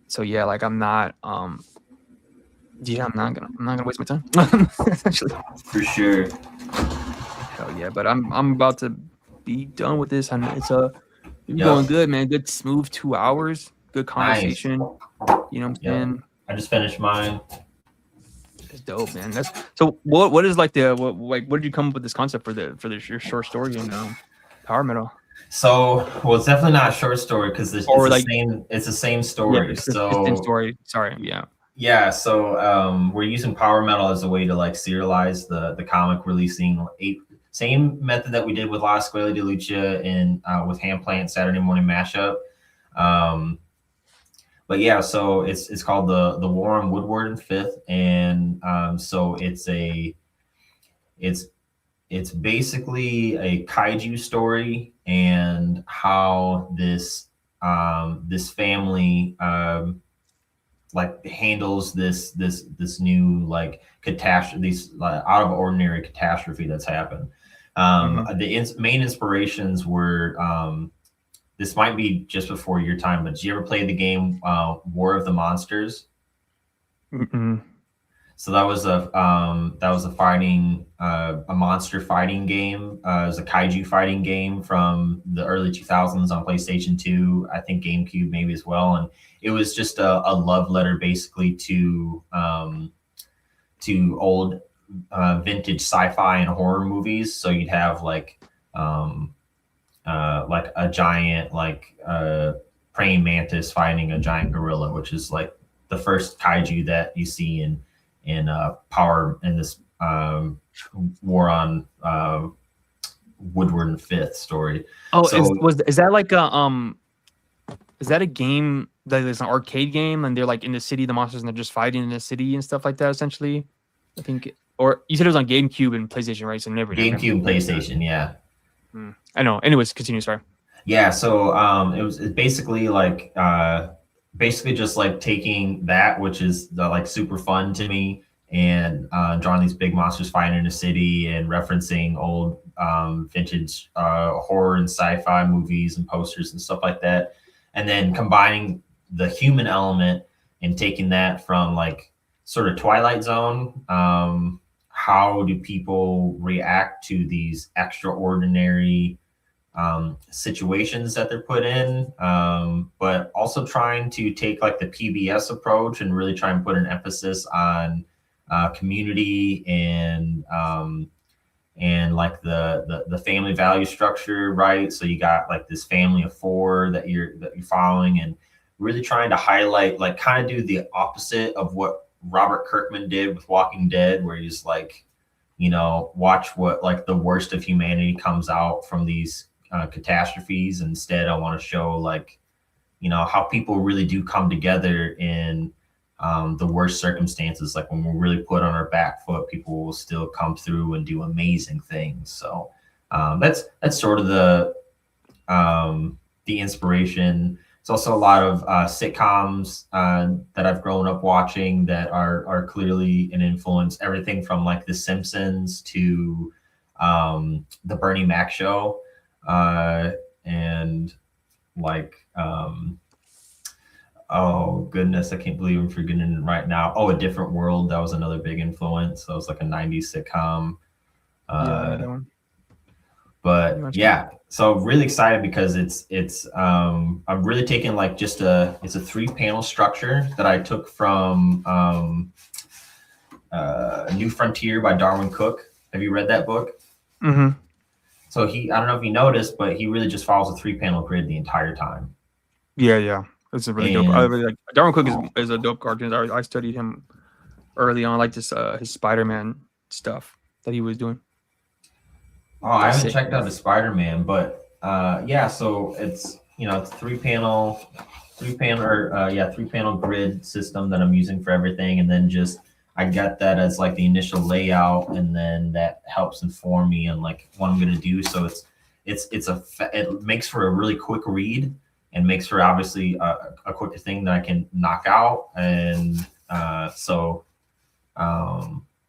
so yeah, like I'm not gonna waste my time. Essentially. For sure. Hell yeah, but I'm about to be done with this, and it's going good, man. Good smooth 2 hours, good conversation. Nice. You know what I'm saying? I just finished mine. It's dope, man. That's so. What is like what did you come up with this concept for your short story in Power Metal? So, well, it's definitely not a short story because it's the same story. Yeah, it's the same story. Sorry, yeah. Yeah, so we're using Power Metal as a way to like serialize the comic, releasing same method that we did with La Escuela de Lucha and with Hand Plant Saturday Morning Mashup. But yeah, so it's called the War on Woodward and Fifth, and so it's basically a kaiju story and how this family like handles this new like catastrophe, these out of ordinary catastrophe that's happened. The main inspirations were this might be just before your time, but did you ever play the game War of the Monsters? Mm-mm. So that was a fighting a monster fighting game. It was a kaiju fighting game from the early 2000s on PlayStation 2, I think GameCube maybe as well, and it was just a love letter basically to old vintage sci-fi and horror movies. So you'd have like a giant praying mantis fighting a giant gorilla, which is like the first kaiju that you see in Power in this War on Woodward and Fifth story. Oh, So- is that like a is that a game that is an arcade game and they're like in the city, the monsters, and they're just fighting in the city and stuff like that? Essentially, I think. Or you said it was on GameCube and PlayStation, right? So never. GameCube and PlayStation, yeah. I know. Anyways, continue. Sorry. Yeah, so it's basically like basically just like taking that, which is like super fun to me, and drawing these big monsters fighting in a city and referencing old vintage horror and sci-fi movies and posters and stuff like that, and then combining the human element and taking that from like sort of Twilight Zone. How do people react to these extraordinary situations that they're put in, but also trying to take like the PBS approach and really try and put an emphasis on community and like the family value structure, right? So you got like this family of four that you're following, and really trying to highlight, like kind of do the opposite of what Robert Kirkman did with Walking Dead, where he's like, watch what like the worst of humanity comes out from these catastrophes. Instead, I want to show like, how people really do come together in the worst circumstances. Like when we're really put on our back foot, people will still come through and do amazing things. So that's sort of the inspiration. It's also a lot of sitcoms that I've grown up watching that are clearly an influence. Everything from like The Simpsons to the Bernie Mac Show, and like oh goodness, I can't believe I'm forgetting it right now. Oh, A Different World. That was another big influence. That was like a 90s sitcom. That one. But yeah, so really excited because it's I'm really taking like it's a 3-panel structure that I took from New Frontier by Darwin Cook. Have you read that book? Mm-hmm. So I don't know if you noticed, but he really just follows a 3-panel grid the entire time. Yeah. It's a really dope. I really like Darwin Cook is a dope cartoonist. I studied him early on, like this his Spider-Man stuff that he was doing. Oh, I haven't checked out the Spider-Man, but yeah, so it's it's 3-panel grid system that I'm using for everything, and then just I got that as like the initial layout, and then that helps inform me on like what I'm gonna do. So it makes for a really quick read, and makes for obviously a quicker thing that I can knock out, and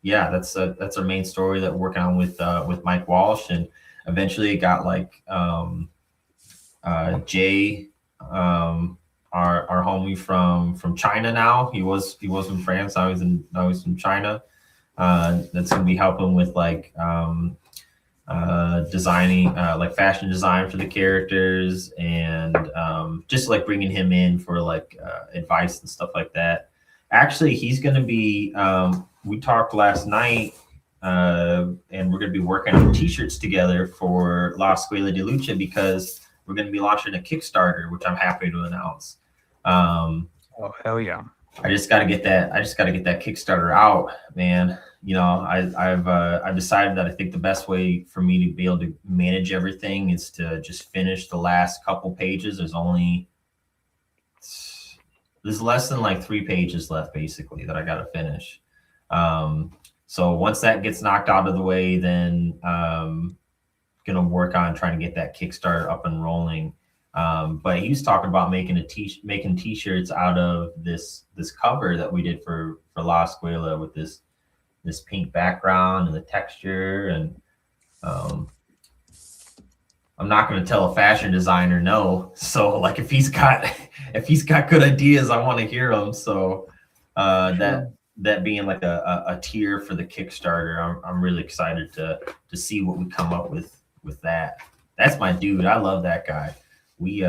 yeah, that's our main story that we're working on with Mike Walsh, and eventually it got like Jay, our homie from China now. He was from France. Now he's from China. That's gonna be helping with like designing like fashion design for the characters, and just like bringing him in for like advice and stuff like that. Actually, he's gonna be we talked last night, and we're going to be working on t-shirts together for La Escuela de Lucha, because we're going to be launching a Kickstarter, which I'm happy to announce. Oh, hell yeah. I just got to get that Kickstarter out, man. I've decided that I think the best way for me to be able to manage everything is to just finish the last couple pages. There's less than like 3 pages left basically that I got to finish. So once that gets knocked out of the way, then gonna work on trying to get that Kickstarter up and rolling. But he was talking about making t-shirts out of this cover that we did for La Escuela, with this pink background and the texture, and I'm not going to tell a fashion designer no. So like if he's got good ideas, I want to hear them. So that being like a tier for the Kickstarter, I'm really excited to see what we come up with that. That's my dude. I love that guy. We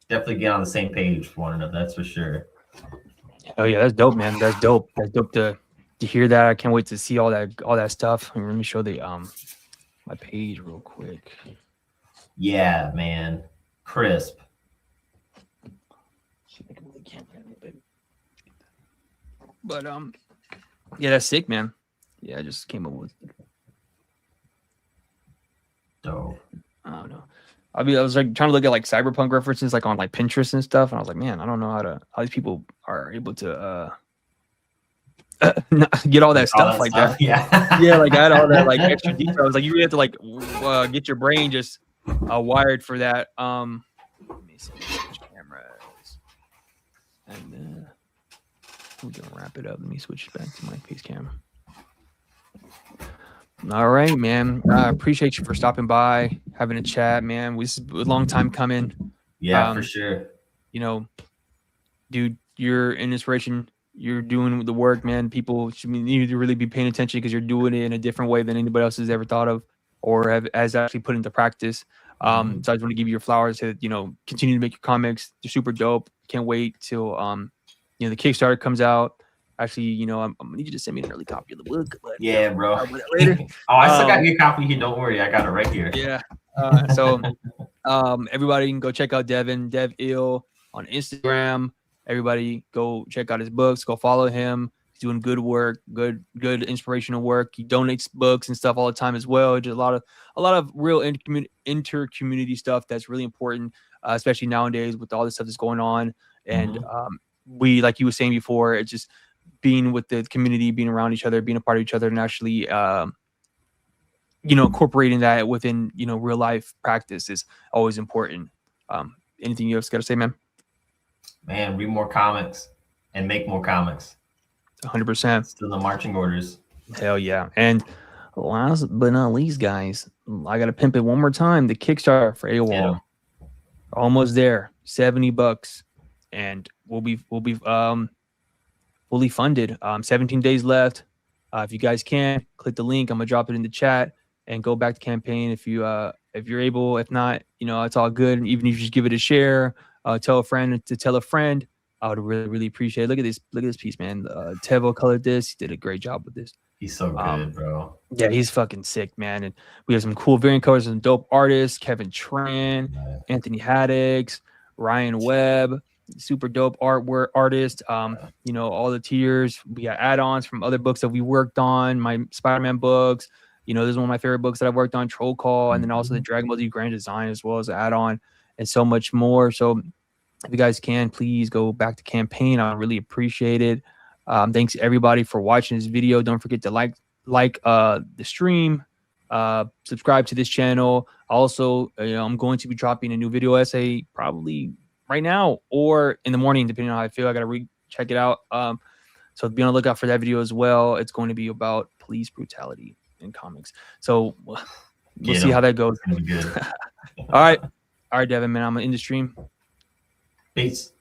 definitely get on the same page for one another. That's for sure. Oh yeah, that's dope, man. That's dope. That's dope to hear that. I can't wait to see all that stuff. Let me show the my page real quick. Yeah, man. Crisp. But yeah, that's sick, man. Yeah, I just came up with. Dope. I don't know. I was like trying to look at like cyberpunk references like on like Pinterest and stuff, and I was like, man, I don't know how these people are able to get all that stuff like that. Yeah. Yeah, like add all that like extra details. Like you really have to like get your brain just wired for that. Let me switch cameras, and then we're gonna wrap it up. Let me switch back to my face camera. All right, man. I appreciate you for stopping by, having a chat, man. This is a long time coming. Yeah, for sure. You know, dude, you're an inspiration. You're doing the work, man. People need to really be paying attention because you're doing it in a different way than anybody else has ever thought of or has actually put into practice. So I just want to give you your flowers. To, continue to make your comics. They're super dope. Can't wait till the Kickstarter comes out. Actually, I'm gonna need you to send me an early copy of the book. But, yeah, bro. Later. I still got your copy here. Don't worry, I got it right here. Yeah. So everybody can go check out Devin, DevIll on Instagram. Everybody go check out his books. Go follow him. He's doing good work, good inspirational work. He donates books and stuff all the time as well. Just a lot of real inter-community stuff that's really important, especially nowadays with all this stuff that's going on. And we, like you were saying before, it's just being with the community, being around each other, being a part of each other, and actually, incorporating that within, real life practice is always important. Anything you else got to say, man? Man, read more comics and make more comics. 100%. Still the marching orders. Hell yeah. And last but not least, guys, I got to pimp it one more time. The Kickstarter for AWOL. Yeah. Almost there. $70. And we'll be fully funded. 17 days left. If you guys can, click the link. I'm gonna drop it in the chat and go back to campaign if you're able. If not, it's all good. Even if you just give it a share, tell a friend to tell a friend. I would really, really appreciate it. Look at this piece, man. Tevo colored this. He did a great job with this. He's so good, bro. Yeah, he's fucking sick, man. And we have some cool variant colors and dope artists. Kevin Tran, Anthony Haddix, Ryan Webb. Super dope artwork artist. All the tiers. We got add-ons from other books that we worked on. My Spider-Man books. This is one of my favorite books that I've worked on, Troll Call, and then also the Dragon Ball Z Grand Design as well as an add-on and so much more. So if you guys can, please go back to campaign. I really appreciate it. Thanks everybody for watching this video. Don't forget to like the stream, subscribe to this channel. Also, I'm going to be dropping a new video essay probably right now or in the morning, depending on how I feel. I gotta check it out. So be on the lookout for that video as well. It's going to be about police brutality in comics. So we'll see how that goes. Good. All right, Devin, man. I'm in the stream. Peace.